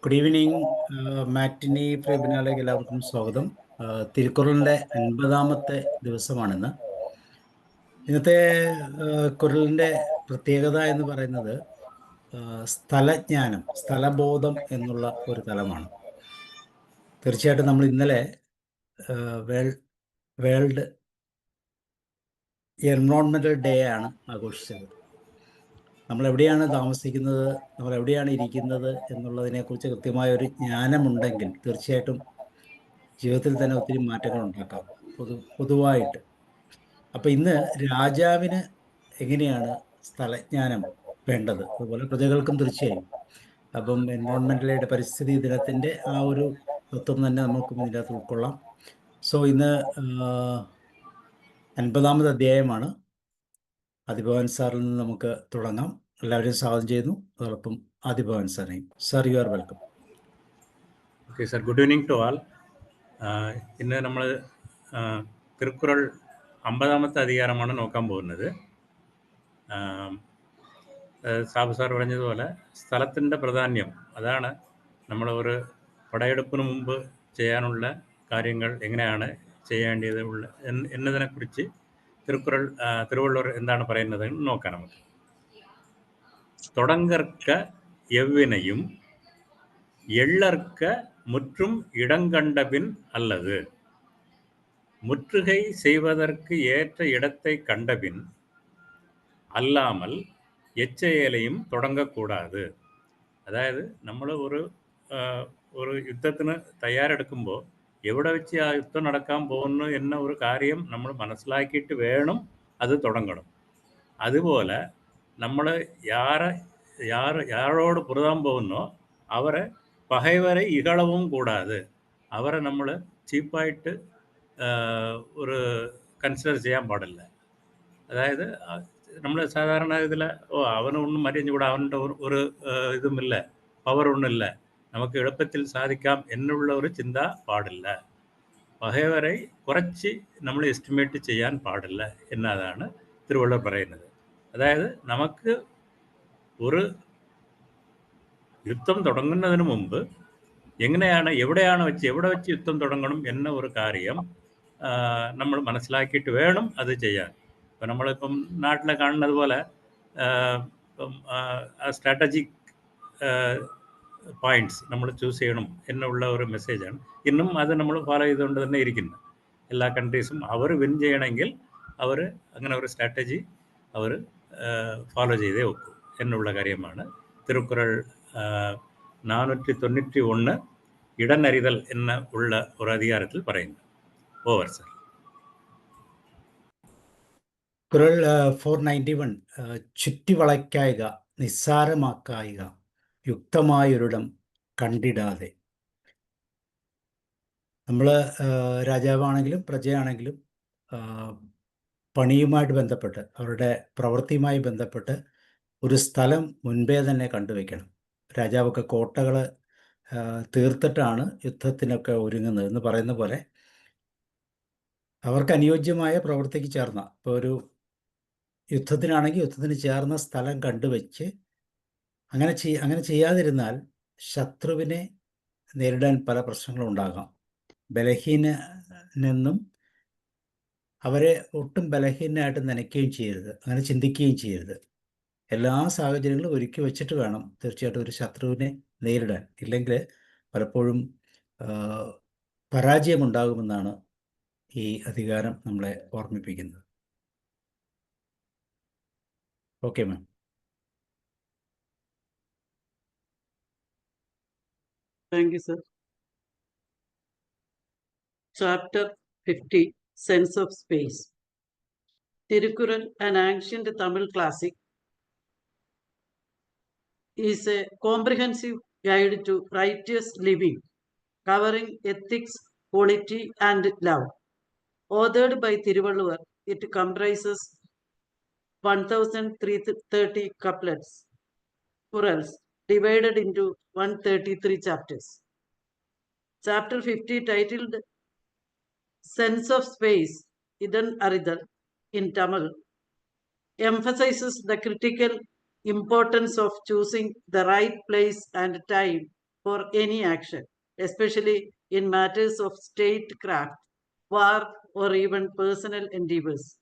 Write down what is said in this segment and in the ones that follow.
Good evening. മാറ്റിനി വെബിനാറിലേക്ക് എല്ലാവർക്കും സ്വാഗതം. തിരുക്കുറളിൻ്റെ 50-ാമത്തെ ദിവസമാണിന്ന്. ഇന്നത്തെ കുറളിൻ്റെ പ്രത്യേകത എന്ന് പറയുന്നത് സ്ഥലജ്ഞാനം, സ്ഥലബോധം എന്നുള്ള ഒരു തലമാണ്. തീർച്ചയായിട്ടും നമ്മൾ ഇന്നലെ വേൾഡ് എൻവയോൺമെൻറ്റൽ ഡേ ആണ് ആഘോഷിച്ചത്. നമ്മൾ എവിടെയാണ് താമസിക്കുന്നത്, നമ്മൾ എവിടെയാണ് ഇരിക്കുന്നത് എന്നുള്ളതിനെക്കുറിച്ച് കൃത്യമായ ഒരു ജ്ഞാനമുണ്ടെങ്കിൽ തീർച്ചയായിട്ടും ജീവിതത്തിൽ തന്നെ ഒത്തിരി മാറ്റങ്ങൾ ഉണ്ടാക്കാം പൊതുവായിട്ട്. അപ്പോൾ ഇന്ന് രാജാവിന് എങ്ങനെയാണ് സ്ഥലജ്ഞാനം വേണ്ടത്, അതുപോലെ പ്രജകൾക്കും തീർച്ചയായും. അപ്പം എൻവയോൺമെൻറ്റൽ ഡേയുടെ പരിസ്ഥിതി ദിനത്തിൻ്റെ ആ ഒരു തത്വം തന്നെ നമുക്കും ഇതിനകത്ത് ഉൾക്കൊള്ളാം. സോ ഇന്ന് 50-ാമത് അധ്യായമാണ്. ആദിഭവൻ സാറിൽ നിന്ന് നമുക്ക് തുടങ്ങാം. എല്ലാവരെയും സ്വാഗതം ചെയ്യുന്നു. അതോടൊപ്പം ആദിഭവൻ സാറിനെയും. Sir, you are welcome. Okay sir, good evening to all. ഇന്ന് നമ്മൾ തിരുക്കുറൾ 50-ാമത്തെ അധികാരമാണ് നോക്കാൻ പോകുന്നത്. സാബു സാർ പറഞ്ഞതുപോലെ സ്ഥലത്തിൻ്റെ പ്രാധാന്യം, അതാണ് നമ്മൾ ഒരു പടയെടുപ്പിന് മുമ്പ് ചെയ്യാനുള്ള കാര്യങ്ങൾ എങ്ങനെയാണ് ചെയ്യേണ്ടത് എന്നതിനെക്കുറിച്ച് തിരുവള്ളുവർ എന്താണ് പറയുന്നത് നോക്കാം നമുക്ക്. தொடங்கற்க எவ்வினையும் எள்ளற்க முற்றும் இடங்கண்டபின் அல்லது முற்றுகை செய்வதற்கு ஏற்ற இடத்தை கண்டபின் അല്ലാമൽ എച്ചേലയും തുടങ്ങക്കൂടാതെ. അതായത് നമ്മൾ ഒരു യുദ്ധത്തിന് തയ്യാറെടുക്കുമ്പോൾ എവിടെ വെച്ച് ആ യുദ്ധം നടക്കാൻ പോകുന്നു എന്ന ഒരു കാര്യം നമ്മൾ മനസ്സിലാക്കിയിട്ട് വേണം അത് തുടങ്ങണം. അതുപോലെ നമ്മൾ யாரோடு പുറതാൻ പോകുന്നോ അവരെ പഹൈവരെ ഇകളവും കൂടാതെ, അവരെ നമ്മൾ ചീപ്പായിട്ട് ഒരു കൺസിഡർ ചെയ്യാൻ പാടില്ല. അതായത് നമ്മൾ സാധാരണ ഇതിൽ അവനൊന്നും മരിഞ്ഞുകൂടാ, അവൻ്റെ ഒരു ഇതുമില്ല, പവറൊന്നുമില്ല, നമുക്ക് എളുപ്പത്തിൽ സാധിക്കാം എന്നുള്ള ഒരു ചിന്ത പാടില്ല. പഹൈവരെ കുറച്ച് നമ്മൾ എസ്റ്റിമേറ്റ് ചെയ്യാൻ പാടില്ല എന്നതാണ് തിരുവള്ളുവർ പറയുന്നത്. അതായത് നമുക്ക് ഒരു യുദ്ധം തുടങ്ങുന്നതിന് മുമ്പ് എവിടെ വെച്ച് യുദ്ധം തുടങ്ങണം എന്ന ഒരു കാര്യം നമ്മൾ മനസ്സിലാക്കിയിട്ട് വേണം അത് ചെയ്യാൻ. ഇപ്പം നമ്മളിപ്പം നാട്ടിലെ കാണുന്നത് പോലെ സ്ട്രാറ്റജിക് പോയിന്റ്സ് നമ്മൾ ചൂസ് ചെയ്യണം എന്നുള്ള ഒരു മെസ്സേജാണ്. ഇന്നും അത് നമ്മൾ ഫോളോ ചെയ്തുകൊണ്ട് തന്നെ ഇരിക്കുന്നു. എല്ലാ കൺട്രീസും അവർ വിൻ ചെയ്യണമെങ്കിൽ അവർ അങ്ങനെ ഒരു സ്ട്രാറ്റജി അവർ ഫോളോ ചെയ്തേ വെക്കും എന്നുള്ള കാര്യമാണ് തിരുക്കുറൾ 491 ഇടനറിതൽ എന്ന ഉള്ള ഒരു അധികാരത്തിൽ പറയുന്നത്. Over sir. കുറൾ 491 ചുറ്റിവളയ്ക്കായിക, നിസ്സാരമാക്കായിക, യുക്തമായൊരിടം കണ്ടിടാതെ. നമ്മൾ രാജാവാണെങ്കിലും പ്രജയാണെങ്കിലും പണിയുമായിട്ട് ബന്ധപ്പെട്ട്, അവരുടെ പ്രവൃത്തിയുമായി ബന്ധപ്പെട്ട് ഒരു സ്ഥലം മുൻപേ തന്നെ കണ്ടുവയ്ക്കണം. രാജാവൊക്കെ കോട്ടകൾ തീർത്തിട്ടാണ് യുദ്ധത്തിനൊക്കെ ഒരുങ്ങുന്നത് എന്ന് പറയുന്ന പോലെ അവർക്ക് അനുയോജ്യമായ പ്രവൃത്തിക്ക് ചേർന്ന, ഇപ്പോൾ ഒരു യുദ്ധത്തിനാണെങ്കിൽ യുദ്ധത്തിന് ചേർന്ന സ്ഥലം കണ്ടുവച്ച് അങ്ങനെ ചെയ്യാതിരുന്നാൽ ശത്രുവിനെ നേരിടാൻ പല പ്രശ്നങ്ങളും ഉണ്ടാകാം. ബലഹീനെന്നും അവരെ ഒട്ടും ബലഹീനായിട്ട് നനയ്ക്കുകയും ചെയ്യരുത്, അങ്ങനെ ചിന്തിക്കുകയും ചെയ്യരുത്. എല്ലാ സാഹചര്യങ്ങളും ഒരുക്കി വെച്ചിട്ട് വേണം തീർച്ചയായിട്ടും ഒരു ശത്രുവിനെ നേരിടാൻ. ഇല്ലെങ്കിൽ പലപ്പോഴും പരാജയമുണ്ടാകുമെന്നാണ് ഈ അധികാരം നമ്മളെ ഓർമ്മിപ്പിക്കുന്നത്. Okay ma'am. Thank you, sir. Chapter 50, Sense of Space. Tirukural, an ancient Tamil classic, is a comprehensive guide to righteous living, covering ethics, polity, and love. Authored by Tiruvalluvar, it comprises 1,330 couplets, chorals, divided into 133 chapters. Chapter 50, titled Sense of Space, Idan Aridal in Tamil, emphasizes the critical importance of choosing the right place and time for any action, especially in matters of statecraft, war, or even personal endeavors.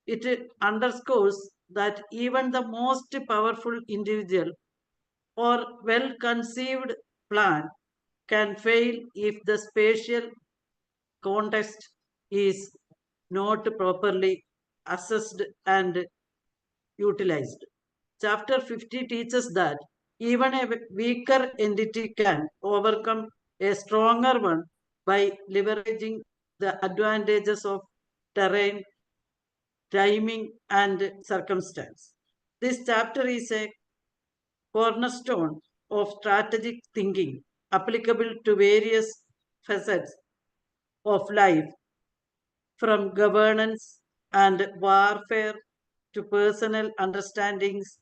It underscores that even the most powerful individual or well-conceived plan can fail if the spatial context is not properly assessed and utilized. Chapter 50 teaches that even a weaker entity can overcome a stronger one by leveraging the advantages of terrain, timing, and circumstance. This chapter is a cornerstone of strategic thinking applicable to various facets of life, from governance and warfare to personal undertakings,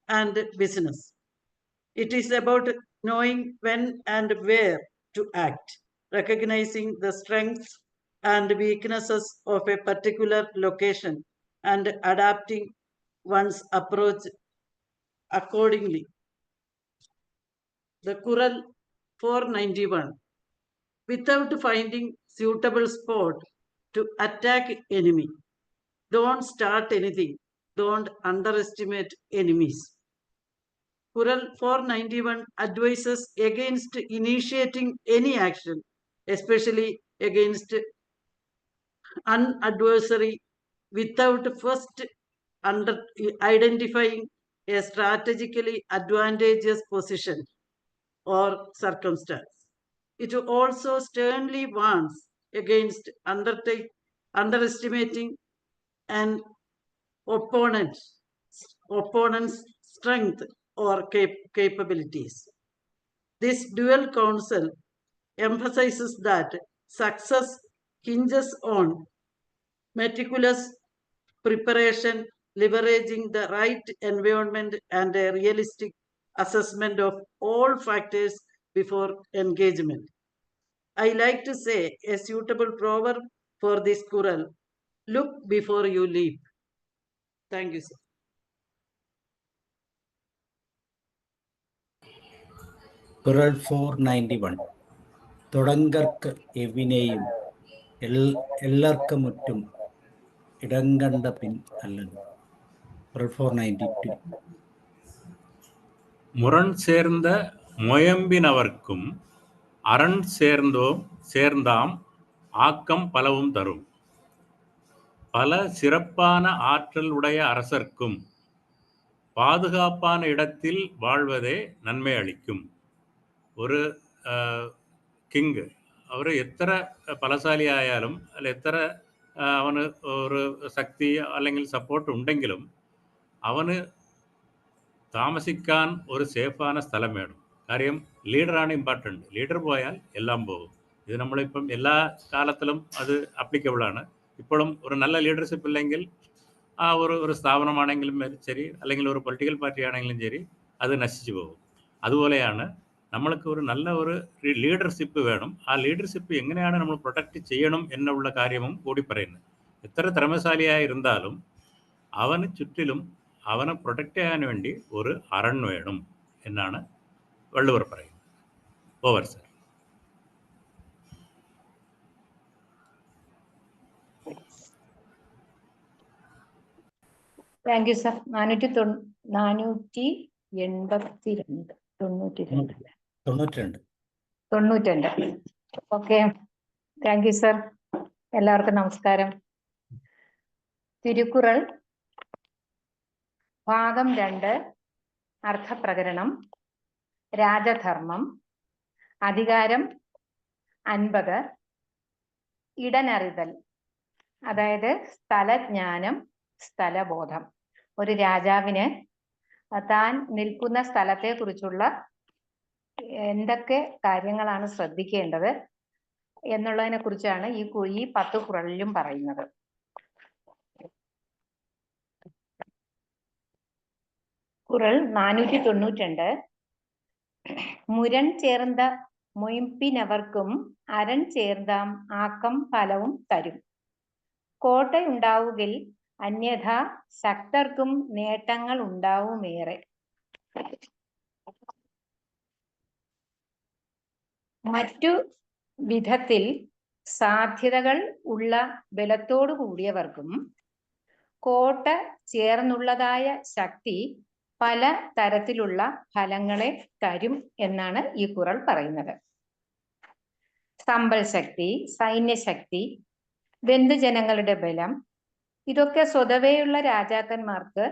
and business. It is about knowing when and where to act, recognizing the strengths and weaknesses of a particular location, and adapting one's approach accordingly. The Qural 491. Without finding suitable spot to attack enemy, don't start anything. Don't underestimate enemies. Qural 491 advises against initiating any action, especially against an adversary, without first identifying a strategically advantageous position or circumstance. It also sternly warns against underestimating an opponent's strength or capabilities. This dual counsel emphasizes that success hinges on meticulous preparation, leveraging the right environment, and a realistic assessment of all factors before engagement. I like to say a suitable proverb for this Qural: look before you leap. Thank you, sir. Qural 491. തുടങ്കർക്ക് എവിനെയും എല്ലാർക്കുമുറ്റും ഇടങ്കണ്ട പിൻ അല്ലത്. Qural 492. முரண் சேர்ந்த முயம்பினவர்க்கும் அரண் சேர்ந்தாம் ஆக்கம் பலவும் தரும். பல சிறப்பான ஆற்றல் உடைய அரசர்க்கும் பாதுகாப்பான இடத்தில் வாழ்வதே நன்மை அளிக்கும். ഒരു കിങ് അവർ എത്ര ബലശാലിയായാലും അല്ല എത്ര അവന് ഒരു ശക്തി അല്ലെങ്കിൽ സപ്പോർട്ട് ഉണ്ടെങ്കിലും അവന് താമസിക്കാൻ ഒരു സേഫാன സ്ഥലം വേണം. കാര്യം ലീഡറാണ് ഇമ്പോർട്ടൻറ്റ്. ലീഡർ പോയാൽ എല്ലാം പോകും. ഇത് നമ്മളിപ്പം എല്ലാ കാലത്തിലും അത് അപ്ലിക്കബിളാണ്. ഇപ്പോഴും ഒരു നല്ല ലീഡർഷിപ്പ് ഇല്ലെങ്കിൽ ആ ഒരു സ്ഥാപനമാണെങ്കിലും ശരി, അല്ലെങ്കിൽ ഒരു പൊളിറ്റിക്കൽ പാർട്ടി ആണെങ്കിലും ശരി, അത് നശിച്ചു പോകും. അതുപോലെയാണ് നമ്മൾക്ക് ഒരു നല്ല ഒരു ലീഡർഷിപ്പ് വേണം. ആ ലീഡർഷിപ്പ് എങ്ങനെയാണ് നമ്മൾ പ്രൊട്ടക്റ്റ് ചെയ്യണം എന്നുള്ള കാര്യവും കൂടി പറയുന്നത്. എത്ര തിരമശാലിയായിരുന്നാലും അവന് ചുറ്റിലും അവനെ പ്രൊട്ടക്റ്റ് ചെയ്യാൻ വേണ്ടി ഒരു അരൺ വേണം എന്നാണ് വള്ളുവർ പറയുന്നത്. Over sir. Thank you sir. 492. Okay, thank you sir. എല്ലാവർക്കും നമസ്കാരം. തിരുക്കുറൾ ഭാഗം 2, അർത്ഥപ്രകരണം, രാജധർമ്മം, അധികാരം 50, ഇടനറിതൽ, അതായത് സ്ഥലജ്ഞാനം, സ്ഥലബോധം. ഒരു രാജാവിന് താൻ നിൽക്കുന്ന സ്ഥലത്തെ കുറിച്ചുള്ള എന്തൊക്കെ കാര്യങ്ങളാണ് ശ്രദ്ധിക്കേണ്ടത് എന്നുള്ളതിനെ കുറിച്ചാണ് ഈ 10 കുറളിലും പറയുന്നത്. குறள் 492. മുരൺ ചേർந்த മൊയ്മ്പിനവർക്കും അരൺ ചേർந்தாം ആക്കം ഫലവും തരും. കോട്ടയുണ്ടാവുകിൽ അന്യഥാ ശക്തർക്കും നേട്ടങ്ങൾ ഉണ്ടാവുമേറെ. മറ്റു വിധത്തിൽ സാധ്യതകൾ ഉള്ള ബലത്തോടു കൂടിയവർക്കും കോട്ട ചേർന്നുള്ളതായ ശക്തി പല തരത്തിലുള്ള ഫലങ്ങളെ തരും എന്നാണ് ഈ കുറൾ പറയുന്നത്. സമ്പൽ ശക്തി, സൈന്യശക്തി, ബന്ധുജനങ്ങളുടെ ബലം, ഇതൊക്കെ സ്വതവേയുള്ള രാജാക്കന്മാർക്ക്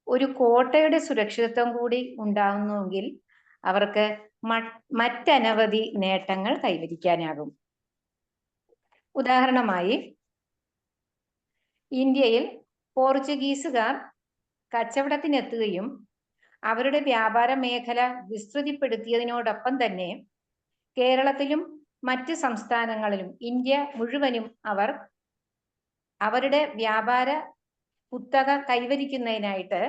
ഒരു കോട്ടയുടെ സുരക്ഷിതത്വം കൂടി ഉണ്ടാകുന്നുവെങ്കിൽ അവർക്ക് മറ്റനവധി നേട്ടങ്ങൾ കൈവരിക്കാനാകും. ഉദാഹരണമായി, ഇന്ത്യയിൽ പോർച്ചുഗീസുകാർ കച്ചവടത്തിനെത്തുകയും അവരുടെ വ്യാപാര മേഖല വിസ്തൃതിപ്പെടുത്തിയതിനോടൊപ്പം തന്നെ കേരളത്തിലും മറ്റ് സംസ്ഥാനങ്ങളിലും ഇന്ത്യ മുഴുവനും അവർ അവരുടെ വ്യാപാര കുത്തക കൈവരിക്കുന്നതിനായിട്ട്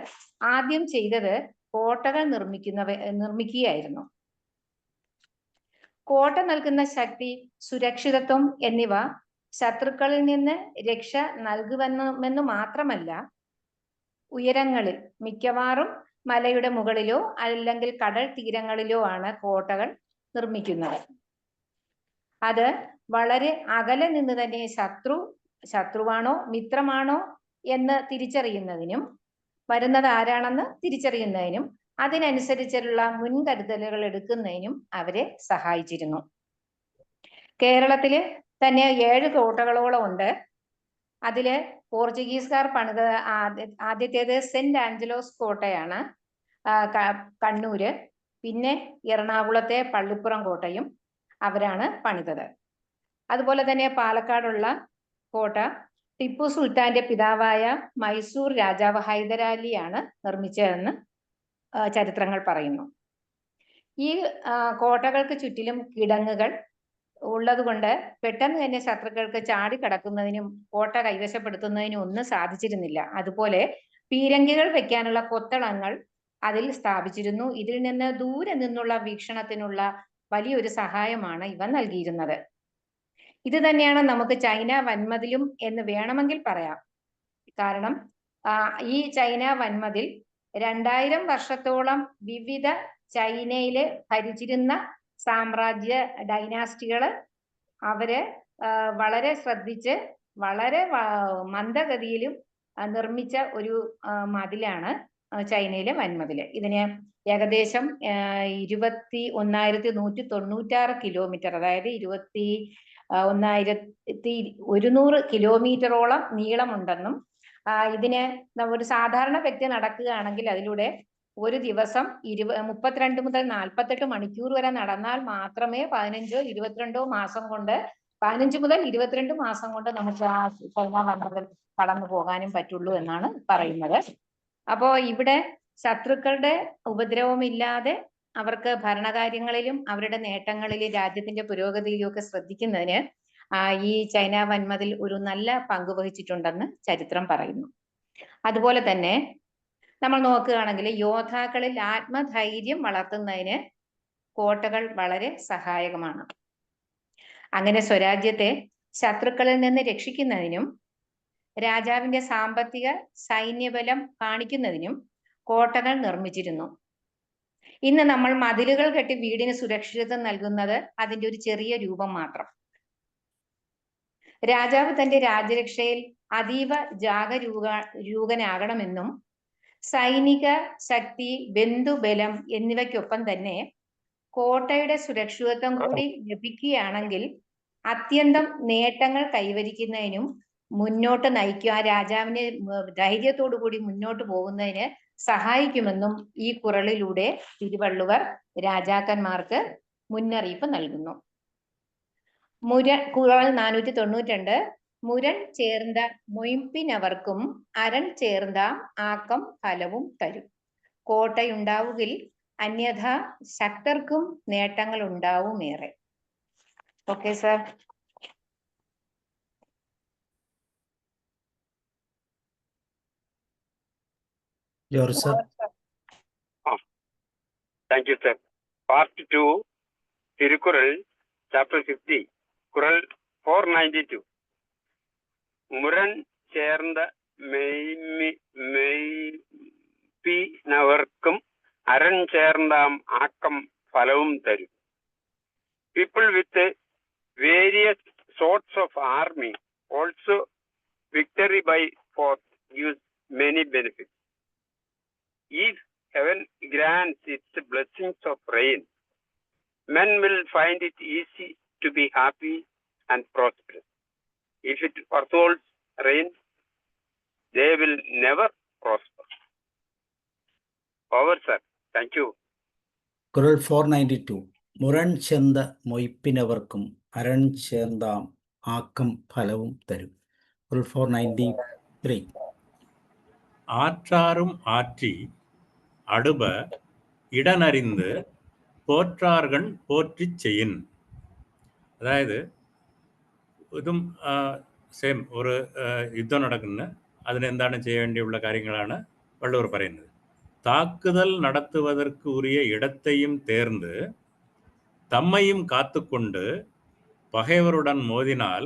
ആദ്യം ചെയ്തത് കോട്ടകൾ നിർമ്മിക്കുകയായിരുന്നു. കോട്ട നൽകുന്ന ശക്തി, സുരക്ഷിതത്വം എന്നിവ ശത്രുക്കളിൽ നിന്ന് രക്ഷ നൽകുമെന്നു മാത്രമല്ല, ഉയരങ്ങളിൽ, മിക്കവാറും മലയുടെ മുകളിലോ അല്ലെങ്കിൽ കടൽ തീരങ്ങളിലോ ആണ് കോട്ടകൾ നിർമ്മിക്കുന്നത്. അത് വളരെ അകലെ നിന്ന് തന്നെ ശത്രുവാണോ മിത്രമാണോ എന്ന് തിരിച്ചറിയുന്നതിനും വരുന്നത് ആരാണെന്ന് തിരിച്ചറിയുന്നതിനും അതിനനുസരിച്ചുള്ള മുൻകരുതലുകൾ എടുക്കുന്നതിനും അവരെ സഹായിച്ചിരുന്നു. കേരളത്തില് തന്നെ 7 കോട്ടകളോളം ഉണ്ട്. അതില് പോർച്ചുഗീസുകാർ പണിത ആദ്യത്തേത് സെന്റ് ആഞ്ചലോസ് കോട്ടയാണ്, കണ്ണൂര്. പിന്നെ എറണാകുളത്തെ പള്ളിപ്പുറം കോട്ടയും അവരാണ് പണിതത്. അതുപോലെ തന്നെ പാലക്കാടുള്ള കോട്ട ടിപ്പു സുൽത്താന്റെ പിതാവായ മൈസൂർ രാജാവ് ഹൈദരാലിയാണ് നിർമ്മിച്ചതെന്ന് ചരിത്രങ്ങൾ പറയുന്നു. ഈ കോട്ടകൾക്ക് ചുറ്റിലും കിടങ്ങുകൾ ഉള്ളതുകൊണ്ട് പെട്ടെന്ന് തന്നെ ശത്രുക്കൾക്ക് ചാടിക്കടക്കുന്നതിനും കോട്ട കൈവശപ്പെടുത്തുന്നതിനും ഒന്നും സാധിച്ചിരുന്നില്ല. അതുപോലെ പീരങ്കികൾ വെക്കാനുള്ള കൊത്തളങ്ങൾ അതിൽ സ്ഥാപിച്ചിരുന്നു. ഇതിൽ നിന്ന് ദൂരെ നിന്നുള്ള വീക്ഷണത്തിനുള്ള വലിയൊരു സഹായമാണ് ഇവ നൽകിയിരുന്നത്. ഇത് തന്നെയാണ് നമുക്ക് ചൈന വൻമതിലും എന്ന് വേണമെങ്കിൽ പറയാം. കാരണം ഈ ചൈന വൻമതിൽ 2000 വർഷത്തോളം വിവിധ ചൈനയില് ഭരിച്ചിരുന്ന സാമ്രാജ്യ ഡൈനാസ്റ്റികള് അവര് വളരെ ശ്രദ്ധിച്ച് വളരെ മന്ദഗതിയിലും നിർമ്മിച്ച ഒരു മതിലാണ് ചൈനയിലെ വൻമതില്. ഇതിന് ഏകദേശം 21,196 കിലോമീറ്റർ, അതായത് 21,100 കിലോമീറ്ററോളം നീളമുണ്ടെന്നും ഇതിന് ഒരു സാധാരണ വ്യക്തി നടക്കുകയാണെങ്കിൽ അതിലൂടെ ഒരു ദിവസം 32 മുതൽ 48 മണിക്കൂർ വരെ നടന്നാൽ മാത്രമേ 15 മുതൽ 22 മാസം കൊണ്ട് നമുക്ക് ആ ചൈന വൻമതിൽ കടന്നു പോകാനും പറ്റുള്ളൂ എന്നാണ് പറയുന്നത്. അപ്പോ ഇവിടെ ശത്രുക്കളുടെ ഉപദ്രവമില്ലാതെ അവർക്ക് ഭരണകാര്യങ്ങളിലും അവരുടെ നേട്ടങ്ങളിലും രാജ്യത്തിന്റെ പുരോഗതിയിലും ഒക്കെ ശ്രദ്ധിക്കുന്നതിന് ഈ ചൈന വൻമതിൽ ഒരു നല്ല പങ്ക് വഹിച്ചിട്ടുണ്ടെന്ന് ചരിത്രം പറയുന്നു. അതുപോലെ തന്നെ നമ്മൾ നോക്കുകയാണെങ്കിൽ യോദ്ധാക്കളിൽ ആത്മധൈര്യം വളർത്തുന്നതിന് കോട്ടകൾ വളരെ സഹായകമാണ്. അങ്ങനെ സ്വരാജ്യത്തെ ശത്രുക്കളിൽ നിന്ന് രക്ഷിക്കുന്നതിനും രാജാവിന്റെ സാമ്പത്തിക സൈന്യബലം കാണിക്കുന്നതിനും കോട്ടകൾ നിർമ്മിച്ചിരുന്നു. ഇന്ന് നമ്മൾ മതിലുകൾ കെട്ടി വീടിന് സുരക്ഷിതത്വം നൽകുന്നത് അതിന്റെ ഒരു ചെറിയ രൂപം മാത്രം. രാജാവ് തന്റെ രാജ്യരക്ഷയിൽ അതീവ ജാഗരൂകനാകണമെന്നും സൈനിക ശക്തി, ബന്ധുബലം എന്നിവയ്ക്കൊപ്പം തന്നെ കോട്ടയുടെ സുരക്ഷിതത്വം കൂടി ലഭിക്കുകയാണെങ്കിൽ അത്യന്തം നേട്ടങ്ങൾ കൈവരിക്കുന്നതിനും മുന്നോട്ട് നയിക്കുക, രാജാവിനെ ധൈര്യത്തോടു കൂടി മുന്നോട്ട് പോകുന്നതിന് സഹായിക്കുമെന്നും ഈ കുറളിലൂടെ തിരുവള്ളുവർ രാജാക്കന്മാർക്ക് മുന്നറിയിപ്പ് നൽകുന്നു. കുറൾ 492 മുരൺ ചേർന്ന മൊയ്മ്പിനവർക്കും അരൺ ചേർന്ന ആക്കം ഫലവും തരും. കോട്ടയുണ്ടാവുകിൽ അന്യഥാ ശക്തർക്കും നേട്ടങ്ങൾ ഉണ്ടാവുമേറെ. Okay sir. George sir. Thank you, sir. Part 2, Tirukural, Chapter 50, Kural 492. മുരൺ ചേർന്ന മെയ്പ്പിനവർക്കും അരൺ ചേർന്ന ആക്കം ഫലവും തരും. People with various sorts of army also victory by force gives many benefits. If heaven grants its blessings of rain, men will find it easy to be happy and prosperous. If it withholds rain, they will never prosper. Over, sir. Thank you. കുറൽ 492. മുരൺ ചെന്ത മൊയ്പ്പിനവർക്കും അരൺ ചേർന്താം ആക്കം ഫലവും തരും. കുറൽ 493. ஆற்றாரும் ஆற்றி அடுப இடனறிந்து போற்றார்கண் போற்றிச் ചെയ്யின். അതായത് ഇതും same ഒരു യുദ്ധം നടക്കുന്ന അതിനെന്താണ് ചെയ്യേണ്ടിയുള്ള കാര്യങ്ങളാണ് വള്ളൂർ പറയുന്നത്. தாக்குதல் நடத்துவதற்கு உரிய இடத்தையும் தேர்ந்து தம்மையும் காத்துக்கொண்டு பகைவருடன் மோதினால்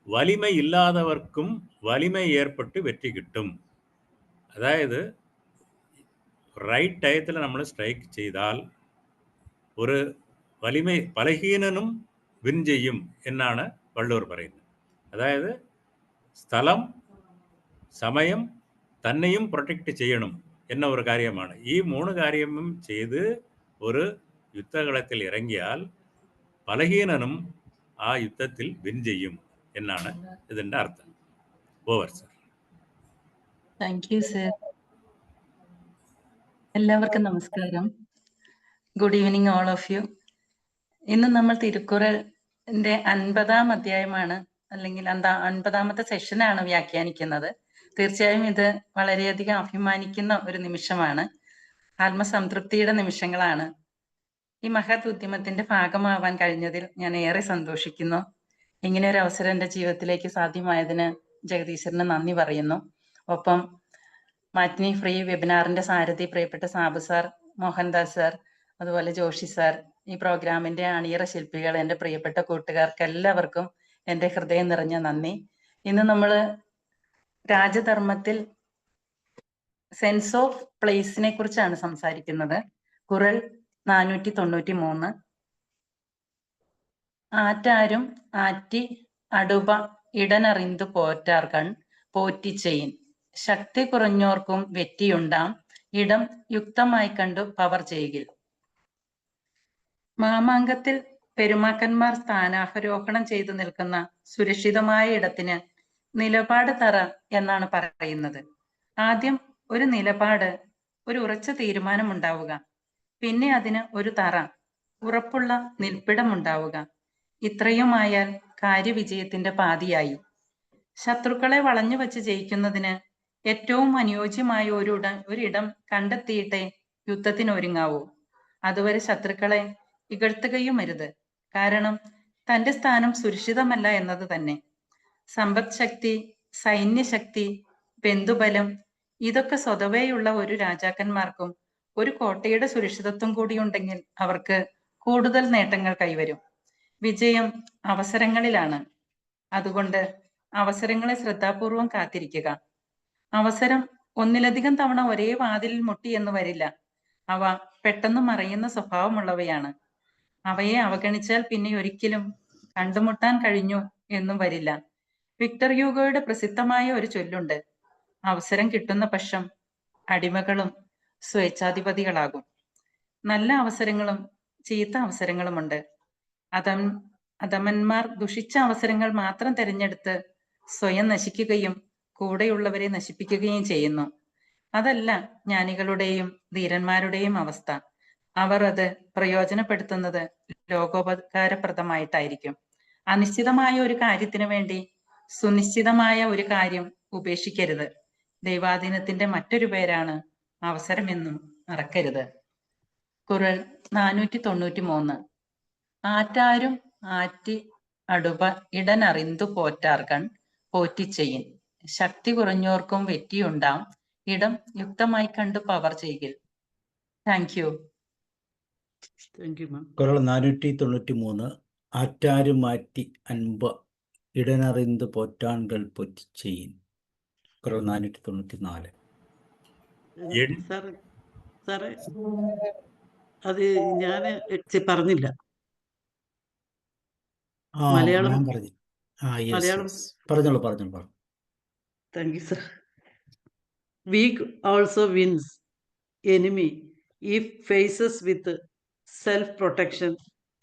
வலிமை இல்லாதவர்க்கும் வலிமை ஏற்பட்டு வெற்றி கிட்டும். അതായത് റൈറ്റ് ടയത്തിൽ നമ്മൾ സ്ട്രൈക്ക് ചെയ്താൽ ഒരു വലിമ ബലഹീനനും വിൻ ചെയ്യും എന്നാണ് വള്ളൂർ പറയുന്നത്. അതായത് സ്ഥലം, സമയം, തന്നെയും പ്രൊട്ടക്റ്റ് ചെയ്യണം എന്ന ഒരു കാര്യമാണ്. ഈ 3 കാര്യവും ചെയ്ത് ഒരു യുദ്ധകളത്തിൽ ഇറങ്ങിയാൽ ബലഹീനനും ആ യുദ്ധത്തിൽ വിൻ ചെയ്യും എന്നാണ് ഇതിൻ്റെ അർത്ഥം. Over sir. Thank you sir. എല്ലാവർക്കും നമസ്കാരം. Good evening all of you. ഇന്ന് നമ്മൾ തിരുക്കുറളിന്റെ 50-ാം അധ്യായമാണ്, അല്ലെങ്കിൽ 50-ാമത്തെ സെഷനാണ് വ്യാഖ്യാനിക്കുന്നത്. തീർച്ചയായും ഇത് വളരെയധികം അഭിമാനിക്കുന്ന ഒരു നിമിഷമാണ്. ആത്മസംതൃപ്തിയുടെ നിമിഷങ്ങളാണ്. ഈ മഹത് ഉദ്യമത്തിന്റെ ഭാഗമാവാൻ കഴിഞ്ഞതിൽ ഞാൻ ഏറെ സന്തോഷിക്കുന്നു. ഇങ്ങനെ ഒരു അവസരം എൻ്റെ ജീവിതത്തിലേക്ക് സാധ്യമായതിന് ജഗദീശ്വരന് നന്ദി പറയുന്നു. ഒപ്പം മാറ്റ്നി ഫ്രീ വെബിനാറിന്റെ സാരഥി പ്രിയപ്പെട്ട സാബു സാർ, മോഹൻദാസ് സാർ, അതുപോലെ ജോഷി സാർ, ഈ പ്രോഗ്രാമിന്റെ അണിയറ ശില്പികൾ, എൻ്റെ പ്രിയപ്പെട്ട കൂട്ടുകാർക്ക് എല്ലാവർക്കും എൻ്റെ ഹൃദയം നിറഞ്ഞ നന്ദി. ഇന്ന് നമ്മൾ രാജധർമ്മത്തിൽ സെൻസ് ഓഫ് പ്ലേസിനെ കുറിച്ചാണ് സംസാരിക്കുന്നത്. കുറൽ 493. ആറ്റാരും ആറ്റി അടുപ ഇടനറിന്തു പോറ്റാർകൺ പോറ്റിച്ചെയ്യിൻ. ശക്തി കുറഞ്ഞോർക്കും വെറ്റിയുണ്ടാം ഇടം യുക്തമായി കണ്ടു പവർ ചെയ്യുകിൽ. മാമാങ്കത്തിൽ പെരുമാക്കന്മാർ സ്ഥാനാരോഹണം ചെയ്തു നിൽക്കുന്ന സുരക്ഷിതമായ ഇടത്തിന് നിലപാട് തറ എന്നാണ് പറയുന്നത്. ആദ്യം ഒരു നിലപാട്, ഒരു ഉറച്ച തീരുമാനം ഉണ്ടാവുക, പിന്നെ അതിന് ഒരു തറ, ഉറപ്പുള്ള നിൽപ്പിടം ഉണ്ടാവുക. ഇത്രയുമായാൽ കാര്യവിജയത്തിന്റെ പാതിയായി. ശത്രുക്കളെ വളഞ്ഞു വച്ച് ജയിക്കുന്നതിന് ഏറ്റവും അനുയോജ്യമായ ഒരിടം കണ്ടെത്തിയിട്ടേ യുദ്ധത്തിന് ഒരുങ്ങാവൂ. അതുവരെ ശത്രുക്കളെ ഇകഴ്ത്തുകയുമരുത്. കാരണം തന്റെ സ്ഥാനം സുരക്ഷിതമല്ല എന്നത് തന്നെ. സമ്പദ് ശക്തി, സൈന്യശക്തി, ബന്ധുബലം, ഇതൊക്കെ സ്വതവേയുള്ള ഒരു രാജാക്കന്മാർക്കും ഒരു കോട്ടയുടെ സുരക്ഷിതത്വം കൂടി ഉണ്ടെങ്കിൽ അവർക്ക് കൂടുതൽ നേട്ടങ്ങൾ കൈവരും. വിജയം അവസരങ്ങളിലാണ്. അതുകൊണ്ട് അവസരങ്ങളെ ശ്രദ്ധാപൂർവം കാത്തിരിക്കുക. അവസരം ഒന്നിലധികം തവണ ഒരേ വാതിലിൽ മുട്ടി എന്ന് വരില്ല. അവ പെട്ടെന്ന് മറയുന്ന സ്വഭാവമുള്ളവയാണ്. അവയെ അവഗണിച്ചാൽ പിന്നെ ഒരിക്കലും കണ്ടുമുട്ടാൻ കഴിഞ്ഞു എന്നും വരില്ല. വിക്ടർ ഹ്യൂഗോയുടെ പ്രസിദ്ധമായ ഒരു ചൊല്ലുണ്ട്: അവസരം കിട്ടുന്ന പക്ഷം അടിമകളും സ്വേച്ഛാധിപതികളാകും. നല്ല അവസരങ്ങളും ചീത്ത അവസരങ്ങളുമുണ്ട്. അധമന്മാർ ദുഷിച്ച അവസരങ്ങൾ മാത്രം തിരഞ്ഞെടുത്ത് സ്വയം നശിക്കുകയും കൂടെയുള്ളവരെ നശിപ്പിക്കുകയും ചെയ്യുന്നു. അതല്ല ജ്ഞാനികളുടെയും ധീരന്മാരുടെയും അവസ്ഥ. അവർ അത് പ്രയോജനപ്പെടുത്തുന്നത് ലോകോപകാരപ്രദമായിട്ടായിരിക്കും. അനിശ്ചിതമായ ഒരു കാര്യത്തിന് വേണ്ടി സുനിശ്ചിതമായ ഒരു കാര്യം ഉപേക്ഷിക്കരുത്. ദൈവാധീനത്തിന്റെ മറ്റൊരു പേരാണ് അവസരമെന്നും മറക്കരുത്. കുറൽ 493. ആറ്റാരും ആറ്റി അടുപ ഇടനറിന്തു പോറ്റാർകൺ പോറ്റിച്ചെയ്യിൻ. ശക്തി കുറഞ്ഞോർക്കും വെറ്റിയുണ്ടാം ഇടം യുക്തമായി കണ്ടു പവർ ചെയ്യിൽ. Thank you. Thank you ma'am. Kural 493. ആറ്റാരും മാറ്റി അൻപ ഇടനറിന്ത് പോറ്റാൻകൾ പൊറ്റിച്ചെയ്യിൻ. കുറൽ 494. സാറേ അത് ഞാൻ പറഞ്ഞില്ല. ആ മലയാളം ഞാൻ പറഞ്ഞു. യെസ് മലയാളം യെസ്, പറഞ്ഞോളൂ പറഞ്ഞു. Thank you sir. Weak also wins enemy if faces with self-protection,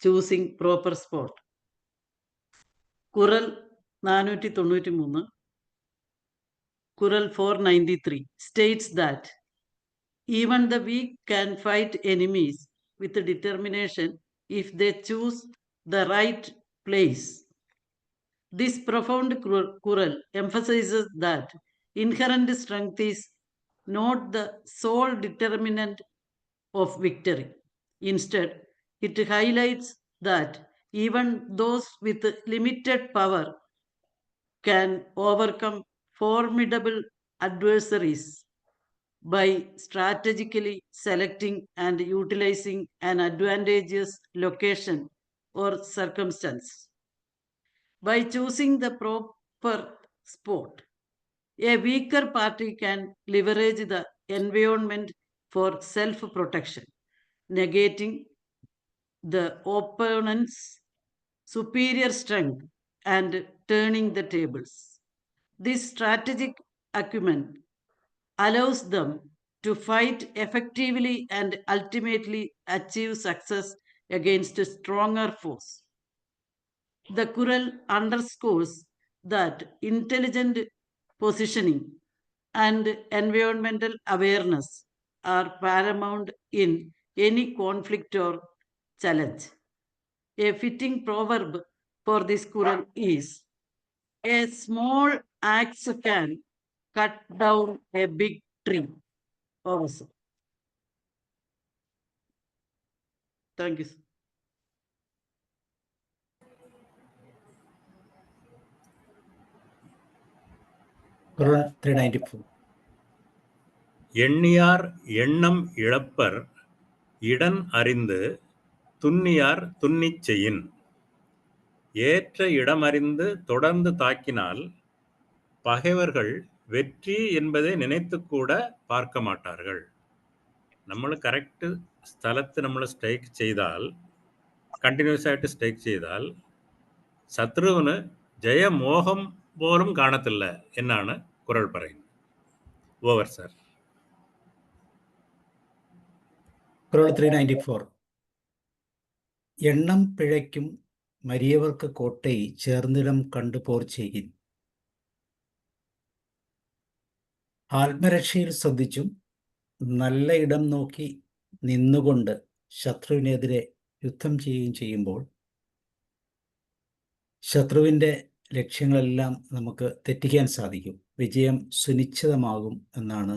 choosing proper sport. Kural 493, Kural 493 states that even the weak can fight enemies with determination if they choose the right place. This profound Kural emphasizes that inherent strength is not the sole determinant of victory. Instead, it highlights that even those with limited power can overcome formidable adversaries by strategically selecting and utilizing an advantageous location or circumstance. By choosing the proper sport, a weaker party can leverage the environment for self-protection, negating the opponent's superior strength and turning the tables. This strategic acumen allows them to fight effectively and ultimately achieve success against stronger foes. The Kural underscores that intelligent positioning and environmental awareness are paramount in any conflict or challenge. A fitting proverb for this Kural is, a small axe can cut down a big tree. Also. Thank you. Kural 394. எண்ணியார் எண்ணம் இழப்பர் இடன் அறிந்து துன்னியார் துன்னிச் செய்யின். ஏற்ற இடமறிந்து தொடர்ந்து தாக்கினால் பகைவர்கள் வெற்றி என்பதை நினைத்து கூட பார்க்க மாட்டார்கள். നമ്മൾ കറക്റ്റ് സ്ഥലത്ത് നമ്മൾ സ്ട്രൈക്ക് ചെയ്താൽ, കണ്ടിന്യൂസ് ആയിട്ട് സ്ട്രൈക്ക് ചെയ്താൽ ശത്രുവിന് ജയമോഹം പോലും കാണത്തില്ല എന്നാണ് കുറൾ പറയുന്നത്. Over sir. Kural 394. എണ്ണം പിഴയ്ക്കും മരിയവർക്ക് കോട്ടൈ ചേർന്നിടം കണ്ടു പോർ ചെയ്യിൻ. ആത്മരക്ഷയിൽ ശ്രദ്ധിച്ചും നല്ല ഇടം നോക്കി നിന്നുകൊണ്ട് ശത്രുവിനെതിരെ യുദ്ധം ചെയ്യുകയും ചെയ്യുമ്പോൾ ശത്രുവിൻ്റെ ലക്ഷ്യങ്ങളെല്ലാം നമുക്ക് തെറ്റിക്കാൻ സാധിക്കും, വിജയം സുനിശ്ചിതമാകും എന്നാണ്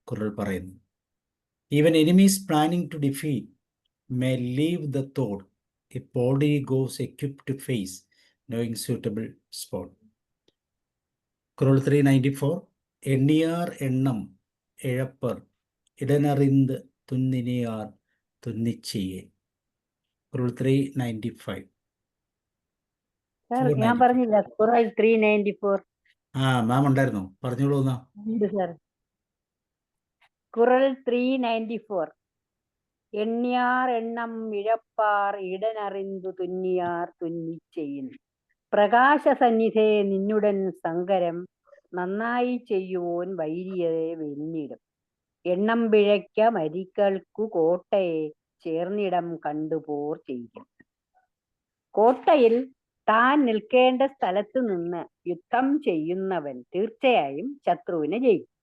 കുറൾ പറയുന്നത്. Even enemies planning to defeat may leave the thought a body goes equipped to face knowing suitable spot. Kural 394. എണ്ണിയാർ എണ്ണം ഇഴപ്പർ ഇടനറിന്ത് തുന്നിനിയാർ തുന്നിച്ചെയ്യേ. Kural 395. സാർ ഞാൻ പറഞ്ഞില്ല കുറൽ 394. മാം ഉണ്ടായിരുന്നോ? പറഞ്ഞോളൂ എന്നാ. ഉണ്ട് സാർ. കുറൽ 394. എണ്ണിയാർ എണ്ണം ഇഴപ്പാർ ഇടനറിന്തു തുന്നിയാർ തുന്നിച്ചെയ്യും. പ്രകാശസന്നിധേ നിന്നുടൻ സങ്കരം നന്നായി ചെയ്യുവോൻ വൈരിയെ വെന്നിടും. എണ്ണം പിഴയ്ക്ക മരിക്കൾക്കു കോട്ടയെ ചേർന്നിടം കണ്ടുപോർ ചെയ്യും. കോട്ടയിൽ താൻ നിൽക്കേണ്ട സ്ഥലത്ത് നിന്ന് യുദ്ധം ചെയ്യുന്നവൻ തീർച്ചയായും ശത്രുവിനെ ജയിക്കും.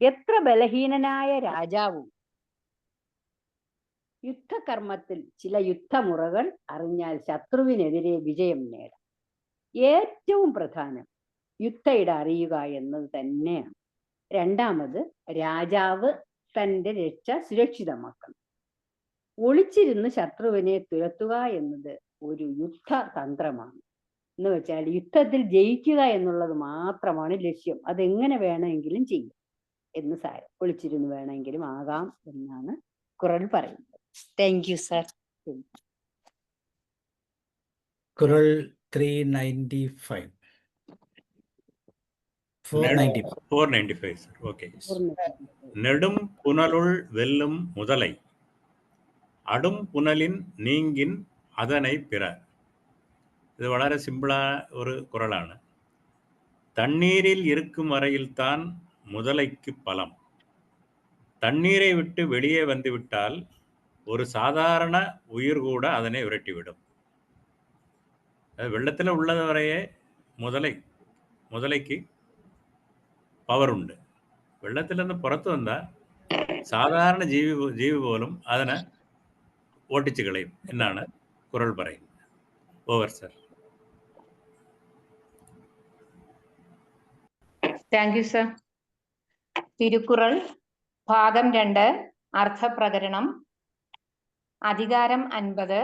എത്ര ബലഹീനനായ രാജാവും യുദ്ധകർമ്മത്തിൽ ചില യുദ്ധമുറകൾ അറിഞ്ഞാൽ ശത്രുവിനെതിരെ വിജയം നേടാം. ഏറ്റവും പ്രധാനം യുദ്ധ ഇട അറിയുക എന്നത് തന്നെയാണ്. രണ്ടാമത് രാജാവ് തൻ്റെ രക്ഷ സുരക്ഷിതമാക്കണം. ഒളിച്ചിരുന്ന് ശത്രുവിനെ തുരത്തുക എന്നത് ഒരു യുദ്ധ തന്ത്രമാണ്. എന്ന് വെച്ചാൽ യുദ്ധത്തിൽ ജയിക്കുക എന്നുള്ളത് മാത്രമാണ് ലക്ഷ്യം. അതെങ്ങനെ വേണമെങ്കിലും ചെയ്യും എന്ന് സാരം. ഒളിച്ചിരുന്ന് വേണമെങ്കിലും ആകാം എന്നാണ് കുറൽ പറയുന്നത്. Thank you sir. Kural 395. 495 sir. Okay. நெடும் புனலுள் வெல்லும் முதலை அடும் புனலின் நீங்கின் அதனை பிற. ഇത് വളരെ സിമ്പിളായ ഒരു കുறളാണ്. தண்ணீரில் இருக்கும் வரையில் தான் முதலைக்கு பலம். தண்ணீரை விட்டு வெளியே வந்துவிட்டால் ஒரு சாதாரண உயிர் கூட அதனை விரட்டிவிடும். വെള്ളത്തിൽ ഉള്ളത് വരെയേ മുതലയ്ക്ക് പവർ ഉണ്ട്. വെള്ളത്തിൽ നിന്ന് പുറത്തു വന്നാൽ സാധാരണ ജീവി പോലും അതിനെ ഓട്ടിച്ചു കളയും എന്നാണ് കുறൾ പറയുന്നത്. Over sir. Thank you sir. Thirukkural ഭാഗം 2 അർത്ഥപ്രകരണം അധികാരം 50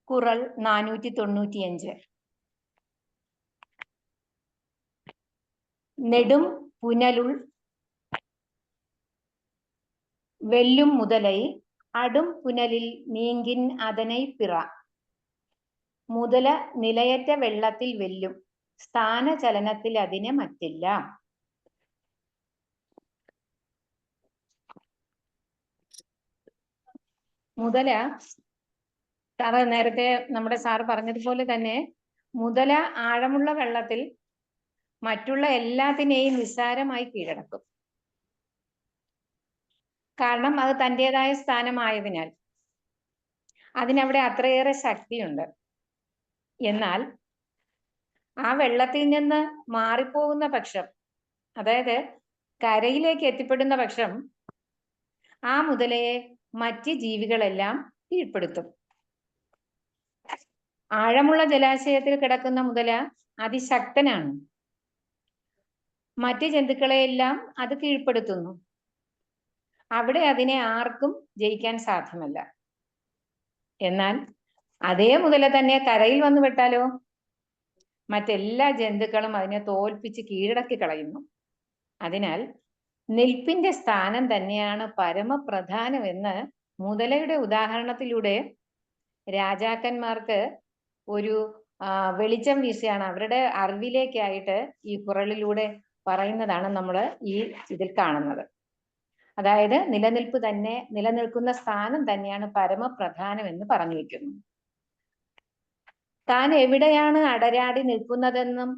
കുറൾ 495. നെടും പുനലുൾ வெல்லும் முதலை அடும் புனலில் நீங்கின் அதனை பிற. മുതല നിലയറ്റ വെള്ളത്തിൽ വെല്ലും, സ്ഥാനചലനത്തിൽ അതിനെ മറ്റില്ല. മുതല സാറ് നേരത്തെ നമ്മുടെ സാറ് പറഞ്ഞതുപോലെ തന്നെ മുതല ആഴമുള്ള വെള്ളത്തിൽ മറ്റുള്ള എല്ലാത്തിനെയും നിസ്സാരമായി കീഴടക്കും. കാരണം അത് തൻ്റെതായ സ്ഥാനമായതിനാൽ അതിനവിടെ അത്രയേറെ ശക്തിയുണ്ട്. എന്നാൽ ആ വെള്ളത്തിൽ നിന്ന് മാറിപ്പോകുന്ന പക്ഷം, അതായത് കരയിലേക്ക് എത്തിപ്പെടുന്ന പക്ഷം, ആ മുതലയെ മറ്റ് ജീവികളെല്ലാം കീഴ്പ്പെടുത്തും. ആഴമുള്ള ജലാശയത്തിൽ കിടക്കുന്ന മുതല അതിശക്തനാണ്. മറ്റ് ജന്തുക്കളെയെല്ലാം അത് കീഴ്പ്പെടുത്തുന്നു. അവിടെ അതിനെ ആർക്കും ജയിക്കാൻ സാധ്യമല്ല. എന്നാൽ അതേ മുതല തന്നെ കരയിൽ വന്നു വിട്ടാലോ, മറ്റെല്ലാ ജന്തുക്കളും അതിനെ തോൽപ്പിച്ച് കീഴടക്കി കളയുന്നു. അതിനാൽ നിൽപ്പിന്റെ സ്ഥാനം തന്നെയാണ് പരമപ്രധാനമെന്ന് മുതലയുടെ ഉദാഹരണത്തിലൂടെ രാജാക്കന്മാർക്ക് ഒരു വെളിച്ചം വീശിയാണ്, അവരുടെ അറിവിലേക്കായിട്ട് ഈ കുറളിലൂടെ പറയുന്നതാണ് നമ്മൾ ഈ ഇതിൽ കാണുന്നത്. അതായത് നിലനിൽക്കുന്ന സ്ഥാനം തന്നെയാണ് പരമപ്രധാനം എന്ന് പറഞ്ഞു വെക്കുന്നു. താൻ എവിടെയാണ് അടരാടി നിൽക്കുന്നതെന്നും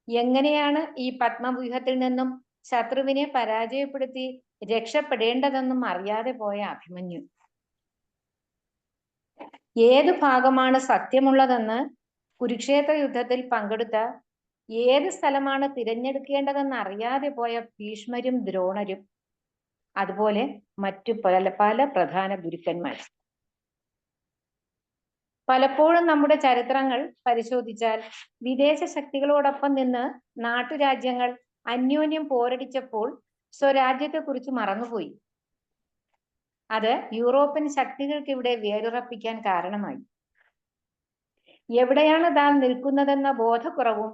എങ്ങനെയാണ് ഈ പത്മവ്യൂഹത്തിൽ നിന്നും ശത്രുവിനെ പരാജയപ്പെടുത്തി രക്ഷപ്പെടേണ്ടതെന്നും അറിയാതെ പോയ അഭിമന്യു ഏത് ഭാഗമാണ് സത്യമുള്ളതെന്ന് കുരുക്ഷേത്ര യുദ്ധത്തിൽ പങ്കെടുത്ത, ഏത് സ്ഥലമാണ് തിരഞ്ഞെടുക്കേണ്ടതെന്ന് അറിയാതെ പോയ ഭീഷ്മരും ദ്രോണരും, അതുപോലെ മറ്റു പല പ്രധാന ഗുരുക്കന്മാർ. പലപ്പോഴും നമ്മുടെ ചരിത്രങ്ങൾ പരിശോധിച്ചാൽ വിദേശ ശക്തികളോടൊപ്പം നിന്ന് നാട്ടുരാജ്യങ്ങൾ അന്യോന്യം പോരടിച്ചപ്പോൾ സ്വരാജ്യത്തെക്കുറിച്ച് മറന്നുപോയി. അത് യൂറോപ്യൻ ശക്തികൾക്ക് ഇവിടെ വേരുറപ്പിക്കാൻ കാരണമായി. എവിടെയാണ് താൻ നിൽക്കുന്നതെന്ന ബോധക്കുറവും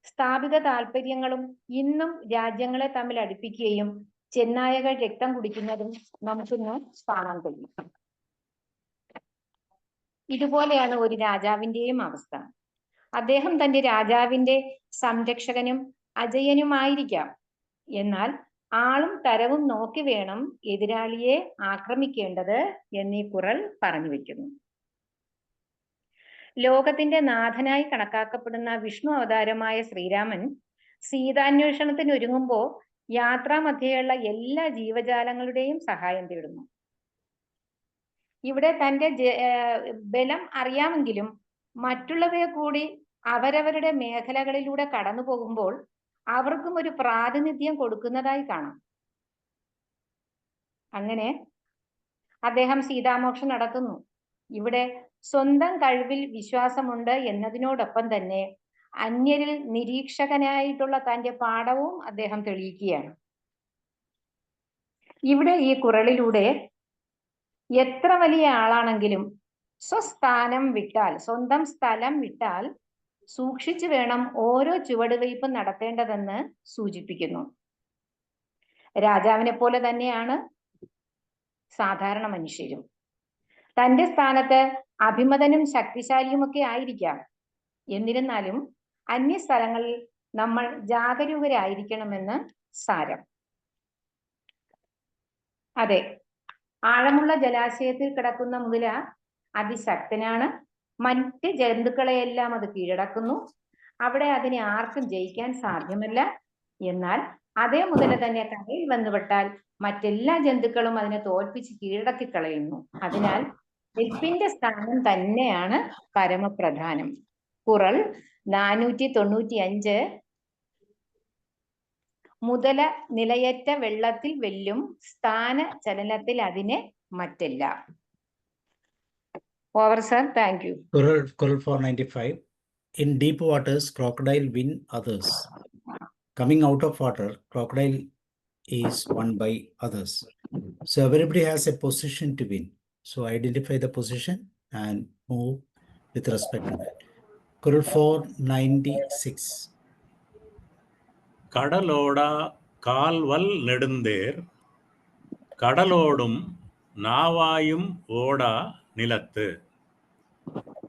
സ്ഥാപിത താല്പര്യങ്ങളും ഇന്നും രാജ്യങ്ങളെ തമ്മിൽ അടുപ്പിക്കുകയും ചെന്നായകൾ രക്തം കുടിക്കുന്നതും നമുക്കിന്ന് കാണാൻ കഴിയും. ഇതുപോലെയാണ് ഒരു രാജാവിന്റെയും അവസ്ഥ. അദ്ദേഹം തന്റെ രാജാവിന്റെ സംരക്ഷകനും അജയനുമായിരിക്കാം. എന്നാൽ ആളും തരവും നോക്കി വേണം എതിരാളിയെ ആക്രമിക്കേണ്ടത് എന്നീ കുറൾ പറഞ്ഞു വെക്കുന്നു. ലോകത്തിന്റെ നാഥനായി കണക്കാക്കപ്പെടുന്ന വിഷ്ണു അവതാരമായ ശ്രീരാമൻ സീതാന്വേഷണത്തിന് ഒരുങ്ങുമ്പോൾ യാത്രാമധ്യേയുള്ള എല്ലാ ജീവജാലങ്ങളുടെയും സഹായം തേടുന്നു. ഇവിടെ തന്റെ ബലം അറിയാമെങ്കിലും മറ്റുള്ളവയെ കൂടി അവരവരുടെ മേഖലകളിലൂടെ കടന്നു പോകുമ്പോൾ അവർക്കും ഒരു പ്രാതിനിധ്യം കൊടുക്കുന്നതായി കാണാം. അങ്ങനെ അദ്ദേഹം സീതാമോക്ഷം നടത്തുന്നു. ഇവിടെ സ്വന്തം കഴിവിൽ വിശ്വാസമുണ്ട് എന്നതിനോടൊപ്പം തന്നെ അന്യരിൽ നിരീക്ഷകനായിട്ടുള്ള തന്റെ പാഠവും അദ്ദേഹം തെളിയിക്കുകയാണ്. ഇവിടെ ഈ കുറളിലൂടെ എത്ര വലിയ ആളാണെങ്കിലും സ്വസ്ഥാനം വിട്ടാൽ, സ്വന്തം സ്ഥലം വിട്ടാൽ സൂക്ഷിച്ചു വേണം ഓരോ ചുവടുവയ്പും നടത്തേണ്ടതെന്ന് സൂചിപ്പിക്കുന്നു. രാജാവിനെ പോലെ തന്നെയാണ് സാധാരണ മനുഷ്യരും. തന്റെ സ്ഥാനത്ത് അഭിമതനും ശക്തിശാലിയുമൊക്കെ ആയിരിക്കാം. എന്നിരുന്നാലും അന്യസ്ഥലങ്ങളിൽ നമ്മൾ ജാഗരൂകരായിരിക്കണമെന്ന് സാരം. അതെ, ആഴമുള്ള ജലാശയത്തിൽ കിടക്കുന്ന മുതല അതിശക്തനാണ്, മറ്റ് ജന്തുക്കളെയെല്ലാം അത് കീഴടക്കുന്നു. അവിടെ അതിനെ ആർക്കും ജയിക്കാൻ സാധ്യമല്ല. എന്നാൽ അതേ മുതല തന്നെ കരയിൽ വന്നുപെട്ടാൽ മറ്റെല്ലാ ജന്തുക്കളും അതിനെ തോൽപ്പിച്ച് കീഴടക്കി കളയുന്നു. അതിനാൽ നിൽപ്പിന്റെ സ്ഥാനം തന്നെയാണ് പരമപ്രധാനം. കുറൾ 495. മുതല നിലയറ്റ വെള്ളത്തിൽ വെല്ലും, സ്ഥാന ചലനത്തിൽ അതിനെ മറ്റെല്ല. Over sir, thank you. Coral 495. In deep waters, crocodile win others. Coming out of water, crocodile is won by others. So everybody has a position to win. So identify the position and move with respect to that. Coral 496. கடலோட கால்வல் நெடுந்தேர் கடலோடும் நாவாயும் ஓடா நிலத்து.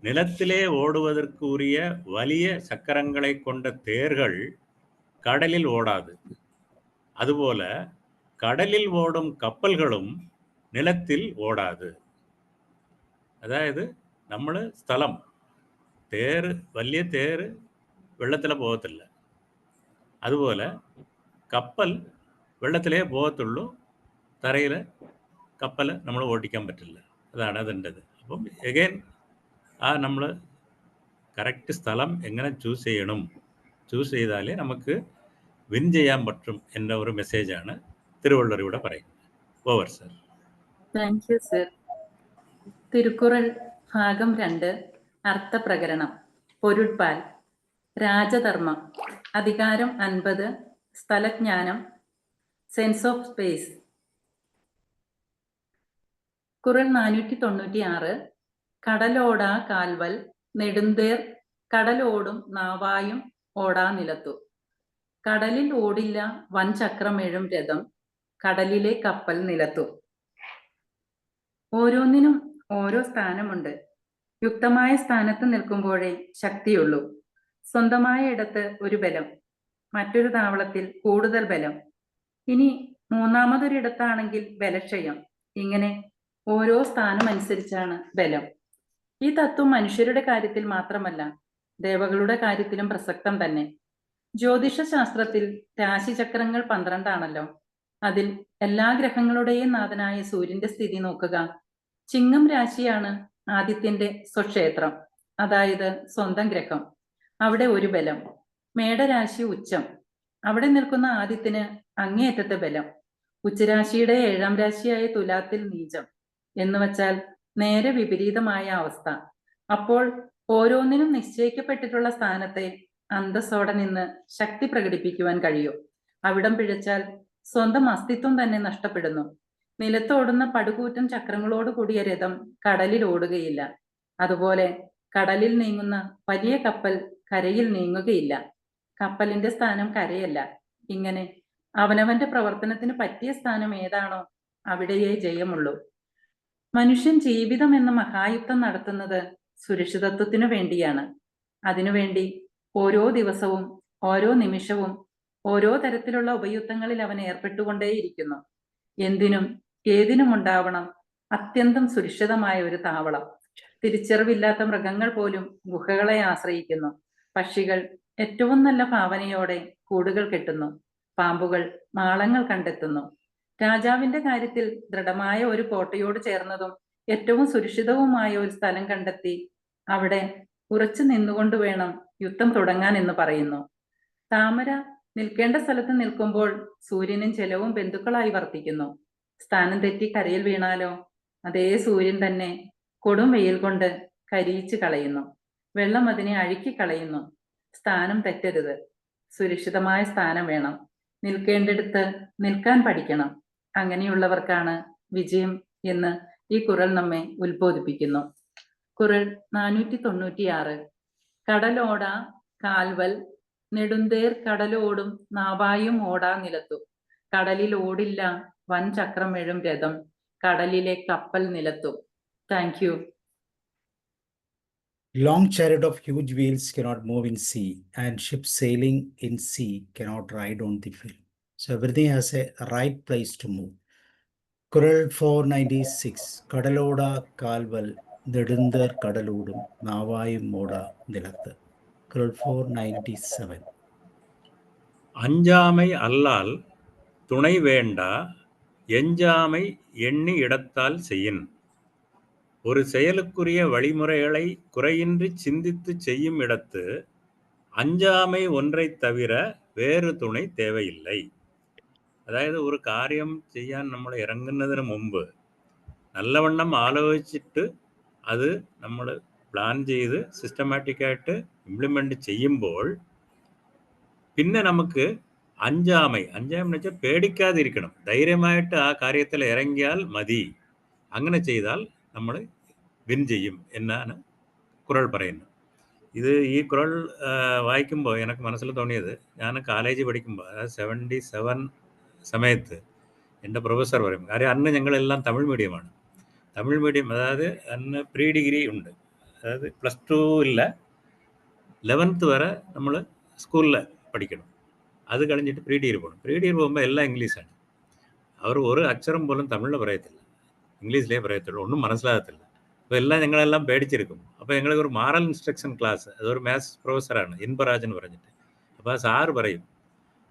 நிலத்திலே ஓடுவதற்கு உரிய வலிய சக்கரங்களை கொண்ட தேர்கள் கடலில் ஓடாது. அதுபோல கடலில் ஓடும் கப்பல்களும் நிலத்தில் ஓடாது. അതായത് നമ്മൾ സ്ഥലം തേര്, വലിയ തേര് വെള്ളത്തിൽ പോകത്തില്ല. അതുപോലെ കപ്പൽ വെള്ളത്തിലേ പോകത്തുള്ളൂ, തറയിൽ കപ്പൽ നമ്മൾ ഓടിക്കാൻ പറ്റില്ല. അതാണ് അതിൻ്റെത്. അപ്പം എഗെയിൻ നമ്മൾ കറക്റ്റ് സ്ഥലം എങ്ങനെ ചൂസ് ചെയ്യണം, ചൂസ് ചെയ്താലേ നമുക്ക് വിൻ ചെയ്യാൻ പറ്റും എന്ന ഒരു മെസ്സേജാണ് തിരുവള്ളുവർ ഇവിടെ പറയുന്നത്. Over sir. Thank you sir. Thirukkural ഭാഗം 2, അർത്ഥപ്രകരണം. പൊരുൾപ്പാൽ. രാജധർമ്മം. അധികാരം 50. സ്ഥലജ്ഞാനം. Sense of space. കുറൾ 496. കടലോടാ കാൽവൽ നെടുന്തേർ കടലോടും നാവായും ഓടാ നിലത്തു. കടലിൽ ഓടില്ല വൻ ചക്രമെഴും രഥം, കടലിലെ കപ്പൽ നിലത്തു. ഓരോന്നിനും ഓരോ സ്ഥാനമുണ്ട്. യുക്തമായ സ്ഥാനത്ത് നിൽക്കുമ്പോഴേ ശക്തിയുള്ളൂ. സ്വന്തമായ ഇടത്ത് ഒരു ബലം, മറ്റൊരു താവളത്തിൽ കൂടുതൽ ബലം, ഇനി മൂന്നാമതൊരിടത്താണെങ്കിൽ ബലക്ഷയം. ഇങ്ങനെ ഓരോ സ്ഥാനമനുസരിച്ചാണ് ബലം. ഈ തത്വം മനുഷ്യരുടെ കാര്യത്തിൽ മാത്രമല്ല, ദേവകളുടെ കാര്യത്തിലും പ്രസക്തം തന്നെ. ജ്യോതിഷ ശാസ്ത്രത്തിൽ രാശിചക്രങ്ങൾ 12 ആണല്ലോ. അതിൽ എല്ലാ ഗ്രഹങ്ങളുടെയും നാഥനായ സൂര്യന്റെ സ്ഥിതി നോക്കുക. ചിങ്ങം രാശിയാണ് ആദിത്യന്റെ സ്വക്ഷേത്രം, അതായത് സ്വന്തം ഗ്രഹം. അവിടെ ഒരു ബലം. മേടരാശി ഉച്ചം. അവിടെ നിൽക്കുന്ന ആദിത്യന് അങ്ങേയറ്റത്തെ ബലം. ഉച്ചരാശിയുടെ 7ാം രാശിയായ തുലാത്തിൽ നീചം. എന്നുവച്ചാൽ നേരെ വിപരീതമായ അവസ്ഥ. അപ്പോൾ ഓരോന്നിനും നിശ്ചയിക്കപ്പെട്ടിട്ടുള്ള സ്ഥാനത്തെ അന്തസ്സോടെ നിന്ന് ശക്തി പ്രകടിപ്പിക്കുവാൻ കഴിയും. അവിടം പിഴച്ചാൽ സ്വന്തം അസ്തിത്വം തന്നെ നഷ്ടപ്പെടുന്നു. നിലത്തോടുന്ന പടുകൂറ്റൻ ചക്രങ്ങളോട് കൂടിയ രഥം കടലിൽ ഓടുകയില്ല. അതുപോലെ കടലിൽ നീങ്ങുന്ന വലിയ കപ്പൽ കരയിൽ നീങ്ങുകയില്ല. കപ്പലിന്റെ സ്ഥാനം കരയല്ല. ഇങ്ങനെ അവനവന്റെ പ്രവർത്തനത്തിന് പറ്റിയ സ്ഥാനം ഏതാണോ അവിടെയേ ജയമുള്ളൂ. മനുഷ്യൻ ജീവിതം എന്ന മഹായുദ്ധം നടത്തുന്നത് സുരക്ഷിതത്വത്തിനു വേണ്ടിയാണ്. അതിനുവേണ്ടി ഓരോ ദിവസവും ഓരോ നിമിഷവും ഓരോ തരത്തിലുള്ള ഉപയുദ്ധങ്ങളിൽ അവൻ ഏർപ്പെട്ടുകൊണ്ടേയിരിക്കുന്നു. എന്തിനും ഏതിനും ഉണ്ടാവണം അത്യന്തം സുരക്ഷിതമായ ഒരു താവളം. തിരിച്ചറിവില്ലാത്ത മൃഗങ്ങൾ പോലും ഗുഹകളെ ആശ്രയിക്കുന്നു. പക്ഷികൾ ഏറ്റവും നല്ല ഭാവനയോടെ കൂടുകൾ കെട്ടുന്നു. പാമ്പുകൾ മാളങ്ങൾ കണ്ടെത്തുന്നു. രാജാവിന്റെ കാര്യത്തിൽ ദൃഢമായ ഒരു കോട്ടയോട് ചേർന്നതും ഏറ്റവും സുരക്ഷിതവുമായ ഒരു സ്ഥലം കണ്ടെത്തി അവിടെ ഉറച്ചു നിന്നുകൊണ്ട് വേണം യുദ്ധം തുടങ്ങാൻ എന്ന് പറയുന്നു. താമര നിൽക്കേണ്ട സ്ഥലത്ത് നിൽക്കുമ്പോൾ സൂര്യനും ജലവും ബന്ധുക്കളായി വർത്തിക്കുന്നു. സ്ഥാനം തെറ്റി കരയിൽ വീണാലോ അതേ സൂര്യൻ തന്നെ കൊടും വെയിൽ കൊണ്ട് കരിയിച്ചു കളയുന്നു. വെള്ളം അതിനെ അഴുക്കി കളയുന്നു. സ്ഥാനം തെറ്റരുത്. സുരക്ഷിതമായ സ്ഥാനം വേണം. നിൽക്കേണ്ടിടത്ത് നിൽക്കാൻ പഠിക്കണം. അങ്ങനെയുള്ളവർക്കാണ് വിജയം എന്ന് ഈ കുറൾ നമ്മെ ഉത്ബോധിപ്പിക്കുന്നു. കുറൾ 496. കടലോട കാൽവൽ നെടുന്തേർ കടലോടും നാവായും ഓടാ നിലത്തു. കടലിൽ ഓടില്ല വൻ ചക്രമെഴും രഥം, കടലിലെ കപ്പൽ നിലത്തു. Thank you. Long chariot of huge wheels cannot move in sea, and ships sailing in sea cannot ride on the field. So everything has a right place to move. Coral 496. Kadaloda Kalval നെടുന്തേർ കടലൂടും നാവായും മൂട നിലത്ത്. Scroll 497. அஞ்சாமை அல்லால் துணை வேண்டா எஞ்சாமை எண்ணி இடத்தால் செய்யின். ஒரு செயலுக்குரிய வழிமுறைகளை குறையின்றி சிந்தித்து செய்யும் இடத்து அஞ்சாமை ஒன்றை தவிர വേറെ തുണை தேவையில்லை. അതായത് ഒരു കാര്യം ചെയ്യാൻ നമ്മൾ ഇറങ്ങുന്നതിന് മുമ്പ് നല്ലവണ്ണം ആലോചിച്ചിട്ട് അത് നമ്മൾ പ്ലാൻ ചെയ്ത് സിസ്റ്റമാറ്റിക്കായിട്ട് ഇംപ്ലിമെൻ്റ് ചെയ്യുമ്പോൾ പിന്നെ നമുക്ക് അഞ്ചാമൈ എന്ന് വെച്ചാൽ പേടിക്കാതിരിക്കണം. ധൈര്യമായിട്ട് ആ കാര്യത്തിൽ ഇറങ്ങിയാൽ മതി. അങ്ങനെ ചെയ്താൽ നമ്മൾ വിൻ ചെയ്യും എന്നാണ് കുറൾ പറയുന്നത്. ഈ കുറൾ വായിക്കുമ്പോൾ എനിക്ക് മനസ്സിൽ തോന്നിയത്, ഞാൻ കോളേജ് പഠിക്കുമ്പോൾ അതായത് 77 സമയത്ത് എൻ്റെ പ്രൊഫസർ പറയും, കാര്യം അന്ന് ഞങ്ങളെല്ലാം തമിഴ് മീഡിയമാണ്. തമിഴ് മീഡിയം, അതായത് അന്ന് പ്രീ ഡിഗ്രി ഉണ്ട്, അതായത് +2 ഇല്ല, 11th വരെ നമ്മൾ സ്കൂളിൽ പഠിക്കണം. അത് കഴിഞ്ഞിട്ട് പ്രീ ഡിഗ്രി പോകണം. പ്രീ ഡിഗ്രി പോകുമ്പോൾ എല്ലാം ഇംഗ്ലീഷാണ്. അവർ ഒരു അക്ഷരം പോലും തമിഴിൽ പറയത്തില്ല, ഇംഗ്ലീഷിലേ പറയത്തുള്ളൂ, ഒന്നും മനസ്സിലാകത്തില്ല. അപ്പോൾ ഞങ്ങളെല്ലാം പേടിച്ചിരിക്കും. അപ്പോൾ ഞങ്ങൾ ഒരു മാറൽ ഇൻസ്ട്രക്ഷൻ ക്ലാസ്, അതൊരു മാത്സ് പ്രൊഫസറാണ്, ഇൻപരാജ് എന്ന് പറഞ്ഞിട്ട്. അപ്പോൾ ആ സാറ് പറയും,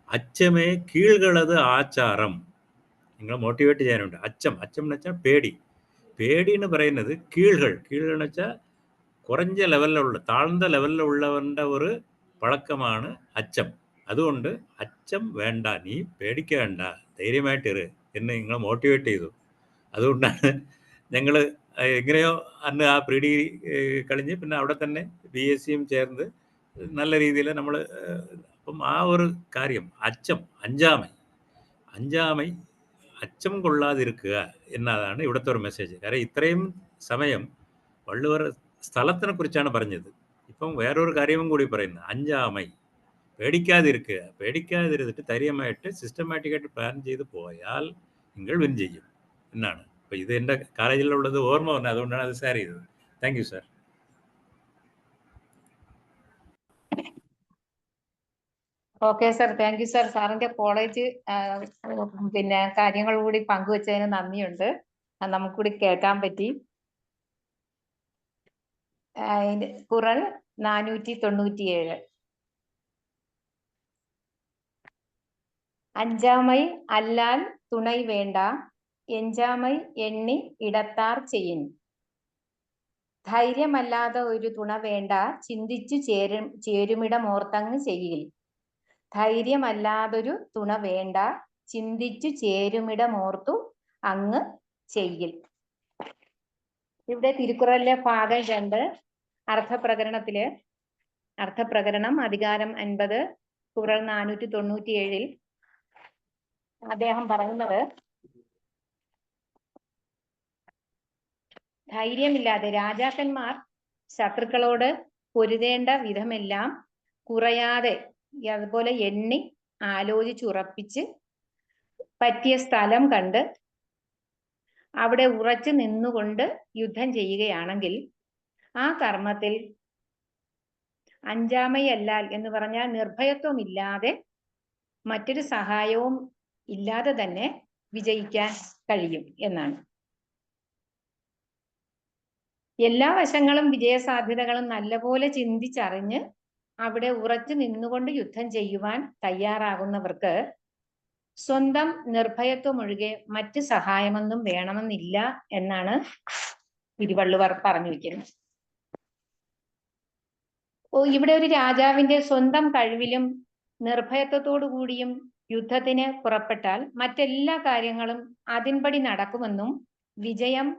അച്ചമേ കീഴ്കളത് ആചാരം. നിങ്ങൾ മോട്ടിവേറ്റ് ചെയ്യാനുണ്ട്. അച്ചം എന്ന് വെച്ചാൽ പേടി എന്ന് പറയുന്നത് കീഴ്കൾ എന്ന് വെച്ചാൽ കുറഞ്ഞ ലെവലിലുള്ള, താഴ്ന്ന ലെവലിലുള്ളവൻ്റെ ഒരു പഴക്കമാണ് അച്ചം. അതുകൊണ്ട് അച്ചം വേണ്ട, നീ പേടിക്കേണ്ട, ധൈര്യമായിട്ടിര് എന്ന് നിങ്ങൾ മോട്ടിവേറ്റ് ചെയ്തു. അതുകൊണ്ടാണ് ഞങ്ങൾ എങ്ങനെയോ അന്ന് ആ പ്രീ ഡിഗ്രി കഴിഞ്ഞ് പിന്നെ അവിടെ തന്നെ BSc ചേർന്ന് നല്ല രീതിയിൽ നമ്മൾ, അപ്പം ആ ഒരു കാര്യം അഞ്ചാമൈ അച്ചം കൊള്ളാതിരിക്കുക എന്നതാണ് ഇവിടുത്തെ ഒരു മെസ്സേജ്. കാരണം ഇത്രയും സമയം വള്ളുവർ സ്ഥലത്തിനെ കുറിച്ചാണ് പറഞ്ഞത്. ഇപ്പം വേറൊരു കാര്യവും കൂടി പറയുന്നത്, അഞ്ചാമൈ പേടിക്കാതിരുന്നിട്ട് ധൈര്യമായിട്ട് സിസ്റ്റമാറ്റിക്കായിട്ട് പ്ലാൻ ചെയ്ത് പോയാൽ നിങ്ങൾ വിൻ ചെയ്യും എന്നാണ്. അപ്പോൾ ഇത് എൻ്റെ കോളേജിലുള്ളത് ഓർമ്മ വന്നത്, അതുകൊണ്ടാണ് അത് ഷെയർ ചെയ്തത്. Thank you sir. Okay sir, thank you sir. സാറിന്റെ കോളേജ് പിന്നെ കാര്യങ്ങൾ കൂടി പങ്കുവച്ചതിന് നന്ദിയുണ്ട്. നമുക്ക് കൂടി കേൾക്കാൻ പറ്റി. ഖുറൽ 497. അഞ്ചാമൈ അല്ലാൽ തുണൈ വേണ്ട എഞ്ചാമൈ എണ്ണി ഇടത്താർ ചെയ്യിൻ. ധൈര്യമല്ലാതെ ഒരു തുണ വേണ്ട ചിന്തിച്ചു ചേരുമിടമോർത്തങ്ങ് ചെയ്യിൽ. ധൈര്യമല്ലാതൊരു തുണ വേണ്ട ചിന്തിച്ചു ചേരുമിടമോർത്തു അങ്ങ് ചെയ്യിൽ. ഇവിടെ തിരുക്കുറളിലെ ഭാഗം 2 അർത്ഥപ്രകരണം അധികാരം 50 ഖുറൽ 497 അദ്ദേഹം പറയുന്നത്, ധൈര്യമില്ലാതെ രാജാക്കന്മാർ ശത്രുക്കളോട് പൊരുതേണ്ട വിധമെല്ലാം കുറയാതെ അതുപോലെ എണ്ണി ആലോചിച്ചുറപ്പിച്ച് പറ്റിയ സ്ഥലം കണ്ട് അവിടെ ഉറച്ചു നിന്നുകൊണ്ട് യുദ്ധം ചെയ്യുകയാണെങ്കിൽ ആ കർമ്മത്തിൽ അഞ്ചാമയല്ലാൽ എന്ന് പറഞ്ഞാൽ നിർഭയത്വമില്ലാതെ മറ്റൊരു സഹായവും ഇല്ലാതെ തന്നെ വിജയിക്കാൻ കഴിയും എന്നാണ്. എല്ലാ വശങ്ങളും വിജയസാധ്യതകളും നല്ലപോലെ ചിന്തിച്ചറിഞ്ഞ് അവിടെ ഉറച്ചു നിന്നുകൊണ്ട് യുദ്ധം ചെയ്യുവാൻ തയ്യാറാകുന്നവർക്ക് സ്വന്തം നിർഭയത്വം ഒഴികെ മറ്റ് സഹായമൊന്നും വേണമെന്നില്ല എന്നാണ് തിരുവള്ളുവർ പറഞ്ഞു വയ്ക്കുന്നത്. ഇവിടെ ഒരു രാജാവിന്റെ സ്വന്തം കഴിവിലും നിർഭയത്വത്തോടു കൂടിയും യുദ്ധത്തിന് പുറപ്പെട്ടാൽ മറ്റെല്ലാ കാര്യങ്ങളും അതിൻപടി നടക്കുമെന്നും വിജയം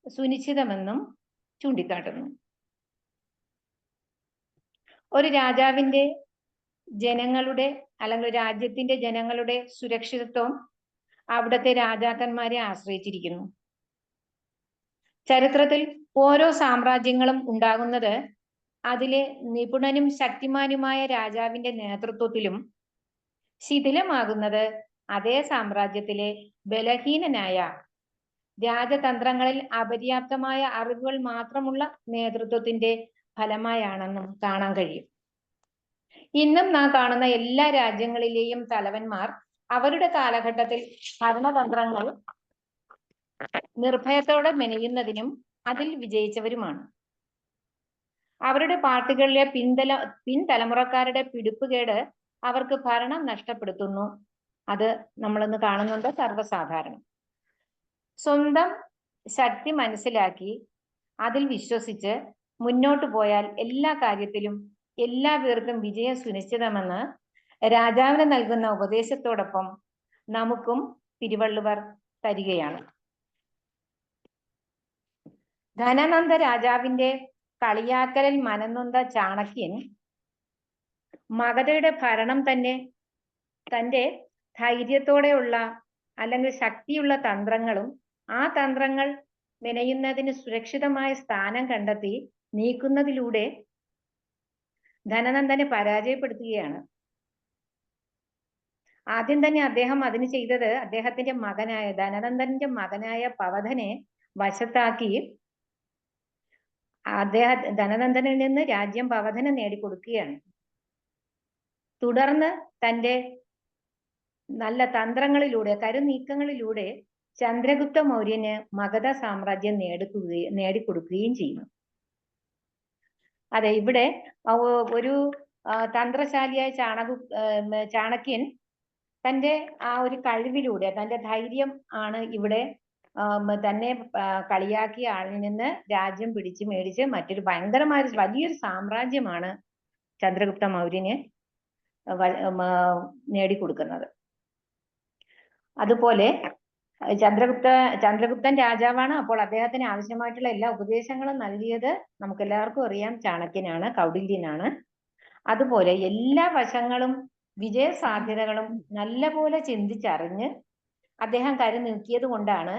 സുനിശ്ചിതമെന്നും ചൂണ്ടിക്കാട്ടുന്നു. ഒരു രാജാവിന്റെ ജനങ്ങളുടെ അല്ലെങ്കിൽ രാജ്യത്തിന്റെ ജനങ്ങളുടെ സുരക്ഷിതത്വം അവിടുത്തെ രാജാക്കന്മാരെ ആശ്രയിച്ചിരിക്കുന്നു. ചരിത്രത്തിൽ ഓരോ സാമ്രാജ്യങ്ങളും ഉണ്ടാകുന്നത് അതിലെ നിപുണനും ശക്തിമാനുമായ രാജാവിന്റെ നേതൃത്വത്തിലും ശിഥിലമാകുന്നത് അതേ സാമ്രാജ്യത്തിലെ ബലഹീനനായ രാജതന്ത്രങ്ങളിൽ അപര്യാപ്തമായ അറിവുകൾ മാത്രമുള്ള നേതൃത്വത്തിന്റെ ഫലമായാണെന്നും കാണാൻ കഴിയും. ഇന്നും നാം കാണുന്ന എല്ലാ രാജ്യങ്ങളിലെയും തലവന്മാർ അവരുടെ കാലഘട്ടത്തിൽ ഭരണതന്ത്രങ്ങൾ നിർഭയത്തോടെ മെനയുന്നതിനും അതിൽ വിജയിച്ചവരുമാണ്. അവരുടെ പാർട്ടികളിലെ പിൻതലമുറക്കാരുടെ പിടിപ്പുകേട് അവർക്ക് ഭരണം നഷ്ടപ്പെടുത്തുന്നു. അത് നമ്മളിന്ന് കാണുന്നുണ്ട്, സർവ്വസാധാരണം. സ്വന്തം ശക്തി മനസ്സിലാക്കി അതിൽ വിശ്വസിച്ച് മുന്നോട്ട് പോയാൽ എല്ലാ കാര്യത്തിലും എല്ലാ പേർക്കും വിജയം സുനിശ്ചിതമെന്ന് രാജാവിന് നൽകുന്ന ഉപദേശത്തോടൊപ്പം നമുക്കും തിരുവള്ളുവർ തരികയാണ്. ധനനന്ദ രാജാവിന്റെ കളിയാക്കലിൽ മനംനൊന്ത ചാണക്യൻ മഗധയുടെ ഭരണം തന്നെ തന്റെ ധൈര്യത്തോടെയുള്ള അല്ലെങ്കിൽ ശക്തിയുള്ള തന്ത്രങ്ങളും ആ തന്ത്രങ്ങൾ മെനയുന്നതിന് സുരക്ഷിതമായ സ്ഥാനം കണ്ടെത്തി നീക്കുന്നതിലൂടെ ധനനന്ദനെ പരാജയപ്പെടുത്തുകയാണ്. ആദ്യം തന്നെ അദ്ദേഹം അതിന് ചെയ്തത് അദ്ദേഹത്തിന്റെ ധനനന്ദന്റെ മകനായ പവധനെ വശത്താക്കി ധനനന്ദനിൽ നിന്ന് രാജ്യം പവധന് നേടിക്കൊടുക്കുകയാണ്. തുടർന്ന് തന്റെ നല്ല തന്ത്രങ്ങളിലൂടെ കരുനീക്കങ്ങളിലൂടെ ചന്ദ്രഗുപ്ത മൗര്യന് മഗധ സാമ്രാജ്യം നേടിക്കൊടുക്കുകയും ചെയ്യുന്നു. അതെ, ഇവിടെ ഒരു തന്ത്രശാലിയായ ചാണക്യൻ തന്റെ ആ ഒരു കഴിവിലൂടെ തന്റെ ധൈര്യം ആണ് ഇവിടെ തന്നെ കളിയാക്കിയ ആളിൽ നിന്ന് രാജ്യം പിടിച്ചു മേടിച്ച് മറ്റൊരു ഭയങ്കരമായ വലിയൊരു സാമ്രാജ്യമാണ് ചന്ദ്രഗുപ്ത മൗര്യന് നേടിക്കൊടുക്കുന്നത്. അതുപോലെ ചന്ദ്രഗുപ്തൻ രാജാവാണ്. അപ്പോൾ അദ്ദേഹത്തിന് ആവശ്യമായിട്ടുള്ള എല്ലാ ഉപദേശങ്ങളും നൽകിയത് നമുക്ക് എല്ലാവർക്കും അറിയാം, ചാണക്യനാണ്, കൗടില്യനാണ്. അതുപോലെ എല്ലാ വശങ്ങളും വിജയ സാധ്യതകളും നല്ലപോലെ ചിന്തിച്ചറിഞ്ഞ് അദ്ദേഹം കരുനീക്കിയത് കൊണ്ടാണ്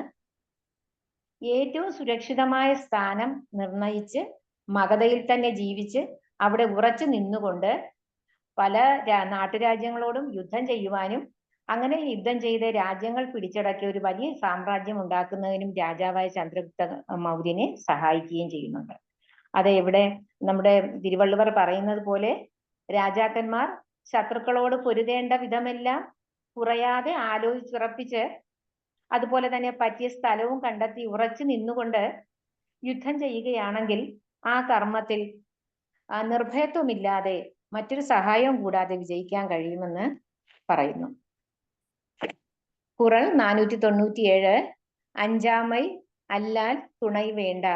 ഏറ്റവും സുരക്ഷിതമായ സ്ഥാനം നിർണയിച്ച് മഗധയിൽ തന്നെ ജീവിച്ച് അവിടെ ഉറച്ചു നിന്നുകൊണ്ട് പല നാട്ടുരാജ്യങ്ങളോടും യുദ്ധം ചെയ്യുവാനും അങ്ങനെ യുദ്ധം ചെയ്ത് രാജ്യങ്ങൾ പിടിച്ചടക്കിയ ഒരു വലിയ സാമ്രാജ്യം ഉണ്ടാക്കുന്നതിനും രാജാവായ ചന്ദ്രഗുപ്ത മൗര്യനെ സഹായിക്കുകയും ചെയ്യുന്നുണ്ട്. അതെ, ഇവിടെ നമ്മുടെ തിരുവള്ളുവർ പറയുന്നത് പോലെ രാജാക്കന്മാർ ശത്രുക്കളോട് പൊരുതേണ്ട വിധമെല്ലാം കുറയാതെ ആലോചിച്ചുറപ്പിച്ച് അതുപോലെ തന്നെ പറ്റിയ സ്ഥലവും കണ്ടെത്തി ഉറച്ചു നിന്നുകൊണ്ട് യുദ്ധം ചെയ്യുകയാണെങ്കിൽ ആ കർമ്മത്തിൽ നിർഭയത്വമില്ലാതെ മറ്റൊരു സഹായവും കൂടാതെ വിജയിക്കാൻ കഴിയുമെന്ന് പറയുന്നു. കുറൾ 497 അഞ്ചാമൈ അല്ലാൽ തുണൈ വേണ്ട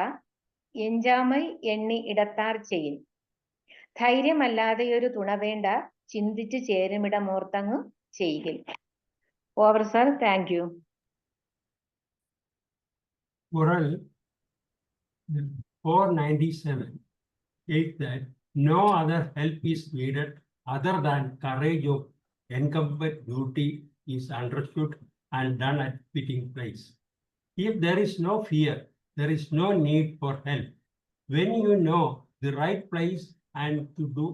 എഞ്ചാമൈ എണ്ണി ഇടത്താർ ചെയ്യും ധൈര്യമല്ലാതെയൊരു തുണ വേണ്ട ചിന്തിച്ചു ചേരുമിടമോർത്തങ്ങു ചെയ്യുക. Over sir, thank U. Oral 497 is that no other help is needed other than courage of incumbent duty is understood and done at fitting place. If there is no fear, there is no need for help. When you know the right place and to do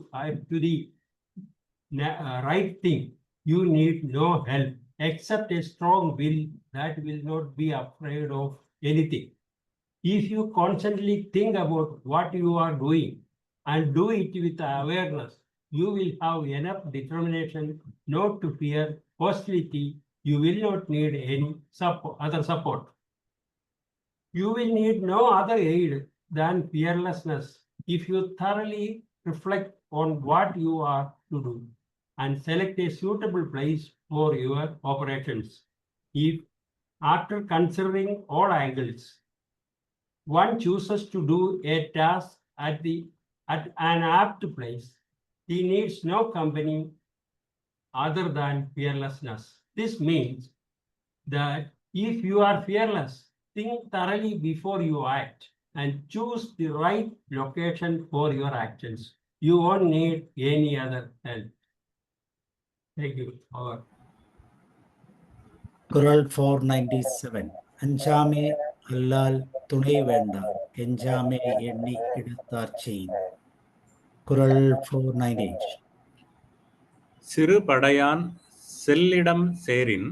the right thing, you need no help except a strong will that will not be afraid of anything. If you constantly think about what you are doing and do it with awareness, you will have enough determination not to fear hostility. You will not need any other support. You will need no other aid than fearlessness if you thoroughly reflect on what you are to do and select a suitable place for your operations. If, after considering all angles, one chooses to do a task at an apt place, he needs no company other than fearlessness. This means that if you are fearless, think thoroughly before you act and choose the right location for your actions. You won't need any other help. Thank you. Over. Kural 497 അഞ്ചാമേ അല്ലാൽ Deivam വേണ്ട എഞ്ചാമേ എണ്ണി ഇടത്താർ ചെയ്യും. കുരൽ 498 சிறு படையான் செல்லிடம் சேரின்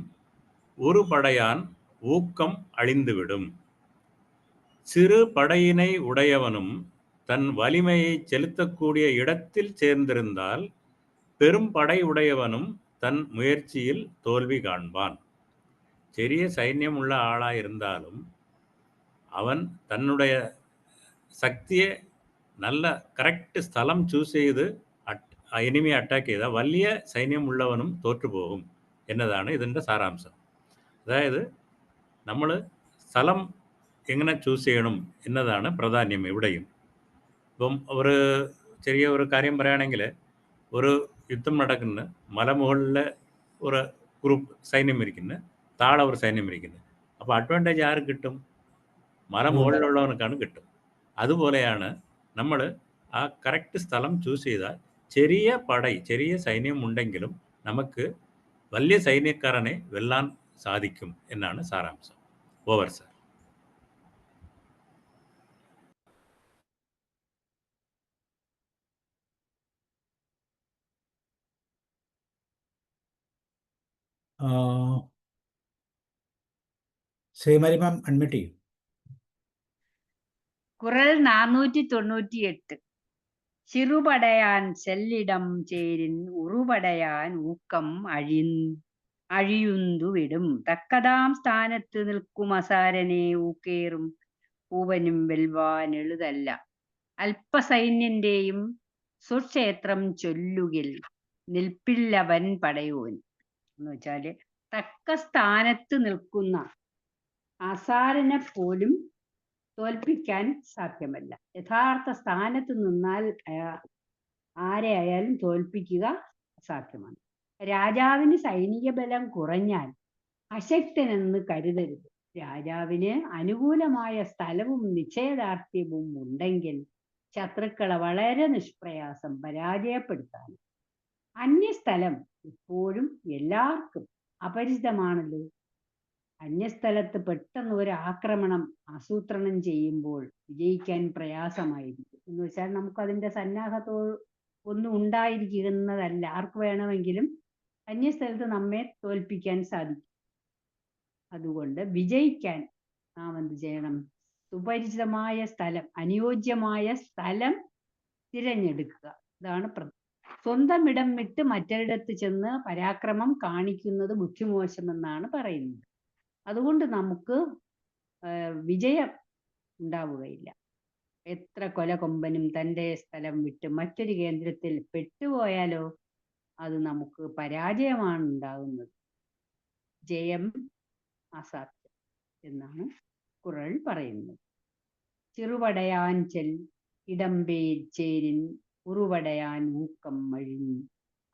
ஒரு படையான் ஊக்கம் அழிந்துவிடும். சிறு படையினை உடையவனும் தன் வலிமையை செலுத்தக்கூடிய இடத்தில் சேர்ந்திருந்தால் பெரும் படை உடையவனும் தன் முயற்சியில் தோல்வி காண்பான். ചെറിയ സൈന്യമുള്ള ആളായിരുന്നാലും അവൻ തന്നുடைய சக்தியை நல்ல கரெக்ட் ஸ்தலம் சூஸ் ചെയ്ത് എനിമിയെ അറ്റാക്ക് ചെയ്താൽ വലിയ സൈന്യം ഉള്ളവനും തോറ്റുപോകും എന്നതാണ് ഇതിൻ്റെ സാരാംശം. അതായത് നമ്മൾ സ്ഥലം എങ്ങനെ ചൂസ് ചെയ്യണം എന്നതാണ് പ്രാധാന്യം ഇവിടെയും. ഇപ്പം ഒരു ചെറിയ ഒരു കാര്യം പറയുകയാണെങ്കിൽ, ഒരു യുദ്ധം നടക്കുന്ന മലമുകളിൽ ഒരു ഗ്രൂപ്പ് സൈന്യം ഇരിക്കുന്നു, താഴെ ഒരു സൈന്യം ഇരിക്കുന്നു. അപ്പോൾ അഡ്വാൻറ്റേജ് ആര് കിട്ടും? മലമുകളിലുള്ളവനക്കാണ് കിട്ടും. അതുപോലെയാണ് നമ്മൾ ആ കറക്റ്റ് സ്ഥലം ചൂസ് ചെയ്താൽ ചെറിയ ചെറിയ സൈന്യം ഉണ്ടെങ്കിലും നമുക്ക് വലിയ സൈന്യക്കാരനെ വെല്ലാൻ സാധിക്കും എന്നാണ് സാരാംശം. Over sir. Shrimari ma'am admit ചെയ്യും. കുറൽ 498. ചിറുപടയാൻ ചെല്ലിടം ചേരിൻ ഉറുപടയാൻ ഊക്കം അഴിയുന്തു വിടും. തക്കതാം സ്ഥാനത്ത് നിൽക്കും അസാരനെ ഊക്കേറും പൂവനും വെൽവാൻ എളുതല്ല. അല്പസൈന്യന്റെയും സ്വക്ഷേത്രം ചൊല്ലുകിൽ നിൽപ്പില്ലവൻ പടയോൻ. എന്ന് വെച്ചാല് തക്ക സ്ഥാനത്ത് നിൽക്കുന്ന അസാരനെ പോലും തോൽപ്പിക്കാൻ സാധ്യമല്ല. യഥാർത്ഥ സ്ഥാനത്ത് നിന്നാൽ ആരെ ആയാലും തോൽപ്പിക്കുക സാധ്യമാണ്. രാജാവിന് സൈനിക ബലം കുറഞ്ഞാൽ അശക്തനെന്ന് കരുതരുത്. രാജാവിന് അനുകൂലമായ സ്ഥലവും നിശ്ചയദാർഢ്യവും ഉണ്ടെങ്കിൽ ശത്രുക്കളെ വളരെ നിഷ്പ്രയാസം പരാജയപ്പെടുത്താൻ. അന്യസ്ഥലം ഇപ്പോഴും എല്ലാവർക്കും അപരിചിതമാണല്ലോ. അന്യസ്ഥലത്ത് പെട്ടെന്ന് ഒരു ആക്രമണം ആസൂത്രണം ചെയ്യുമ്പോൾ വിജയിക്കാൻ പ്രയാസമായിരിക്കും. എന്ന് വെച്ചാൽ നമുക്ക് അതിൻ്റെ സന്നാഹത്തോ ഒന്നും ഉണ്ടായിരിക്കുന്നതല്ല. ആർക്ക് വേണമെങ്കിലും അന്യസ്ഥലത്ത് നമ്മെ തോൽപ്പിക്കാൻ സാധിക്കും. അതുകൊണ്ട് വിജയിക്കാൻ നാം എന്ത് ചെയ്യണം? സുപരിചിതമായ സ്ഥലം, അനുയോജ്യമായ സ്ഥലം തിരഞ്ഞെടുക്കുക. ഇതാണ് സ്വന്തം ഇടം വിട്ട് മറ്റൊരിടത്ത് ചെന്ന് പരാക്രമം കാണിക്കുന്നത് ബുദ്ധിമോശമെന്നാണ് പറയുന്നത്. അതുകൊണ്ട് നമുക്ക് വിജയം ഉണ്ടാവുകയില്ല. എത്ര കൊലകൊമ്പനും തൻ്റെ സ്ഥലം വിട്ട് മറ്റൊരു കേന്ദ്രത്തിൽ പെട്ടുപോയാലോ അത് നമുക്ക് പരാജയമാണ് ഉണ്ടാകുന്നത്. ജയം അസാധ്യം എന്നാണ് ഖുർആൻ പറയുന്നത്. ചെറുപടയാൻ ഇടംപേ ചേരിൻ ഉറുപടയാൻ ഊക്കം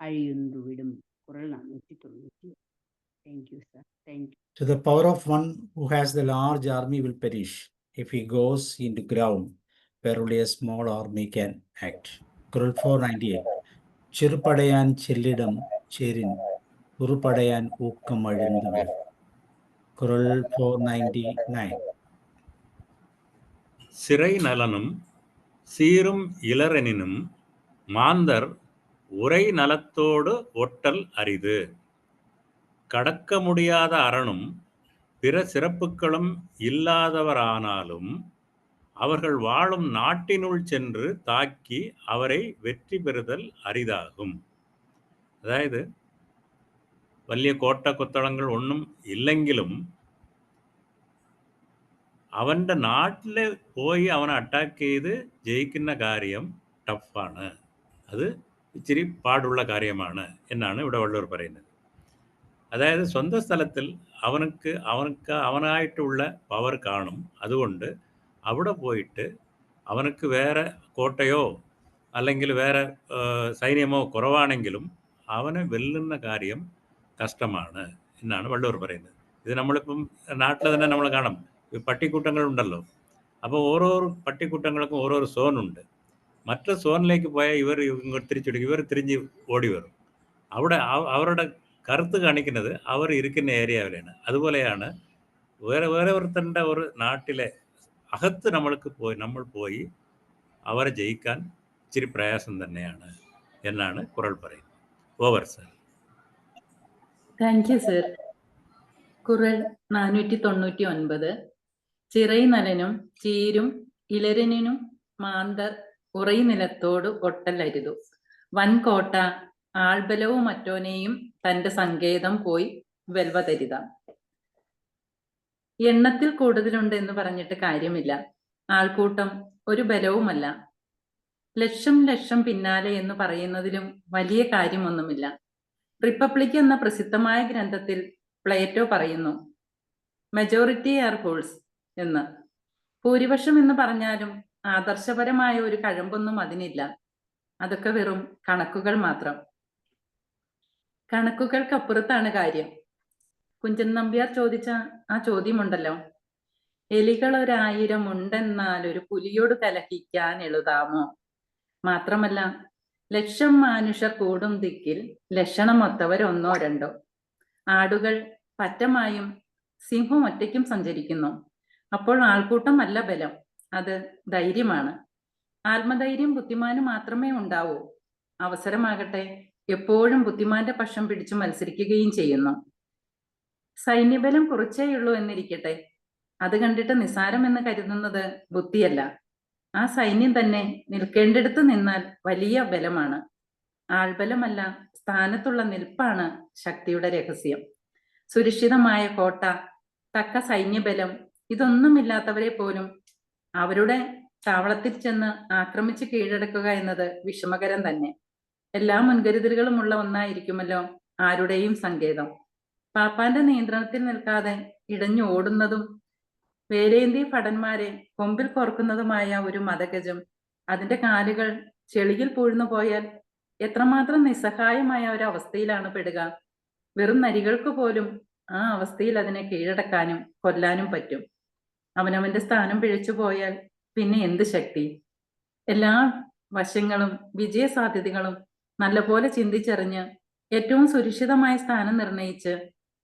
അഴിയുന്തു വിടും. ഖുർആൻ 490. Thank you, sir. Thank you. So the power of one who has the large army will perish if he goes into ground where only a small army can act. Quran 498. Chirupadayan chellidam cherin urupadayan ookam azhindu. Quran 499. சிறை நலனும் சீரும் இளரெனினும் மாந்தர் உரை நலத்தோடு hotel அரிது. கடக்க முடியாத அரணும் பிற சிறப்புகளும் இல்லாதவரானாலும் அவர்கள் வாழும் நாட்டினுள் சென்று தாக்கி அவரை வெற்றி பெறுதல் அரிதாகும். അതായത് വലിയ കോട്ട കൊത്തളങ്ങൾ ഒന്നും ഇല്ലെങ്കിലും അവൻ്റെ നാട്ടിൽ പോയി അവനെ അറ്റാക്ക് ചെയ്ത് ജയിക്കുന്ന കാര്യം ടഫാണ്. അത് ഇച്ചിരി പാടുള്ള കാര്യമാണ് എന്നാണ് ഇവിടെ വള്ളൂർ പറയുന്നത്. അതായത് സ്വന്തം സ്ഥലത്തിൽ അവനായിട്ടുള്ള പവർ കാണും. അതുകൊണ്ട് അവിടെ പോയിട്ട് അവനക്ക് വേറെ കോട്ടയോ അല്ലെങ്കിൽ വേറെ സൈന്യമോ കുറവാണെങ്കിലും അവനെ വെല്ലുന്ന കാര്യം കഷ്ടമാണ് എന്നാണ് വള്ളൂർ പറയുന്നത്. ഇത് നമ്മളിപ്പം നാട്ടിൽ തന്നെ നമ്മൾ കാണാം, പട്ടിക്കൂട്ടങ്ങളുണ്ടല്ലോ. അപ്പോൾ ഓരോ പട്ടിക്കൂട്ടങ്ങൾക്കും ഓരോ സോണുണ്ട്. മറ്റു സോണിലേക്ക് പോയാൽ ഇവർ തിരിച്ചെടുക്കും, ഇവർ തിരിഞ്ഞ് ഓടി വരും. അവിടെ അവരുടെ കറുത്ത് കാണിക്കുന്നത് അവർ ഇരിക്കുന്ന ഏരിയയിലാണ്. അതുപോലെയാണ് വേറെ ഒരുത്തൻ്റെ ഒരു നാട്ടിലെ അകത്ത് നമ്മൾ പോയി അവരെ ജയിക്കാൻ ഇച്ചിരി പ്രയാസം തന്നെയാണ് എന്നാണ് ഖുർആൻ പറയുന്നത്. Over sir. Thank you sir. ഖുർആൻ 499. ചിറൈ നലനും ചീരും ഇളരനും മാന്തർ ഉറൈ നിലത്തോട് ഒട്ടലരുതു. വൻകോട്ട ആൾബലവും മറ്റോനെയും തന്റെ സങ്കേതം പോയി വെൽവതരുതാം. എണ്ണത്തിൽ കൂടുതലുണ്ട് എന്ന് പറഞ്ഞിട്ട് കാര്യമില്ല. ആൾക്കൂട്ടം ഒരു ബലവുമല്ല. ലക്ഷം ലക്ഷം പിന്നാലെ എന്ന് പറയുന്നതിലും വലിയ കാര്യമൊന്നുമില്ല. റിപ്പബ്ലിക് എന്ന പ്രസിദ്ധമായ ഗ്രന്ഥത്തിൽ പ്ലേറ്റോ പറയുന്നു, മെജോറിറ്റി ആർ ഫൂൾസ് എന്ന്. ഭൂരിപക്ഷം എന്ന് പറഞ്ഞാലും ആദർശപരമായ ഒരു കഴമ്പൊന്നും അതിനില്ല. അതൊക്കെ വെറും കണക്കുകൾ മാത്രം. കണക്കുകൾക്കപ്പുറത്താണ് കാര്യം. കുഞ്ചൻ നമ്പ്യാർ ചോദിച്ച ആ ചോദ്യമുണ്ടല്ലോ, എലികൾ 1000 ഉണ്ടെന്നാൽ ഒരു പുലിയോട് കലഹിക്കാൻ എഴുതാമോ? മാത്രമല്ല, ലക്ഷം മനുഷ്യർ കൂടും ദിക്കിൽ ലക്ഷണമൊത്തവർ 1 2 ആടുകൾ പറ്റമായും സിംഹം ഒറ്റയ്ക്കും സഞ്ചരിക്കുന്നു. അപ്പോൾ ആൾക്കൂട്ടം അല്ല ബലം, അത് ധൈര്യമാണ്. ആത്മധൈര്യം ബുദ്ധിമാന് മാത്രമേ ഉണ്ടാവൂ. അവസരമാകട്ടെ എപ്പോഴും ബുദ്ധിമാന്റെ പക്ഷം പിടിച്ചു മത്സരിക്കുകയും ചെയ്യുന്നു. സൈന്യബലം കുറച്ചേയുള്ളൂ എന്നിരിക്കട്ടെ, അത് കണ്ടിട്ട് നിസാരമെന്ന് കരുതുന്നത് ബുദ്ധിയല്ല. ആ സൈന്യം തന്നെ നിൽക്കേണ്ടിടത്ത് നിന്നാൽ വലിയ ബലമാണ്. ആൾബലമല്ല, സ്ഥാനത്തുള്ള നിൽപ്പാണ് ശക്തിയുടെ രഹസ്യം. സുരക്ഷിതമായ കോട്ട, തക്ക സൈന്യബലം ഇതൊന്നുമില്ലാത്തവരെ പോലും അവരുടെ താവളത്തിൽ ചെന്ന് ആക്രമിച്ച് കീഴടക്കുക എന്നത് വിഷമകരം തന്നെ. എല്ലാ മുൻകരുതലുകളുമുള്ള ഒന്നായിരിക്കുമല്ലോ ആരുടെയും സങ്കേതം. പാപ്പാന്റെ നിയന്ത്രണത്തിൽ നിൽക്കാതെ ഇടഞ്ഞു ഓടുന്നതും വേലേന്തി ഭടന്മാരെ കൊമ്പിൽ കോർക്കുന്നതുമായ ഒരു മതഗജം അതിന്റെ കാലുകൾ ചെളിയിൽ പൂഴ്ന്നു പോയാൽ എത്രമാത്രം നിസ്സഹായമായ ഒരു അവസ്ഥയിലാണ് പെടുക. വെറും നരികൾക്ക് പോലും ആ അവസ്ഥയിൽ അതിനെ കീഴടക്കാനും കൊല്ലാനും പറ്റും. അവനവന്റെ സ്ഥാനം പിഴച്ചു പോയാൽ പിന്നെ എന്ത് ശക്തി? എല്ലാ വശങ്ങളും വിജയസാധ്യതകളും നല്ലപോലെ ചിന്തിച്ചറിഞ്ഞ് ഏറ്റവും സുരക്ഷിതമായ സ്ഥാനം നിർണയിച്ച്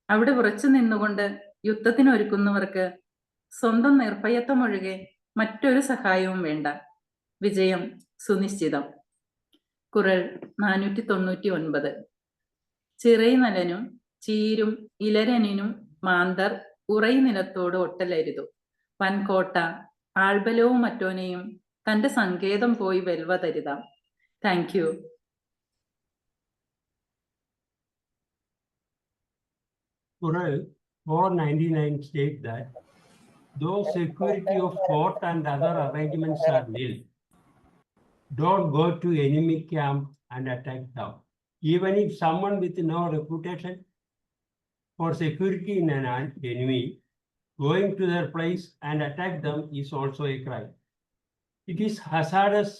അവിടെ ഉറച്ചു നിന്നുകൊണ്ട് യുദ്ധത്തിനൊരുക്കുന്നവർക്ക് സ്വന്തം നിർഭയത്വമൊഴികെ മറ്റൊരു സഹായവും വേണ്ട. വിജയം സുനിശ്ചിതം. കുറൾ 499. ചിറൈനലനും ചീരും ഇലരനിനും മാന്തർ ഉറൈ നിലത്തോട് ഒട്ടലരുതു. വൻകോട്ട ആൾബലവും മറ്റോനെയും തന്റെ സങ്കേതം പോയി വെൽവതരുതാം. Thank you. Kural 499 states that though security of fort and other arrangements are nil, don't go to enemy camp and attack them. Even if someone with no reputation for security in an enemy, going to their place and attack them is also a crime. It is hazardous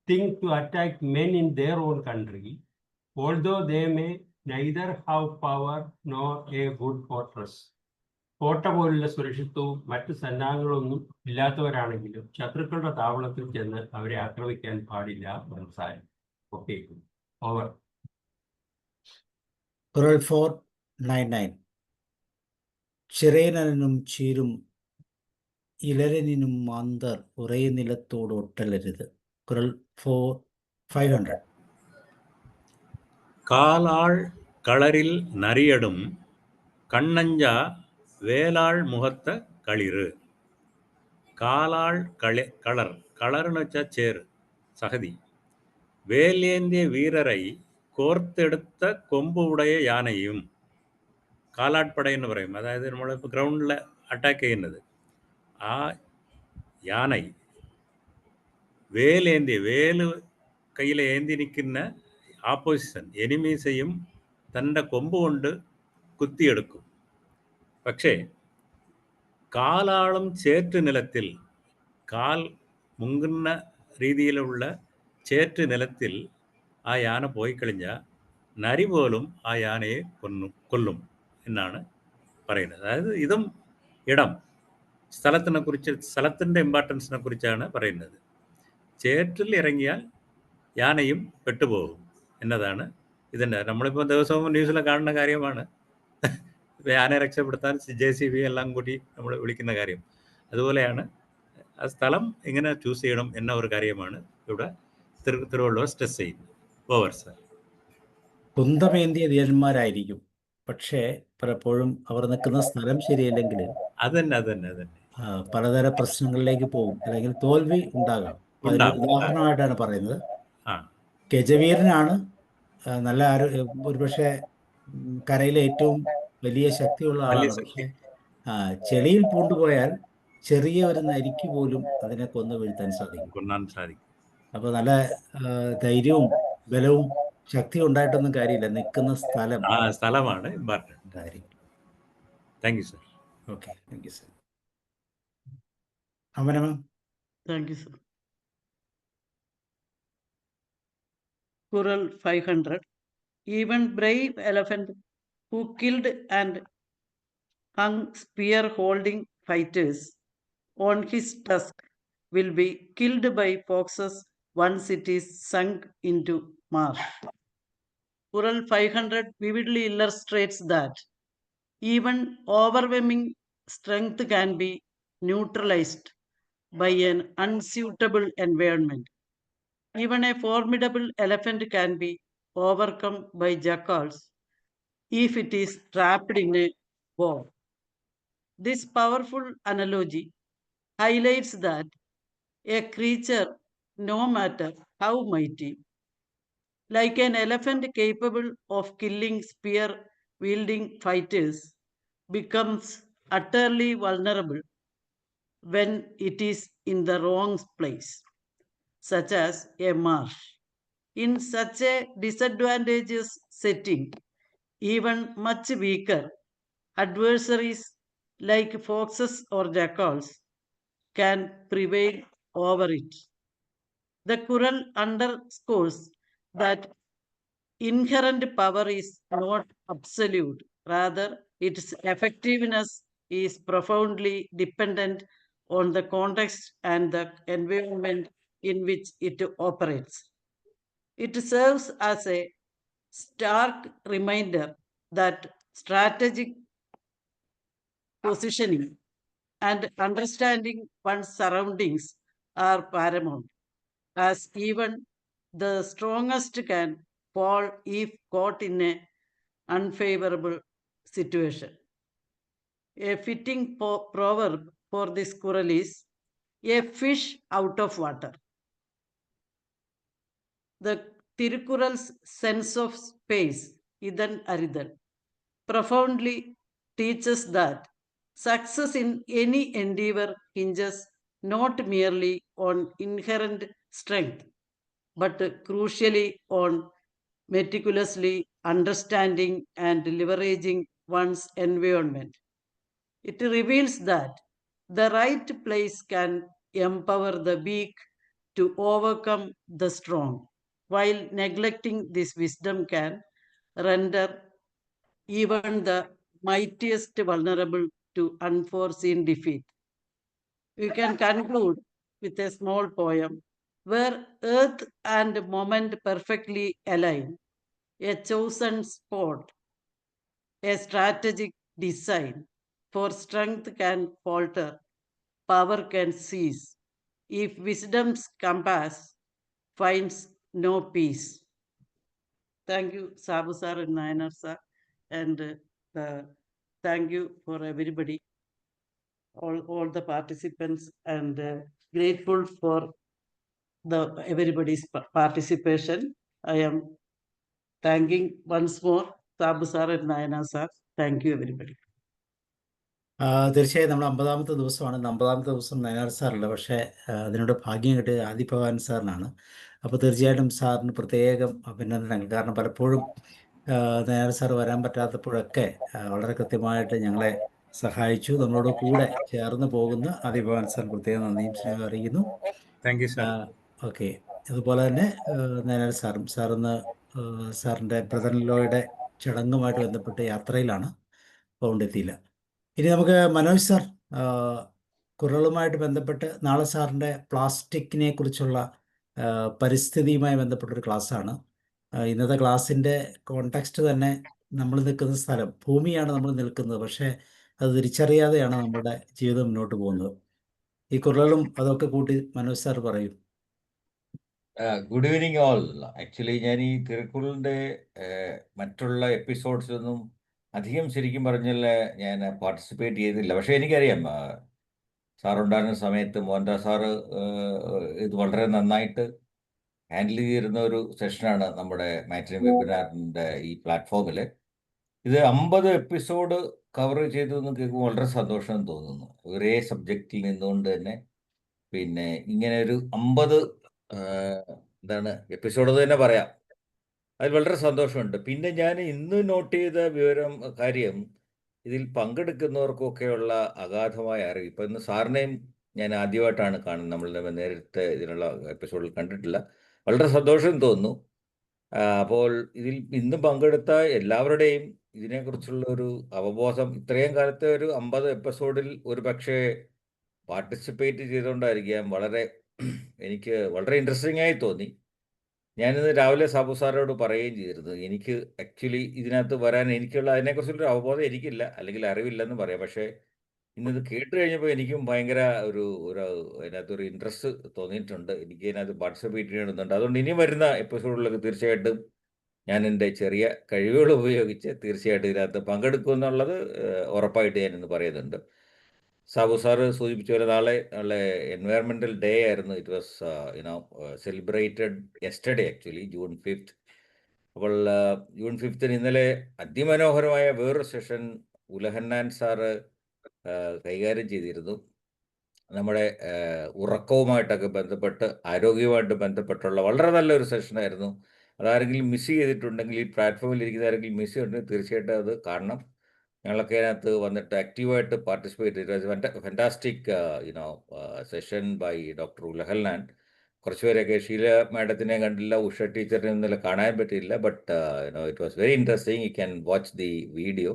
thing to attack men in their own country, although they may neither have power nor a good fortress. കോട്ട പോലുള്ള സുരക്ഷിതവും മറ്റു സന്നാഹങ്ങളൊന്നും ഇല്ലാത്തവരാണെങ്കിലും ശത്രുക്കളുടെ താവളത്തിൽ ചെന്ന് അവരെ ആക്രമിക്കാൻ പാടില്ല. സംസാരം ഓക്കെ, ഓവർ. കുറൾ 499. ചിറൈനലനും ചീരും ഇലരനിനും മാന്തർ ഉറയ നിലത്തോട് ഒട്ടലരുത്. കുറൾ 500. காலாள் களரில் நரியடும் கண்ணஞ்சா வேலாள் முகத்த களிறு. காலாள் களர், களர்னு வச்சா சேரு, சகதி. வேலேந்திய வீரரை കോർത്തെടുത്ത കൊമ്പ് ഉടയ യാനയും. കാലാട്പട എന്ന് പറയും. അതായത് നമ്മളിപ്പോൾ ഗ്രൗണ്ടിൽ അറ്റാക്ക് ചെയ്യുന്നത്. ആ யானை വേല് കയ്യിൽ ഏന്തി നിൽക്കുന്ന ആപ്പോസിഷൻ എനിമീസയും തൻ്റെ കൊമ്പ് കൊണ്ട് കുത്തിയെടുക്കും. പക്ഷേ കാലാളും ചേറ്റ് നിലത്തിൽ, കാൽ മുങ്ങുന്ന രീതിയിലുള്ള ചേറ്റ് നിലത്തിൽ ആ യാന പോയി കഴിഞ്ഞാൽ നരി പോലും ആ യാനയെ കൊല്ലും എന്നാണ് പറയുന്നത്. അതായത് ഇതും ഇടം, സ്ഥലത്തിൻ്റെ ഇമ്പോർട്ടൻസിനെ കുറിച്ചാണ് പറയുന്നത്. ചേറ്റിൽ ഇറങ്ങിയാൽ യാനയും പെട്ടുപോകും എന്നതാണ് ഇതിൻ്റെ. നമ്മളിപ്പോൾ ദിവസവും ന്യൂസിൽ കാണുന്ന കാര്യമാണ്. യാനയെ രക്ഷപ്പെടുത്താൻ JCB എല്ലാം കൂടി നമ്മൾ വിളിക്കുന്ന കാര്യം. അതുപോലെയാണ് ആ സ്ഥലം എങ്ങനെ ചൂസ് ചെയ്യണം എന്ന ഒരു കാര്യമാണ് ഇവിടെ തിരുവള്ളുവർ സ്ട്രെസ് ചെയ്യുന്നത്. Over sir. കുന്തമേന്തിയ ധീരന്മാരായിരിക്കും, പക്ഷേ പലപ്പോഴും അവർ നിൽക്കുന്ന സ്ഥലം ശരിയല്ലെങ്കിൽ അതന്നെ പലതര പ്രശ്നങ്ങളിലേക്ക് പോകും, അല്ലെങ്കിൽ തോൽവി ഉണ്ടാകാം. അതിന് ഉദാഹരണമായിട്ടാണ് പറയുന്നത്. ഗജവീരനാണ് നല്ല ഒരുപക്ഷെ കരയിലെ ഏറ്റവും വലിയ ശക്തിയുള്ള ആളാണ്, പക്ഷേ ചെളിയിൽ പൂണ്ടുപോയാൽ ചെറിയ ഒരു നരിക്ക് പോലും അതിനെ കൊന്നു വീഴ്ത്താൻ സാധിക്കും. കൊല്ലാൻ സാധിക്കും. അപ്പോൾ നല്ല ധൈര്യവും ബലവും ശക്തിയും ഉണ്ടായിട്ടൊന്നും കാര്യമില്ല, നിൽക്കുന്ന സ്ഥലം ആ സ്ഥലമാണ് ഇമ്പോർട്ടൻറ്റ്. കാര്യം. Thank you sir. Okay, thank you sir. Amana ma'am. Thank you, sir. Qural 500. Even brave elephant who killed and hung spear-holding fighters on his tusk will be killed by foxes once it is sunk into marsh. Qural 500 vividly illustrates that even overwhelming strength can be neutralized by an unsuitable environment. Even a formidable elephant can be overcome by jackals if it is trapped in a war. This powerful analogy highlights that a creature, no matter how mighty, like an elephant capable of killing spear-wielding fighters, becomes utterly vulnerable when it is in the wrong place, such as a marsh. In such a disadvantageous setting, even much weaker adversaries like foxes or jackals can prevail over it. The Quran underscores that inherent power is not absolute, rather, its effectiveness is profoundly dependent on the context and the environment in which it operates. It serves as a stark reminder that strategic positioning and understanding one's surroundings are paramount, as even the strongest can fall if caught in an unfavorable situation. A fitting proverb for this Qural is a fish out of water. The Tirukural's sense of space, Idan Aridan, profoundly teaches that success in any endeavor hinges not merely on inherent strength, but crucially on meticulously understanding and leveraging one's environment. It reveals that the right place can empower the weak to overcome the strong, while neglecting this wisdom can render even the mightiest vulnerable to unforeseen defeat. We can conclude with a small poem where earth and moment perfectly align, a chosen spot, a strategic design, for strength can falter, power can cease, if wisdom's compass finds no peace. Thank you, Sabu sir and Nayanar sir, and thank you for everybody, all the participants, and grateful for everybody's participation. I am thanking once more Sabu sir and Nayanar sir. Thank you, everybody. തീർച്ചയായും നമ്മൾ 50-ാമത്തെ ദിവസമാണ്. 50-ാമത്തെ ദിവസം നയനാർ സാറില്ല, പക്ഷേ അതിനോട് ഭാഗ്യം കിട്ടിയത് ആദിപ് ഭവാൻ സാറിനാണ്. അപ്പോൾ തീർച്ചയായിട്ടും സാറിന് പ്രത്യേകം അഭിനന്ദനങ്ങൾ. കാരണം പലപ്പോഴും നയനാർ സാർ വരാൻ പറ്റാത്തപ്പോഴൊക്കെ വളരെ കൃത്യമായിട്ട് ഞങ്ങളെ സഹായിച്ചു. നമ്മളോട് കൂടെ ചേർന്ന് പോകുന്ന ആദിപ് ഭവാൻ സാർ പ്രത്യേകം നന്ദിയും സ്നേഹം അറിയിക്കുന്നു. Thank you sir. ഓക്കെ, അതുപോലെ തന്നെ നയനാർ സാറിന്ന് സാറിൻ്റെ ബ്രദർ-ഇൻ-ലോയുടെ ചടങ്ങുമായിട്ട് ബന്ധപ്പെട്ട് യാത്രയിലാണ്, അതുകൊണ്ടെത്തിയില്ല. ഇനി നമുക്ക് മനോജ് സാർ കുറളുമായിട്ട് ബന്ധപ്പെട്ട് നാളെ സാറിൻ്റെ പ്ലാസ്റ്റിക്കിനെ കുറിച്ചുള്ള പരിസ്ഥിതിയുമായി ബന്ധപ്പെട്ടൊരു ക്ലാസ്സാണ്. ഇന്നത്തെ ക്ലാസ്സിൻ്റെ കോണ്ടെക്സ്റ്റ് തന്നെ നമ്മൾ നിൽക്കുന്ന സ്ഥലം, ഭൂമിയാണ് നമ്മൾ നിൽക്കുന്നത്, പക്ഷേ അത് തിരിച്ചറിയാതെയാണ് നമ്മുടെ ജീവിതം മുന്നോട്ട് പോകുന്നത്. ഈ കുറളും അതൊക്കെ കൂട്ടി മനോജ് സാർ പറയും. Good evening all. ആക്ച്വലി ഞാൻ ഈ തിരുക്കുറളിൻ്റെ മറ്റുള്ള എപ്പിസോഡ്സൊന്നും അധികം ശരിക്കും പറഞ്ഞാൽ ഞാൻ പാർട്ടിസിപ്പേറ്റ് ചെയ്തില്ല. പക്ഷേ എനിക്കറിയാം സാറുണ്ടായിരുന്ന സമയത്ത് മോഹൻദാസ് സാറ് ഇത് വളരെ നന്നായിട്ട് ഹാൻഡിൽ ചെയ്തിരുന്ന ഒരു സെഷനാണ് നമ്മുടെ മാറ്റിനി വെബിനാറിൻ്റെ ഈ പ്ലാറ്റ്ഫോമിൽ. ഇത് 50 എപ്പിസോഡ് കവർ ചെയ്തു എന്ന് കേൾക്കുമ്പോൾ വളരെ സന്തോഷം തോന്നുന്നു. ഒരേ സബ്ജക്റ്റിൽ നിന്നുകൊണ്ട് തന്നെ പിന്നെ ഇങ്ങനെ ഒരു 50 എന്താണ് എപ്പിസോഡ് തന്നെ പറയാം. അതിൽ വളരെ സന്തോഷമുണ്ട്. പിന്നെ ഞാൻ ഇന്ന് നോട്ട് ചെയ്ത കാര്യം ഇതിൽ പങ്കെടുക്കുന്നവർക്കൊക്കെയുള്ള അഗാധമായ അറിവ്. ഇപ്പം ഇന്ന് സാറിനെയും ഞാൻ ആദ്യമായിട്ടാണ് കാണുന്നത്. നമ്മൾ നേരത്തെ ഇതിനുള്ള എപ്പിസോഡിൽ കണ്ടിട്ടില്ല. വളരെ സന്തോഷം തോന്നുന്നു. അപ്പോൾ ഇതിൽ ഇന്ന് പങ്കെടുത്ത എല്ലാവരുടെയും ഇതിനെക്കുറിച്ചുള്ള ഒരു അവബോധം ഇത്രയും കാലത്തെ ഒരു 50 എപ്പിസോഡിൽ ഒരു പക്ഷേ പാർട്ടിസിപ്പേറ്റ് ചെയ്തുകൊണ്ടായിരിക്കാം എനിക്ക് വളരെ ഇൻട്രസ്റ്റിംഗ് ആയി തോന്നി. ഞാനിന്ന് രാവിലെ സാബു സാറോട് പറയുകയും ചെയ്തിരുന്നു, എനിക്ക് ആക്ച്വലി ഇതിനകത്ത് വരാൻ അതിനെക്കുറിച്ചുള്ളൊരു അവബോധം എനിക്കില്ല, അല്ലെങ്കിൽ അറിവില്ലെന്ന് പറയാം. പക്ഷേ ഇന്നിത് കേട്ട് കഴിഞ്ഞപ്പോൾ എനിക്കും ഭയങ്കര അതിനകത്തൊരു ഇൻട്രസ്റ്റ് തോന്നിയിട്ടുണ്ട്. എനിക്ക് ഇതിനകത്ത് പാർട്ടിസിപ്പേറ്റ് ചെയ്യണമെന്നുണ്ട്. അതുകൊണ്ട് ഇനി വരുന്ന എപ്പിസോഡിലൊക്കെ തീർച്ചയായിട്ടും ഞാൻ എൻ്റെ ചെറിയ കഴിവുകൾ ഉപയോഗിച്ച് തീർച്ചയായിട്ടും ഇതിനകത്ത് പങ്കെടുക്കുമെന്നുള്ളത് ഉറപ്പായിട്ട് ഞാനിന്ന് പറയുന്നുണ്ട്. സാബു സാറ് സൂചിപ്പിച്ച പോലെ നാളെ എൻവയറമെൻ്റൽ ഡേ ആയിരുന്നു. It was celebrated yesterday actually, June 5th. അപ്പോൾ June 5th ഇന്നലെ അതിമനോഹരമായ വേറൊരു സെഷൻ ഉലഹന്നാൻ സാറ് കൈകാര്യം ചെയ്തിരുന്നു. നമ്മുടെ ഉറക്കവുമായിട്ടൊക്കെ ബന്ധപ്പെട്ട്, ആരോഗ്യവുമായിട്ട് ബന്ധപ്പെട്ടുള്ള വളരെ നല്ലൊരു സെഷനായിരുന്നു. അതാരെങ്കിലും മിസ് ചെയ്തിട്ടുണ്ടെങ്കിൽ, ഈ പ്ലാറ്റ്ഫോമിൽ ഇരിക്കുന്ന ആരെങ്കിലും മിസ് ചെയ്തിട്ടുണ്ടെങ്കിൽ തീർച്ചയായിട്ടും അത് കാണണം. ഞങ്ങളൊക്കെ അതിനകത്ത് വന്നിട്ട് ആക്റ്റീവായിട്ട് പാർട്ടിസിപ്പേറ്റ് ചെയ്തു. Fantastic session by doctor Ulahannan. കുറച്ചുപേരൊക്കെ ഷീല മാഡത്തിനെ കണ്ടില്ല, ഉഷ ടീച്ചറിനെ ഇന്നലെ കാണാൻ പറ്റിയില്ല. But it was very interesting. You can watch the video.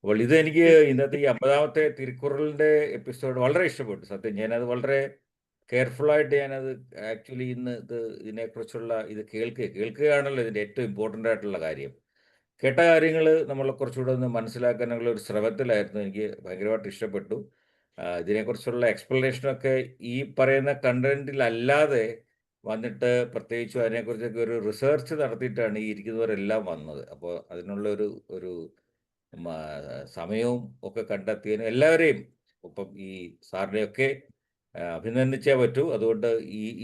അപ്പോൾ ഇതെനിക്ക് ഇന്നത്തെ ഈ 50ാമത്തെ തിരുക്കുറളിൻ്റെ എപ്പിസോഡ് വളരെ ഇഷ്ടപ്പെട്ടു. സത്യം ഞാനത് വളരെ കെയർഫുള്ളായിട്ട് ഞാനത് ആക്ച്വലി ഇതിനെക്കുറിച്ചുള്ള കേൾക്കുകയാണല്ലോ ഇതിൻ്റെ ഏറ്റവും ഇമ്പോർട്ടൻ്റ് ആയിട്ടുള്ള കാര്യം. കേട്ട കാര്യങ്ങൾ നമ്മളെ കുറച്ചുകൂടെ ഒന്ന് മനസ്സിലാക്കാനുള്ള ഒരു ശ്രമത്തിലായിരുന്നു. എനിക്ക് ഭയങ്കരമായിട്ട് ഇഷ്ടപ്പെട്ടു. ഇതിനെക്കുറിച്ചുള്ള എക്സ്പ്ലനേഷനൊക്കെ ഈ പറയുന്ന കണ്ടന്റിലല്ലാതെ വന്നിട്ട് പ്രത്യേകിച്ചും അതിനെക്കുറിച്ചൊക്കെ ഒരു റിസർച്ച് നടത്തിയിട്ടാണ് ഈ ഇരിക്കുന്നവരെല്ലാം വന്നത്. അപ്പോൾ അതിനുള്ള ഒരു സമയവും ഒക്കെ കണ്ടെത്തിയതിന് എല്ലാവരെയും ഒപ്പം ഈ സാറിനെയൊക്കെ അഭിനന്ദിച്ചേ പറ്റൂ. അതുകൊണ്ട്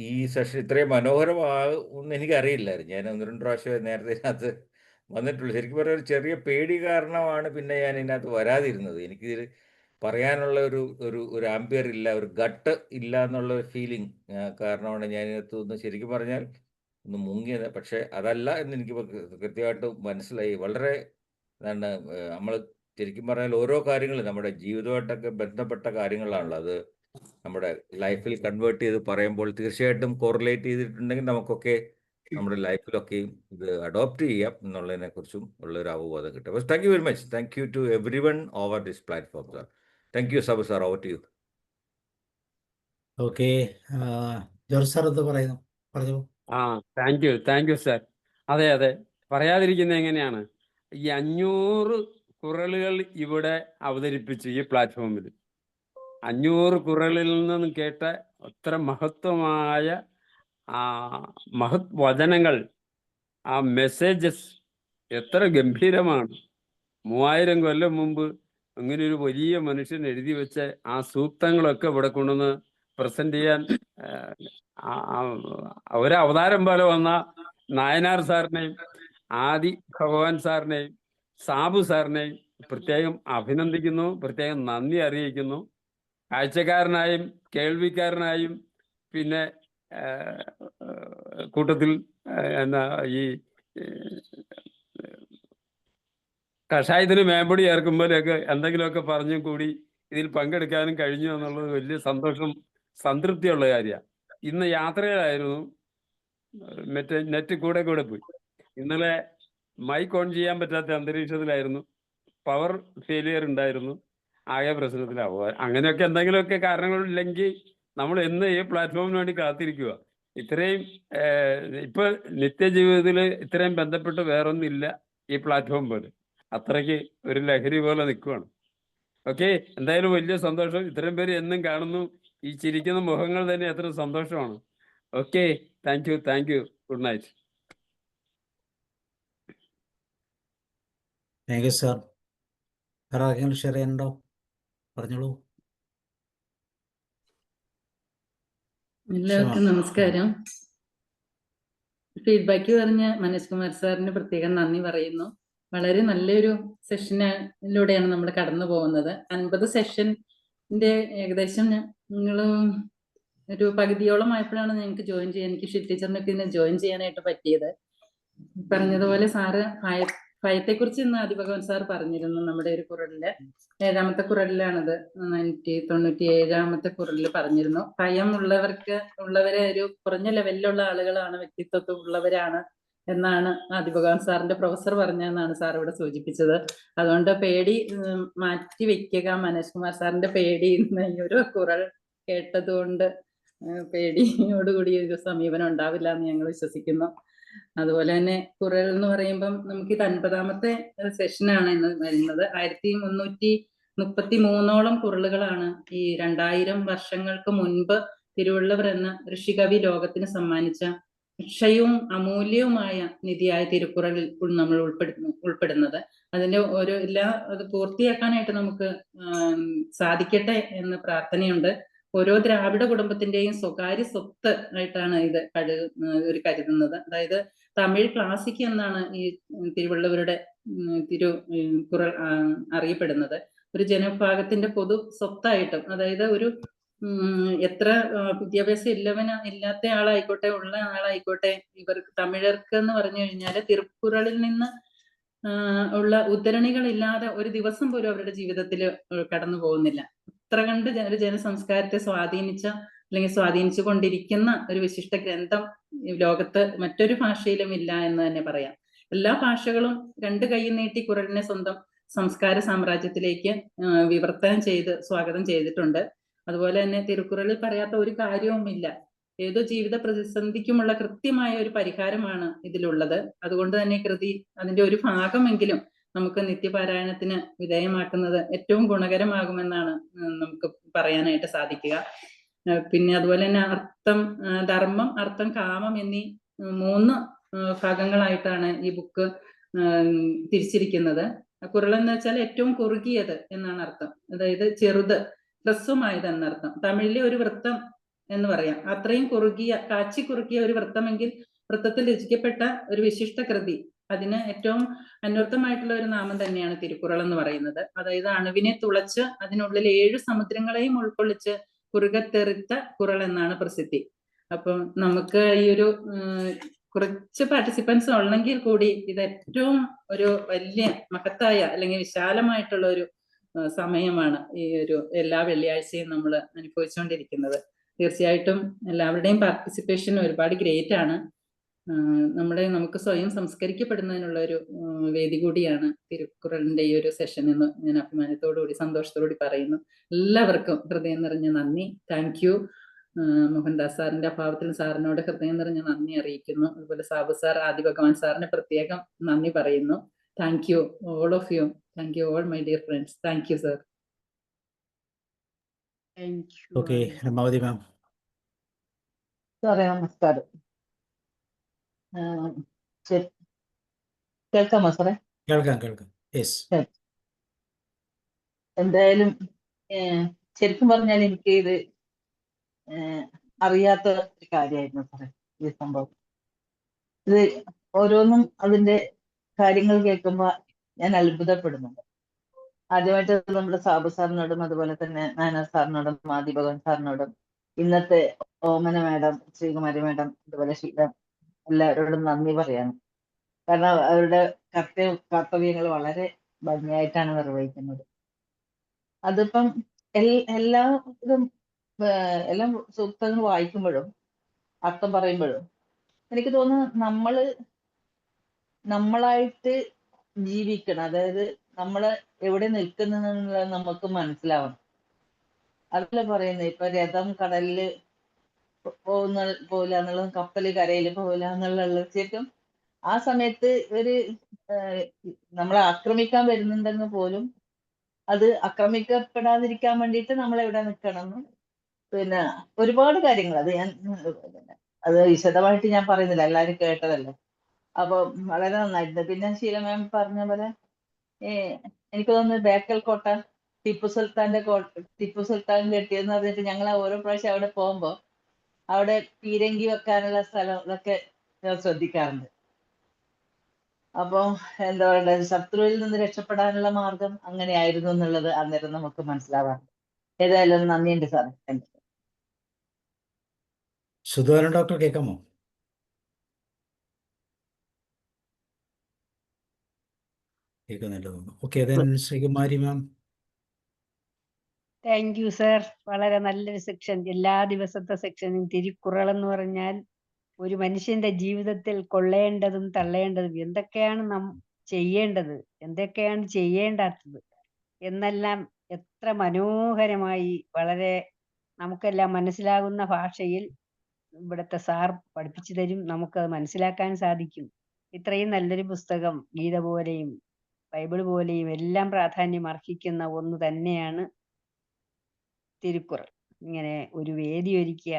ഈ സെഷൻ ഇത്രയും മനോഹരമാകുമെന്ന് എനിക്കറിയില്ലായിരുന്നു. ഞാൻ 1-2 പ്രാവശ്യം നേരത്തെ ഇതിനകത്ത് വന്നിട്ടുള്ളൂ. ശരിക്കും പറഞ്ഞാൽ ഒരു ചെറിയ പേടി കാരണമാണ് പിന്നെ ഞാൻ ഇതിനകത്ത് വരാതിരുന്നത്. എനിക്കിത് പറയാനുള്ള ഒരു ആംബിയർ ഇല്ല, ഒരു ഗട്ട് ഇല്ല എന്നുള്ള ഫീലിംഗ് കാരണമാണ് ഞാൻ ഇതിനകത്ത് ശരിക്കും പറഞ്ഞാൽ ഒന്ന് മുങ്ങിയത്. പക്ഷേ അതല്ല എന്ന് എനിക്ക് കൃത്യമായിട്ട് മനസ്സിലായി. വളരെ നമ്മൾ ശരിക്കും പറഞ്ഞാൽ ഓരോ കാര്യങ്ങളും നമ്മുടെ ജീവിതമായിട്ടൊക്കെ ബന്ധപ്പെട്ട കാര്യങ്ങളാണല്ലോ. അത് നമ്മുടെ ലൈഫിൽ കൺവേർട്ട് ചെയ്ത് പറയുമ്പോൾ തീർച്ചയായിട്ടും കോറിലേറ്റ് ചെയ്തിട്ടുണ്ടെങ്കിൽ നമുക്കൊക്കെ നമ്മുടെ ലൈഫിലൊക്കെയും ഇത് അഡോപ്റ്റ് ചെയ്യാം എന്നുള്ളതിനെ കുറിച്ചും ഉള്ളൊരു അവബോധം കിട്ടും. അപ്പോൾ thank you very much. Thank you to everyone over this platform sir. Thank you Sabu sir. Over to you. Okay, George sir എന്ത് പറയുന്നു? പറഞ്ഞു. Thank you sir. അതെ, പറയാതിരിക്കുന്ന എങ്ങനെയാണ്? ഈ 500 കുറളുകൾ ഇവിടെ അവതരിപ്പിച്ചു ഈ പ്ലാറ്റ്ഫോമിൽ. 500 കുറളിൽ നിന്നും കേട്ട അത്ര മഹത്വമായ മഹത് വചനങ്ങൾ, ആ മെസ്സേജസ് എത്ര ഗംഭീരമാണ്. 3000 കൊല്ലം മുമ്പ് അങ്ങനെ ഒരു വലിയ മനുഷ്യൻ എഴുതി വെച്ച ആ സൂക്തങ്ങളൊക്കെ ഇവിടെ കൊണ്ടുവന്ന് പ്രസന്റ് ചെയ്യാൻ ഒരവതാരം പോലെ വന്ന നായനാർ സാറിനെയും ആദി ഭഗവാൻ സാറിനെയും സാബു സാറിനെയും പ്രത്യേകം അഭിനന്ദിക്കുന്നു, പ്രത്യേകം നന്ദി അറിയിക്കുന്നു. കാഴ്ചക്കാരനായും കേൾവിക്കാരനായും പിന്നെ കൂട്ടത്തിൽ ഈ കഷായത്തിന് മേമ്പൊടി ചേർക്കുമ്പോഴൊക്കെ എന്തെങ്കിലുമൊക്കെ പറഞ്ഞും കൂടി ഇതിൽ പങ്കെടുക്കാനും കഴിഞ്ഞു എന്നുള്ളത് വലിയ സന്തോഷം, സംതൃപ്തിയുള്ള കാര്യമാണ്. ഇന്ന് യാത്രയിലായിരുന്നു, നെറ്റ് കൂടെ പോയി. ഇന്നലെ മൈക്ക് ഓൺ ചെയ്യാൻ പറ്റാത്ത അന്തരീക്ഷത്തിലായിരുന്നു, പവർ ഫെയിലിയർ ഉണ്ടായിരുന്നു, ആകെ പ്രശ്നത്തിലാവുക. അങ്ങനെയൊക്കെ എന്തെങ്കിലുമൊക്കെ കാരണങ്ങളില്ലെങ്കിൽ നമ്മൾ എന്ന് ഈ പ്ലാറ്റ്ഫോമിന് വേണ്ടി കാത്തിരിക്കുക. ഇത്രയും ഇപ്പൊ നിത്യജീവിതത്തിൽ ഇത്രയും ബന്ധപ്പെട്ട് വേറൊന്നില്ല ഈ പ്ലാറ്റ്ഫോം പോലെ. അത്രയ്ക്ക് ഒരു ലഹരി പോലെ നിൽക്കുകയാണ്. ഓക്കെ, എന്തായാലും വലിയ സന്തോഷം. ഇത്രയും പേര് എന്നും കാണുന്നു. ഈ ചിരിക്കുന്ന മുഖങ്ങൾ തന്നെ എത്ര സന്തോഷമാണ്. Okay, thank U. Good night. Thank you sir. വേറെ ആർക്കെങ്കിലും ഷെയർ ചെയ്യാനുണ്ടോ? പറഞ്ഞോളൂ. എല്ലാവർക്കും നമസ്കാരം. ഫീഡ്ബാക്ക് പറഞ്ഞ മനോജ് കുമാർ സാറിന് പ്രത്യേകം നന്ദി പറയുന്നു. വളരെ നല്ലൊരു സെഷനിലൂടെയാണ് നമ്മൾ കടന്നു പോകുന്നത്. 50 സെഷന്റെ ഏകദേശം നിങ്ങൾ ഒരു പകുതിയോളം ആയപ്പോഴാണ് ഞങ്ങൾക്ക് ജോയിൻ ചെയ്യാൻ, എനിക്ക് ഷിൽ ടീച്ചറിനൊക്കെ ഇതിനെ ജോയിൻ ചെയ്യാനായിട്ട് പറ്റിയത്. പറഞ്ഞതുപോലെ സാറ് ഭയത്തെക്കുറിച്ച് ഇന്ന് ആദിഭഗവാൻ സാർ പറഞ്ഞിരുന്നു. നമ്മുടെ ഒരു കുറലില് 7ാമത്തെ കുറലിലാണത്, 97ാമത്തെ കുറലിൽ പറഞ്ഞിരുന്നു. ഭയം ഉള്ളവരെ ഒരു കുറഞ്ഞ ലെവലിലുള്ള ആളുകളാണ്, വ്യക്തിത്വം ഉള്ളവരാണ് എന്നാണ് ആദിഭഗവാൻ സാറിന്റെ പ്രൊഫസർ പറഞ്ഞതെന്നാണ് സാർ ഇവിടെ സൂചിപ്പിച്ചത്. അതുകൊണ്ട് പേടി മാറ്റി വെക്കുക. മനോജ് കുമാർ സാറിന്റെ പേടി ഈ ഒരു കുറൽ കേട്ടതുകൊണ്ട് പേടിയോടുകൂടി ഒരു സമീപനം ഉണ്ടാവില്ല എന്ന് ഞങ്ങൾ വിശ്വസിക്കുന്നു. അതുപോലെ തന്നെ കുറൽ എന്ന് പറയുമ്പം നമുക്ക് ഇത് 50ാമത്തെ സെഷനാണ് ഇന്ന് വരുന്നത്. 1333ഓളം കുറളുകളാണ് ഈ 2000 വർഷങ്ങൾക്ക് മുൻപ് തിരുവള്ളുവർ എന്ന ഋഷികവി ലോകത്തിന് സമ്മാനിച്ച അക്ഷയവും അമൂല്യവുമായ നിധിയായ തിരുക്കുറളിൽ നമ്മൾ ഉൾപ്പെടുന്നത്. അതിന്റെ അത് പൂർത്തിയാക്കാനായിട്ട് നമുക്ക് സാധിക്കട്ടെ എന്ന് പ്രാർത്ഥനയുണ്ട്. ഓരോ ദ്രാവിഡ കുടുംബത്തിന്റെയും സ്വകാര്യ സ്വത്ത് ആയിട്ടാണ് ഇത് കരുതുന്നത്. അതായത് തമിഴ് ക്ലാസിക് എന്നാണ് ഈ തിരുവള്ളുവരുടെ കുറൾ അറിയപ്പെടുന്നത്. ഒരു ജനവിഭാഗത്തിന്റെ പൊതു സ്വത്തായിട്ടും, അതായത് ഒരു എത്ര വിദ്യാഭ്യാസം ഇല്ലാത്ത ആളായിക്കോട്ടെ ഉള്ള ആളായിക്കോട്ടെ, ഇവർക്ക് തമിഴർക്ക് എന്ന് പറഞ്ഞു കഴിഞ്ഞാൽ തിരുക്കുറളിൽ നിന്ന് ഉള്ള ഉദ്ധരണികളില്ലാതെ ഒരു ദിവസം പോലും അവരുടെ ജീവിതത്തിൽ കടന്നു പോകുന്നില്ല. അത്ര കണ്ട് ഒരു ജനസംസ്കാരത്തെ സ്വാധീനിച്ച അല്ലെങ്കിൽ സ്വാധീനിച്ചു കൊണ്ടിരിക്കുന്ന ഒരു വിശിഷ്ട ഗ്രന്ഥം ലോകത്ത് മറ്റൊരു ഭാഷയിലും ഇല്ല എന്ന് തന്നെ പറയാം. എല്ലാ ഭാഷകളും 2 കൈ നീട്ടി കുറലിനെ സ്വന്തം സംസ്കാര സാമ്രാജ്യത്തിലേക്ക് വിവർത്തനം ചെയ്ത് സ്വാഗതം ചെയ്തിട്ടുണ്ട്. അതുപോലെ തന്നെ തിരുക്കുറളിൽ പറയാത്ത ഒരു കാര്യവുമില്ല. ഏതോ ജീവിത പ്രതിസന്ധിക്കുമുള്ള കൃത്യമായ ഒരു പരിഹാരമാണ് ഇതിലുള്ളത്. അതുകൊണ്ട് തന്നെ കൃതി അതിന്റെ ഒരു ഭാഗമെങ്കിലും നമുക്ക് നിത്യപാരായണത്തിന് വിധേയമാക്കുന്നത് ഏറ്റവും ഗുണകരമാകുമെന്നാണ് നമുക്ക് പറയാനായിട്ട് സാധിക്കുക. പിന്നെ അതുപോലെ തന്നെ അർത്ഥം, ധർമ്മം, അർത്ഥം, കാമം എന്നീ 3 ഭാഗങ്ങളായിട്ടാണ് ഈ ബുക്ക് തിരിച്ചിരിക്കുന്നത്. കുറളെന്ന് വെച്ചാൽ ഏറ്റവും കുറുകിയത് എന്നാണ് അർത്ഥം. അതായത് ചെറുത്, ഹ്രസ്വമായത് എന്നർത്ഥം. തമിഴിലെ ഒരു വൃത്തം എന്ന് പറയാം. അത്രയും കാച്ചി കുറുക്കിയ ഒരു വൃത്തമെങ്കിൽ വൃത്തത്തിൽ രചിക്കപ്പെട്ട ഒരു വിശിഷ്ട കൃതി, അതിന് ഏറ്റവും അന്വർത്ഥമായിട്ടുള്ള ഒരു നാമം തന്നെയാണ് തിരുക്കുറൾ എന്ന് പറയുന്നത്. അതായത് അണുവിനെ തുളച്ച് അതിനുള്ളിൽ 7 സമുദ്രങ്ങളെയും ഉൾക്കൊള്ളിച്ച് കുറുകത്തെറിത്ത കുറൾ എന്നാണ് പ്രസിദ്ധി. അപ്പം നമുക്ക് ഈ ഒരു കുറച്ച് പാർട്ടിസിപ്പൻസ് ഉള്ളെങ്കിൽ കൂടി ഇത് ഏറ്റവും ഒരു വലിയ മഹത്തായ അല്ലെങ്കിൽ വിശാലമായിട്ടുള്ള ഒരു സമയമാണ് ഈ ഒരു എല്ലാ വെള്ളിയാഴ്ചയും നമ്മൾ അനുഭവിച്ചുകൊണ്ടിരിക്കുന്നത്. തീർച്ചയായിട്ടും എല്ലാവരുടെയും പാർട്ടിസിപ്പേഷൻ ഒരുപാട് ഗ്രേറ്റ് ആണ്. നമുക്ക് സ്വയം സംസ്കരിക്കപ്പെടുന്നതിനുള്ള ഒരു വേദി കൂടിയാണ് തിരുക്കുറളിന്റെ ഈ ഒരു സെഷൻ എന്ന് ഞാൻ അഭിമാനത്തോടുകൂടി സന്തോഷത്തോടുകൂടി പറയുന്നു. എല്ലാവർക്കും ഹൃദയം നിറഞ്ഞ നന്ദി. Thank you. മോഹൻദാസ് സാറിന്റെ അഭാവത്തിൽ സാറിനോട് ഹൃദയം നിറഞ്ഞ നന്ദി അറിയിക്കുന്നു. അതുപോലെ സാബു സാർ, ആദിഭഗവാൻ സാറിന് പ്രത്യേകം നന്ദി പറയുന്നു. Thank you all of you. Thank you all my dear friends. Thank you sir. Okay, Ramavathi ma'am. സാറേ നമസ്കാരം. കേൾക്കാമോ സാറേ? കേൾക്കാം. യെസ്. എന്തായാലും ശരിക്കും പറഞ്ഞാൽ എനിക്ക് ഇത് അറിയാത്ത ഒരു കാര്യമായിരുന്നു സാറേ ഈ സംഭവം. ഇത് ഓരോന്നും അതിന്റെ കാര്യങ്ങൾ കേൾക്കുമ്പോൾ ഞാൻ അത്ഭുതപ്പെടുന്നുണ്ട്. ആദ്യമായിട്ട് നമ്മുടെ സാബു സാറിനോടും അതുപോലെ തന്നെ നാനാ സാറിനോടും ആദിഭഗവാൻ സാറിനോടും ഇന്നത്തെ ഓമന മാഡം, ശ്രീകുമാരി മാഡം, അതുപോലെ ശീല, എല്ലാവരോടും നന്ദി പറയാണ്. കാരണം അവരുടെ കർത്തവ്യങ്ങൾ വളരെ ഭംഗിയായിട്ടാണ് നിർവഹിക്കുന്നത്. അതിപ്പം എല്ലാ സൂക്തങ്ങൾ വായിക്കുമ്പോഴും അർത്ഥം പറയുമ്പോഴും എനിക്ക് തോന്നുന്നു നമ്മളായിട്ട് ജീവിക്കണം. അതായത് നമ്മള് എവിടെ നിൽക്കുന്നുള്ളത് നമുക്ക് മനസ്സിലാവണം. അതല്ല പറയുന്നത് ഇപ്പൊ രഥം കടലില് പോകില്ല എന്നുള്ളതും കപ്പല് കരയിൽ പോകില്ല എന്നുള്ള ശരിക്കും ആ സമയത്ത് നമ്മളെ ആക്രമിക്കാൻ വരുന്നുണ്ടെന്ന് പോലും അത് ആക്രമിക്കപ്പെടാതിരിക്കാൻ വേണ്ടിയിട്ട് നമ്മൾ എവിടെ നിൽക്കണം. പിന്നെ ഒരുപാട് കാര്യങ്ങൾ അത് വിശദമായിട്ട് ഞാൻ പറയുന്നില്ല, എല്ലാവരും കേട്ടതല്ലേ. അപ്പൊ വളരെ നന്നായിട്ടുണ്ട്. പിന്നെ ശീല മാം പറഞ്ഞ പോലെ എനിക്ക് തോന്നുന്നു ബേക്കൽ കോട്ട ടിപ്പു സുൽത്താൻ കെട്ടിയെന്ന് പറഞ്ഞിട്ട് ഞങ്ങൾ ഓരോ പ്രാവശ്യം അവിടെ പോകുമ്പോ അവിടെ പീരങ്കി വെക്കാനുള്ള സ്ഥലം ഇതൊക്കെ ഞാൻ ശ്രദ്ധിക്കാറുണ്ട്. അപ്പം എന്താ പറയുക, ശത്രുവിൽ നിന്ന് രക്ഷപ്പെടാനുള്ള മാർഗം അങ്ങനെയായിരുന്നു എന്നുള്ളത് അന്നേരം നമുക്ക് മനസ്സിലാവാം. ഏതായാലും നന്ദിയുണ്ട് സാറേ. സുധാകരൻ ഡോക്ടർ കേൾക്കാമോ? കേൾക്കുന്നില്ല തോന്നുന്നു. Okay, Sreekumari ma'am. Thank you sir. വളരെ നല്ലൊരു സെക്ഷൻ. എല്ലാ ദിവസത്തെ സെക്ഷനും തിരുക്കുറൾ എന്ന് പറഞ്ഞാൽ ഒരു മനുഷ്യന്റെ ജീവിതത്തിൽ കൊള്ളേണ്ടതും തള്ളേണ്ടതും, എന്തൊക്കെയാണ് നാം ചെയ്യേണ്ടത്, എന്തൊക്കെയാണ് ചെയ്യേണ്ടാത്തത് എന്നെല്ലാം എത്ര മനോഹരമായി വളരെ നമുക്കെല്ലാം മനസ്സിലാകുന്ന ഭാഷയിൽ ഇവിടുത്തെ സാർ പഠിപ്പിച്ചു തരും. നമുക്കത് മനസ്സിലാക്കാൻ സാധിക്കും. ഇത്രയും നല്ലൊരു പുസ്തകം ഗീത പോലെയും ബൈബിൾ പോലെയും എല്ലാം പ്രാധാന്യം അർഹിക്കുന്ന ഒന്ന് തന്നെയാണ് തിരുക്കുറൾ. ഇങ്ങനെ ഒരു വേദി ഒരുക്കിയ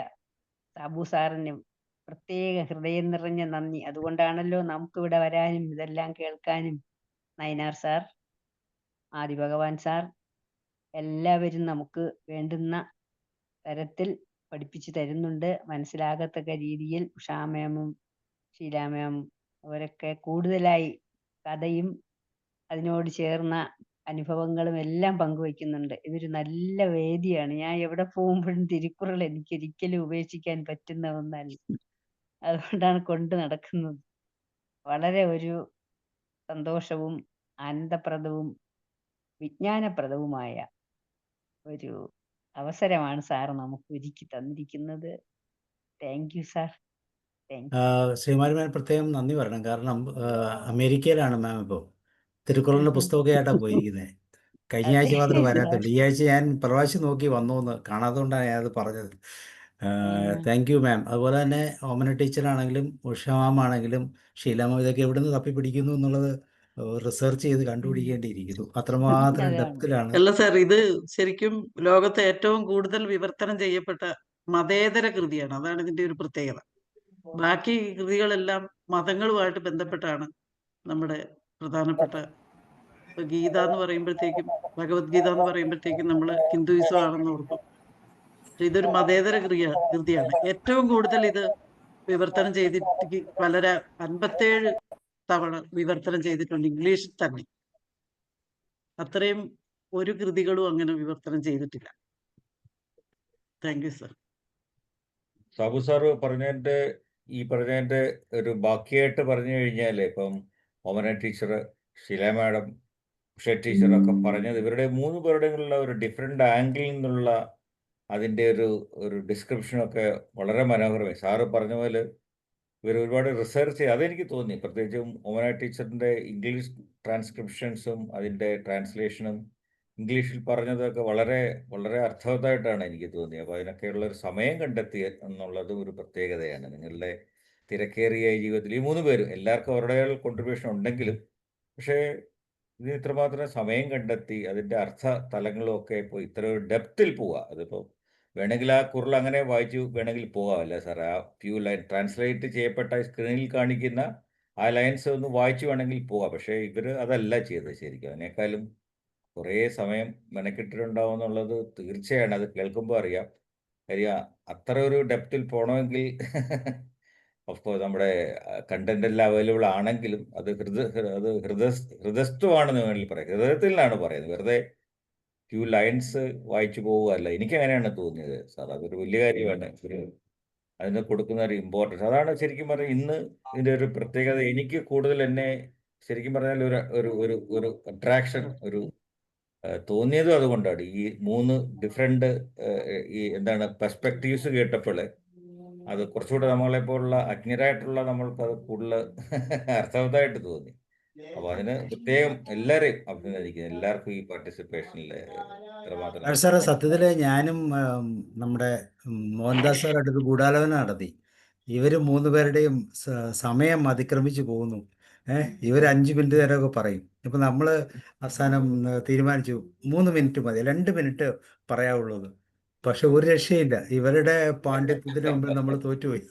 സാബു സാറിന് പ്രത്യേക ഹൃദയം നിറഞ്ഞ നന്ദി. അതുകൊണ്ടാണല്ലോ നമുക്കിവിടെ വരാനും ഇതെല്ലാം കേൾക്കാനും നയനാർ സാർ, ആദിഭഗവാൻ സാർ എല്ലാവരും നമുക്ക് വേണ്ടുന്ന തരത്തിൽ പഠിപ്പിച്ചു തരുന്നുണ്ട്. മനസ്സിലാകത്തക്ക രീതിയിൽ ഉഷാമേമും ഷീലാമേമും അവരൊക്കെ കൂടുതലായി കഥയും അതിനോട് ചേർന്ന അനുഭവങ്ങളും എല്ലാം പങ്കുവയ്ക്കുന്നുണ്ട്. ഇതൊരു നല്ല വേദിയാണ്. ഞാൻ എവിടെ പോകുമ്പോഴും തിരുക്കുറൾ എനിക്കൊരിക്കലും ഉപേക്ഷിക്കാൻ പറ്റുന്ന ഒന്നല്ല. അതുകൊണ്ടാണ് കൊണ്ട് നടക്കുന്നത്. വളരെ ഒരു സന്തോഷവും ആനന്ദപ്രദവും വിജ്ഞാനപ്രദവുമായ ഒരു അവസരമാണ് സാർ നമുക്ക് ഒരുക്കി തന്നിരിക്കുന്നത്. Thank you sir. Thank you. Sreekumari ma'am പ്രത്യേകം നന്ദി പറയണം. കാരണം അമേരിക്കയിലാണ് മാം ഇപ്പോൾ. തിരുക്കുറളിൻ്റെ പുസ്തകമൊക്കെ ആയിട്ടാണ് പോയിരിക്കുന്നത്. കഴിഞ്ഞ ആഴ്ച മാത്രമേ വരാത്തുള്ളൂ. ഈ ആഴ്ച ഞാൻ പ്രാവശ്യം നോക്കി വന്നു എന്ന് കാണാത്തതുകൊണ്ടാണ് ഞാനത് പറഞ്ഞത്. താങ്ക് യു മാം. അതുപോലെ തന്നെ ഓമന ടീച്ചറാണെങ്കിലും ഉഷ മാം ആണെങ്കിലും ഷീല മാം ഇതൊക്കെ എവിടെ നിന്ന് തപ്പി പിടിക്കുന്നു എന്നുള്ളത് റിസർച്ച് ചെയ്ത് കണ്ടുപിടിക്കേണ്ടിയിരിക്കുന്നു. അത്രമാത്രം ഡെപ്തിലാണ്. അല്ല സാർ, ഇത് ശരിക്കും ലോകത്തെ ഏറ്റവും കൂടുതൽ വിവർത്തനം ചെയ്യപ്പെട്ട മതേതര കൃതിയാണ്. അതാണ് ഇതിന്റെ ഒരു പ്രത്യേകത. ബാക്കി കൃതികളെല്ലാം മതങ്ങളുമായിട്ട് ബന്ധപ്പെട്ടാണ്. നമ്മുടെ പ്രധാനപ്പെട്ട ഗീത എന്ന് പറയുമ്പോഴത്തേക്കും, ഭഗവത്ഗീത എന്ന് പറയുമ്പോഴത്തേക്കും നമ്മൾ ഹിന്ദുയിസം ആണെന്ന് ഓർക്കും. ഇതൊരു മതേതര കൃതിയാണ്. ഏറ്റവും കൂടുതൽ ഇത് വിവർത്തനം ചെയ്തിട്ട് വളരെ 57 തവണ വിവർത്തനം ചെയ്തിട്ടുണ്ട് ഇംഗ്ലീഷിൽ തന്നെ. അത്രയും ഒരു കൃതികളും അങ്ങനെ വിവർത്തനം ചെയ്തിട്ടില്ല. Thank you sir. Sabu sir പറഞ്ഞതിൻ്റെ ഒരു ബാക്കിയായിട്ട് പറഞ്ഞു കഴിഞ്ഞാൽ, ഇപ്പം ഓമന ടീച്ചർ, ഷീല മാഡം, ഉഷ ടീച്ചറൊക്കെ പറഞ്ഞത് ഇവരുടെ 3 പേരുടെയുള്ള ഒരു ഡിഫറെൻ്റ് ആംഗിളിൽ നിന്നുള്ള അതിൻ്റെ ഒരു ഡിസ്ക്രിപ്ഷനൊക്കെ വളരെ മനോഹരമായി. സാറ് പറഞ്ഞ പോലെ ഇവർ ഒരുപാട് റിസർച്ച് ചെയ്ത്, അതെനിക്ക് തോന്നി. പ്രത്യേകിച്ചും ഓമന ടീച്ചറിൻ്റെ ഇംഗ്ലീഷ് ട്രാൻസ്ക്രിപ്ഷൻസും അതിൻ്റെ ട്രാൻസ്ലേഷനും ഇംഗ്ലീഷിൽ പറഞ്ഞതൊക്കെ വളരെ വളരെ അർത്ഥവത്തായിട്ടാണ് എനിക്ക് തോന്നിയത്. അപ്പോൾ അതിനൊക്കെയുള്ള ഒരു സമയം കണ്ടെത്തി എന്നുള്ളതും ഒരു പ്രത്യേകതയാണ് നിങ്ങളുടെ തിരക്കേറിയ ജീവിതത്തിൽ. ഈ 3 പേരും എല്ലാവർക്കും അവരുടെ കോൺട്രിബ്യൂഷൻ ഉണ്ടെങ്കിലും, പക്ഷേ ഇത് ഇത്രമാത്രം സമയം കണ്ടെത്തി അതിൻ്റെ അർത്ഥ തലങ്ങളും ഒക്കെ ഇപ്പോൾ ഇത്ര ഒരു ഡെപ്തിൽ പോവുക. അതിപ്പോൾ വേണമെങ്കിൽ ആ കുറിൽ അങ്ങനെ വായിച്ചു വേണമെങ്കിൽ പോകാമല്ല സാർ. ആ ഫ്യൂ ലൈൻ ട്രാൻസ്ലേറ്റ് ചെയ്യപ്പെട്ട സ്ക്രീനിൽ കാണിക്കുന്ന ആ ലൈൻസ് ഒന്ന് വായിച്ചു വേണമെങ്കിൽ പോകാം. പക്ഷേ ഇവർ അതല്ല ചെയ്തത്. ശരിക്കും അതിനേക്കാളും കുറേ സമയം മെനക്കെട്ടിട്ടുണ്ടാവും എന്നുള്ളത് തീർച്ചയാണ്. അത് കേൾക്കുമ്പോൾ അറിയാം. കാര്യം അത്ര ഒരു ഡെപ്തിൽ പോകണമെങ്കിൽ ഓഫ്കോഴ്സ് നമ്മുടെ കണ്ടന്റ് എല്ലാം അവൈലബിൾ ആണെങ്കിലും അത് ഹൃദയസ്ഥമാണെന്ന് വേണമെങ്കിൽ പറയാം. ഹൃദയത്തിൽ നിന്നാണ് പറയുന്നത്. വെറുതെ ഫ്യൂ ലൈൻസ് വായിച്ചു പോവുകയല്ല. എനിക്ക് അങ്ങനെയാണ് തോന്നിയത് സാർ. അതൊരു വലിയ കാര്യമാണ് അതിന് കൊടുക്കുന്ന ഒരു ഇമ്പോർട്ടൻസ്. അതാണ് ശരിക്കും പറഞ്ഞാൽ ഇന്ന് ഇതിൻ്റെ ഒരു പ്രത്യേകത. എനിക്ക് കൂടുതൽ എന്നെ ശരിക്കും പറഞ്ഞാൽ ഒരു അട്രാക്ഷൻ തോന്നിയതും അതുകൊണ്ടാണ്. ഈ 3 ഡിഫറെൻ്റ് ഈ എന്താണ് പെർസ്പെക്റ്റീവ്സ് കേട്ടപ്പോൾ അത് കുറച്ചുകൂടെ നമ്മളെപ്പോലുള്ള അജ്ഞരായിട്ടുള്ള നമ്മൾക്ക് അത് കൂടുതൽ അർത്ഥവത്തായിട്ട് തോന്നി. അപ്പോൾ അതിന് പ്രത്യേകം എല്ലാവരെയും അഭിനന്ദിക്കുന്നു. എല്ലാവർക്കും ഈ പാർട്ടിസിപ്പേഷനിൽ ഇത്രമാത്രം. സാറേ, സത്യത്തിൽ ഞാനും നമ്മുടെ മോഹൻദാസ് സാറായിട്ട് ഒരു ഗൂഢാലോചന നടത്തി. ഇവർ 3 പേരുടെയും സമയം അതിക്രമിച്ച് പോകുന്നു. ഇവർ 5 മിനിറ്റ് നേരമൊക്കെ പറയും. ഇപ്പം നമ്മൾ അവസാനം തീരുമാനിച്ചു 3 മിനിറ്റ് മതി, 2 മിനിറ്റ് പറയാവുള്ളത്. പക്ഷെ ഒരു രക്ഷയില്ല. ഇവരുടെ പാണ്ഡിത്യത്തിന് മുമ്പിൽ നമ്മൾ തോറ്റുപോയി.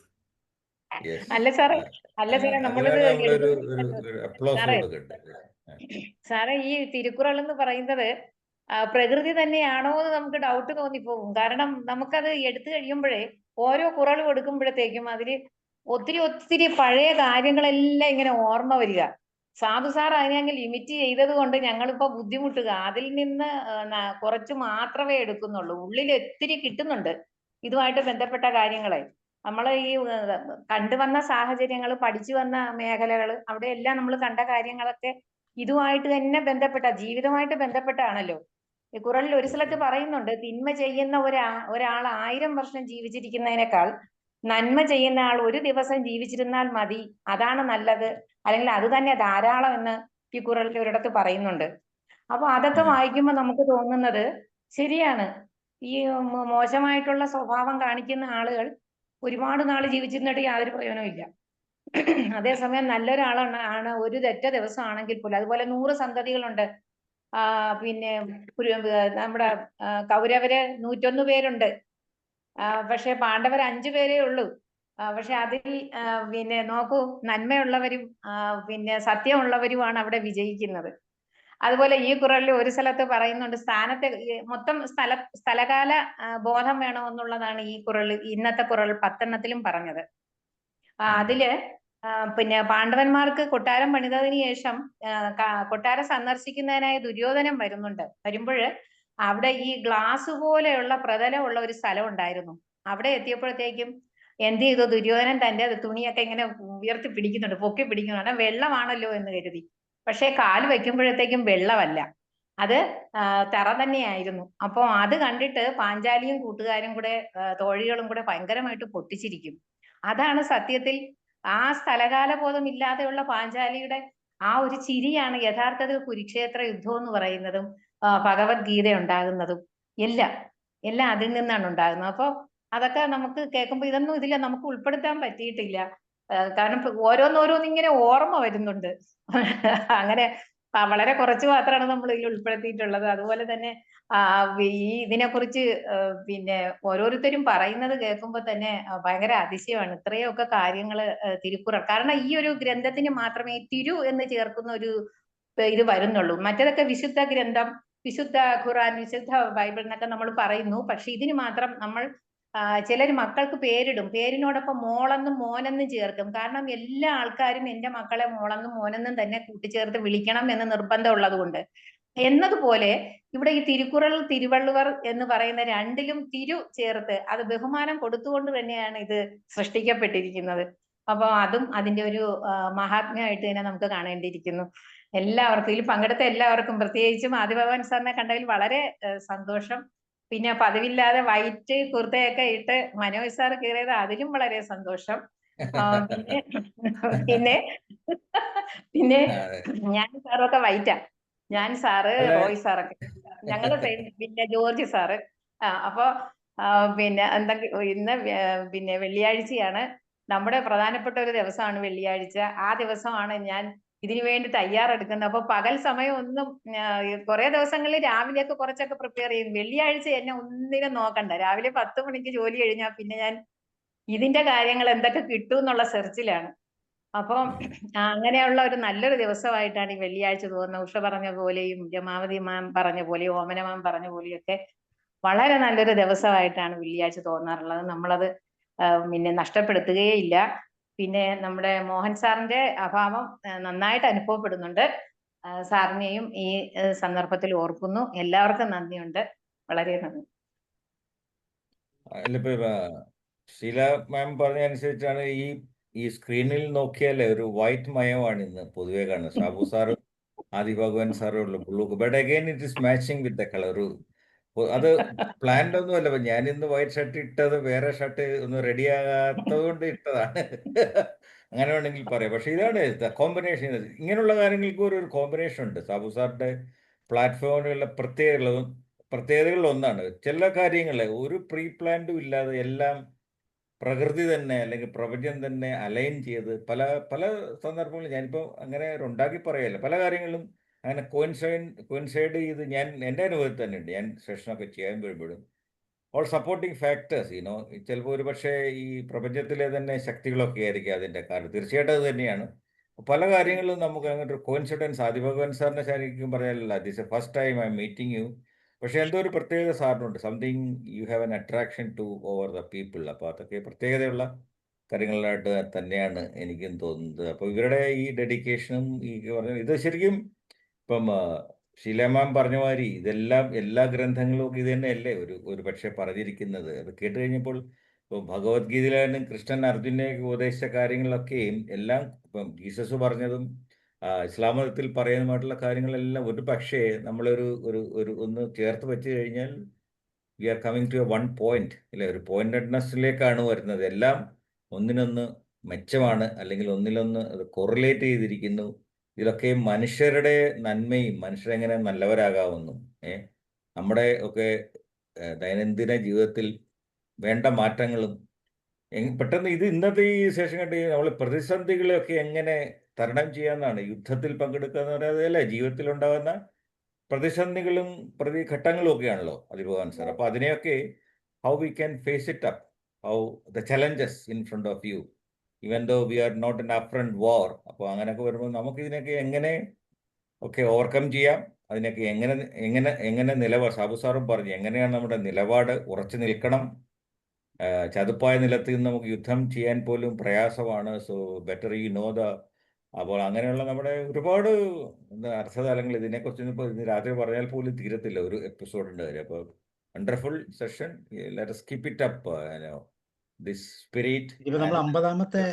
അല്ല സാറേ, നമ്മളിത് സാറേ ഈ തിരുക്കുറൾ എന്ന് പറയുന്നത് പ്രകൃതി തന്നെയാണോ എന്ന് നമുക്ക് ഡൗട്ട് തോന്നിപ്പോകും. കാരണം നമുക്കത് എടുത്തു കഴിയുമ്പോഴേ ഓരോ കുറളും എടുക്കുമ്പോഴത്തേക്കും അതിൽ ഒത്തിരി പഴയ കാര്യങ്ങളെല്ലാം ഇങ്ങനെ ഓർമ്മ വരിക. സാധു സാർ അതിനെ ലിമിറ്റ് ചെയ്തത് കൊണ്ട് ഞങ്ങളിപ്പോ ബുദ്ധിമുട്ടുക. അതിൽ നിന്ന് കുറച്ച് മാത്രമേ എടുക്കുന്നുള്ളൂ. ഉള്ളിൽ ഒത്തിരി കിട്ടുന്നുണ്ട് ഇതുമായിട്ട് ബന്ധപ്പെട്ട കാര്യങ്ങളെ. നമ്മൾ ഈ കണ്ടുവന്ന സാഹചര്യങ്ങൾ, പഠിച്ചു വന്ന മേഖലകൾ, അവിടെയെല്ലാം നമ്മൾ കണ്ട കാര്യങ്ങളൊക്കെ ഇതുമായിട്ട് തന്നെ ബന്ധപ്പെട്ട, ജീവിതമായിട്ട് ബന്ധപ്പെട്ടാണല്ലോ. ഈ ഖുറാനിൽ ഒരു സ്ഥലത്ത് പറയുന്നുണ്ട്, തിന്മ ചെയ്യുന്ന ഒരാൾ 1000 വർഷം ജീവിച്ചിരിക്കുന്നതിനേക്കാൾ നന്മ ചെയ്യുന്ന ആൾ 1 ദിവസം ജീവിച്ചിരുന്നാൽ മതി, അതാണ് നല്ലത്, അല്ലെങ്കിൽ അത് തന്നെ ധാരാളം എന്ന് ഈ ഖുറാനിൽ ഒരിടത്ത് പറയുന്നുണ്ട്. അപ്പൊ അതൊക്കെ വായിക്കുമ്പോൾ നമുക്ക് തോന്നുന്നത് ശരിയാണ്. ഈ മോശമായിട്ടുള്ള സ്വഭാവം കാണിക്കുന്ന ആളുകൾ ഒരുപാട് നാൾ ജീവിച്ചിരുന്നിട്ട് യാതൊരു പ്രയോജനവും ഇല്ല. അതേസമയം നല്ലൊരാളാണ് ഒരു ഒറ്റ ദിവസം ആണെങ്കിൽ പോലും, അതുപോലെ 100 സന്തതികളുണ്ട്. പിന്നെ നമ്മുടെ കൗരവര് 101 പേരുണ്ട്. പക്ഷെ പാണ്ഡവർ 5 പേരേ ഉള്ളൂ. പക്ഷെ അതിൽ പിന്നെ നോക്കൂ, നന്മയുള്ളവരും പിന്നെ സത്യമുള്ളവരുമാണ് അവിടെ വിജയിക്കുന്നത്. അതുപോലെ ഈ ഖുറാനിൽ ഒരു സ്ഥലത്ത് പറയുന്നുണ്ട്, മൊത്തം സ്ഥലകാല ബോധം വേണമെന്നുള്ളതാണ് ഈ ഖുറാനിൽ, ഇന്നത്തെ ഖുറാനിൽ 10 പറഞ്ഞത്. അതില് പിന്നെ പാണ്ഡവന്മാർക്ക് കൊട്ടാരം പണിതതിന് ശേഷം കൊട്ടാരം സന്ദർശിക്കുന്നതിനായി ദുര്യോധനൻ വരുമ്പോൾ അവിടെ ഈ ഗ്ലാസ് പോലെയുള്ള പ്രതലമുള്ള ഒരു സ്ഥലം ഉണ്ടായിരുന്നു. അവിടെ എത്തിയപ്പോഴത്തേക്കും എന്ത് ചെയ്തു, ദുര്യോധനൻ തന്റെ തുണിയൊക്കെ ഇങ്ങനെ ഉയർത്തി പിടിക്കുന്നുണ്ട്, പൊക്കി പിടിക്കുന്നുണ്ട്. വെള്ളമാണല്ലോ എന്ന് കരുതി. പക്ഷെ കാല് വെക്കുമ്പോഴത്തേക്കും വെള്ളമല്ല, അത് തറ തന്നെയായിരുന്നു. അപ്പൊ അത് കണ്ടിട്ട് പാഞ്ചാലിയും കൂട്ടുകാരും കൂടെ, തോഴികളും കൂടെ ഭയങ്കരമായിട്ട് പൊട്ടിച്ചിരിക്കും. അതാണ് സത്യത്തിൽ ആ സ്ഥലകാല ബോധം ഇല്ലാതെയുള്ള പാഞ്ചാലിയുടെ ആ ഒരു ചിരിയാണ് യഥാർത്ഥത്തിൽ കുരുക്ഷേത്ര യുദ്ധം എന്ന് പറയുന്നതും ഭഗവത്ഗീത ഉണ്ടാകുന്നതും എല്ലാം അതിൽ നിന്നാണ് ഉണ്ടാകുന്നത്. അപ്പൊ അതൊക്കെ നമുക്ക് കേൾക്കുമ്പോൾ ഇതൊന്നും ഇതിൽ നമുക്ക് ഉൾപ്പെടുത്താൻ പറ്റിയിട്ടില്ല. കാരണം ഓരോന്നിങ്ങനെ ഓർമ്മ വരുന്നുണ്ട്. അങ്ങനെ വളരെ കുറച്ച് മാത്രമാണ് നമ്മൾ ഇതിൽ ഉൾപ്പെടുത്തിയിട്ടുള്ളത്. അതുപോലെ തന്നെ ഈ ഇതിനെക്കുറിച്ച് പിന്നെ ഓരോരുത്തരും പറയുന്നത് കേൾക്കുമ്പോൾ തന്നെ ഭയങ്കര അതിശയമാണ്. ഇത്രയൊക്കെ കാര്യങ്ങൾ തിരുക്കുറൾ, കാരണം ഈ ഒരു ഗ്രന്ഥത്തിന് മാത്രമേ തിരു എന്ന് ചേർക്കുന്ന ഒരു ഇത് വരുന്നുള്ളൂ. മറ്റേതൊക്കെ വിശുദ്ധ ഗ്രന്ഥം, വിശുദ്ധ ഖുറാൻ, വിശുദ്ധ ബൈബിൾ എന്നൊക്കെ നമ്മൾ പറയുന്നു. പക്ഷെ ഇതിന് മാത്രം നമ്മൾ ചിലർ മക്കൾക്ക് പേരിടും, പേരിനോടൊപ്പം മോളെന്നും മോനെന്നും ചേർക്കും. കാരണം എല്ലാ ആൾക്കാരും എന്റെ മക്കളെ മോളെന്നും മോനെന്നും തന്നെ കൂട്ടിച്ചേർത്ത് വിളിക്കണം എന്ന് നിർബന്ധമുള്ളത് കൊണ്ട്. എന്നതുപോലെ ഇവിടെ ഈ തിരുക്കുറൾ, തിരുവള്ളുവർ എന്ന് പറയുന്ന രണ്ടിലും തിരു ചേർത്ത് അത് ബഹുമാനം കൊടുത്തുകൊണ്ട് തന്നെയാണ് ഇത് സൃഷ്ടിക്കപ്പെട്ടിരിക്കുന്നത്. അപ്പൊ അതും അതിന്റെ ഒരു മഹാത്മ്യമായിട്ട് തന്നെ നമുക്ക് കാണേണ്ടിയിരിക്കുന്നു. എല്ലാവർക്കും, ഇതിൽ പങ്കെടുത്ത എല്ലാവർക്കും, പ്രത്യേകിച്ചും ആദിഭഗവാൻ സാറിനെ കണ്ടതിൽ വളരെ സന്തോഷം. പിന്നെ പതിവില്ലാതെ വൈറ്റ് കുർത്തയൊക്കെ ഇട്ട് മനോജ് സാർ കയറിയത് അതിലും വളരെ സന്തോഷം. പിന്നെ പിന്നെ ഞാൻ സാറൊക്കെ വൈറ്റാ, ഞാൻ സാറ്, റോയ് സാറൊക്കെ ഞങ്ങളുടെ സൈഡ്, പിന്നെ ജോർജ് സാറ്. അപ്പൊ പിന്നെ ഇന്ന് പിന്നെ വെള്ളിയാഴ്ചയാണ്, നമ്മുടെ പ്രധാനപ്പെട്ട ഒരു ദിവസമാണ് വെള്ളിയാഴ്ച. ആ ദിവസമാണ് ഞാൻ ഇതിനു വേണ്ടി തയ്യാറെടുക്കുന്നത്. അപ്പൊ പകൽ സമയം ഒന്നും, കുറെ ദിവസങ്ങളിൽ രാവിലെയൊക്കെ കുറച്ചൊക്കെ പ്രിപ്പയർ ചെയ്യും. വെള്ളിയാഴ്ച എന്നെ ഒന്നിനും നോക്കണ്ട, രാവിലെ 10 മണിക്ക് ജോലി കഴിഞ്ഞാൽ പിന്നെ ഞാൻ ഇതിന്റെ കാര്യങ്ങൾ എന്തൊക്കെ കിട്ടും എന്നുള്ള സെർച്ചിലാണ്. അപ്പം അങ്ങനെയുള്ള ഒരു നല്ലൊരു ദിവസമായിട്ടാണ് ഈ വെള്ളിയാഴ്ച തോന്നുന്നത്. ഉഷ പറഞ്ഞ പോലെയും രമാവതി മാം പറഞ്ഞ പോലെയും ഓമന മാം പറഞ്ഞ പോലെയൊക്കെ വളരെ നല്ലൊരു ദിവസമായിട്ടാണ് വെള്ളിയാഴ്ച തോന്നാറുള്ളത്. നമ്മളത് പിന്നെ നഷ്ടപ്പെടുത്തുകയില്ല. പിന്നെ നമ്മുടെ മോഹൻ സാറിന്റെ അഭാവം നന്നായിട്ട് അനുഭവപ്പെടുന്നുണ്ട്. സാറിനെയും ഈ സന്ദർഭത്തിൽ ഓർക്കുന്നു. എല്ലാവർക്കും നന്ദിയുണ്ട്, വളരെ നന്ദി. ഷീല മാം പറഞ്ഞ അനുസരിച്ചാണ് ഈ സ്ക്രീനിൽ നോക്കിയാൽ ഒരു വൈറ്റ് മയമാണ് ഇന്ന് പൊതുവെ കാണുന്നത്. ഷാബു സാറും ആദി ഭഗവാൻ സാറും ഉള്ള blue, but again it is matching with the colour. അത് പ്ലാൻഡ് ഒന്നുമല്ല. ഞാൻ ഇന്ന് വൈറ്റ് ഷർട്ട് ഇട്ടത് വേറെ ഷർട്ട് ഒന്ന് റെഡി ആകാത്തത് കൊണ്ട് ഇട്ടതാണ്. അങ്ങനെ വേണമെങ്കിൽ പറയാം. പക്ഷെ ഇതാണ് കോമ്പിനേഷൻ. ഇങ്ങനെയുള്ള കാര്യങ്ങൾക്ക് ഒരു കോമ്പിനേഷൻ ഉണ്ട്. സാബു സാറിന്റെ പ്ലാറ്റ്ഫോമുകളിലെ പ്രത്യേകതകളിൽ ഒന്നാണ്, ചില കാര്യങ്ങൾ ഒരു പ്രീ പ്ലാൻഡും ഇല്ലാതെ എല്ലാം പ്രകൃതി തന്നെ അല്ലെങ്കിൽ പ്രപഞ്ചം തന്നെ അലൈൻ ചെയ്ത് പല പല സന്ദർഭങ്ങളിൽ, ഞാനിപ്പോൾ അങ്ങനെ ഉണ്ടാക്കി പറയല്ല, പല കാര്യങ്ങളും അങ്ങനെ കോയിൻസൈഡ് ചെയ്ത് എൻ്റെ അനുഭവത്തിൽ തന്നെ ഉണ്ട്. ഞാൻ സെഷനൊക്കെ ചെയ്യാൻ വരുമ്പോഴും ഓൾ സപ്പോർട്ടിങ് ഫാക്ടേഴ്സ് ചിലപ്പോൾ ഒരു പക്ഷേ ഈ പ്രപഞ്ചത്തിലെ തന്നെ ശക്തികളൊക്കെ ആയിരിക്കും അതിൻ്റെ കാരണം. തീർച്ചയായിട്ടും അത് തന്നെയാണ്. പല കാര്യങ്ങളിലും നമുക്ക് അങ്ങോട്ട് ഒരു കോയിൻസിഡൻസ്, ആദിഭഗവാൻ സാറിനെ ശരിക്കും പറയാനല്ല, this a first time I am meeting you. പക്ഷെ എന്തോ ഒരു പ്രത്യേകത സാറിനുണ്ട്, something you have an attraction to over the people. അപ്പോൾ അതൊക്കെ പ്രത്യേകതയുള്ള കാര്യങ്ങളിലായിട്ട് തന്നെയാണ് എനിക്കും തോന്നുന്നത്. അപ്പോൾ ഇവരുടെ ഈ ഡെഡിക്കേഷനും ഈ പറഞ്ഞ ഇത് ശരിക്കും ഇപ്പം ഷീല മാം പറഞ്ഞ മാതിരി ഇതെല്ലാം എല്ലാ ഗ്രന്ഥങ്ങളും ഇത് തന്നെയല്ലേ ഒരു പക്ഷേ പറഞ്ഞിരിക്കുന്നത്. അത് കേട്ട് കഴിഞ്ഞപ്പോൾ ഇപ്പോൾ ഭഗവത്ഗീതയിലായാലും കൃഷ്ണൻ അർജുനെ ഉപദേശിച്ച കാര്യങ്ങളിലൊക്കെയും എല്ലാം ഇപ്പം ജീസസ് പറഞ്ഞതും ഇസ്ലാം മതത്തിൽ പറയുന്നതുമായിട്ടുള്ള കാര്യങ്ങളെല്ലാം ഒരു പക്ഷേ നമ്മളൊരു ഒരു ഒരു ഒന്ന് ചേർത്ത് വെച്ച് കഴിഞ്ഞാൽ we are coming to a one point അല്ലെ, ഒരു പോയിന്റഡ്നെസ്സിലേക്കാണ് വരുന്നത്. എല്ലാം ഒന്നിനൊന്ന് മെച്ചമാണ്, അല്ലെങ്കിൽ ഒന്നിലൊന്ന് അത് കൊറിലേറ്റ് ചെയ്തിരിക്കുന്നു. ഇതിലൊക്കെ മനുഷ്യരുടെ നന്മയും മനുഷ്യരെങ്ങനെ നല്ലവരാകാമെന്നും നമ്മുടെ ഒക്കെ ദൈനംദിന ജീവിതത്തിൽ വേണ്ട മാറ്റങ്ങളും പെട്ടെന്ന് ഇത് ഇന്നത്തെ ഈ സെഷൻ കണ്ട് നമ്മൾ പ്രതിസന്ധികളെയൊക്കെ എങ്ങനെ തരണം ചെയ്യാമെന്നാണ്. യുദ്ധത്തിൽ പങ്കെടുക്കുക എന്ന് പറയുന്നത് അല്ലേ, ജീവിതത്തിൽ ഉണ്ടാകുന്ന പ്രതിസന്ധികളും പ്രതിഘട്ടങ്ങളും ഒക്കെയാണല്ലോ അതിഭവാൻ സാർ. അപ്പോൾ അതിനെയൊക്കെ how we can face it up, how the challenges in front of you even though we are not in a front war. അപ്പോൾ അങ്ങനെയൊക്കെ വരുമ്പോൾ നമുക്ക് ഇതിനൊക്കെ എങ്ങനെ ഒക്കെ ഓവർകം ചെയ്യാം, അതിനൊക്കെ എങ്ങനെ എങ്ങനെ എങ്ങനെ സാബു സാറും പറഞ്ഞു എങ്ങനെയാണ് നമ്മുടെ നിലപാട് ഉറച്ചു നിൽക്കണം. ചതുപ്പായ നിലത്ത് നിന്ന് നമുക്ക് യുദ്ധം ചെയ്യാൻ പോലും പ്രയാസമാണ്. So better you know the. അപ്പോൾ അങ്ങനെയുള്ള നമ്മുടെ ഒരുപാട് അർത്ഥതലങ്ങൾ ഇതിനെക്കുറിച്ച് ഇപ്പോൾ ഇന്ന് രാത്രി പറഞ്ഞാൽ പോലും തീരത്തില്ല, ഒരു എപ്പിസോഡിൻ്റെ കാര്യം. അപ്പോൾ wonderful session, let us keep it up, this spirit. ഇപ്പൊ നമ്മൾ 50ാമത്തെ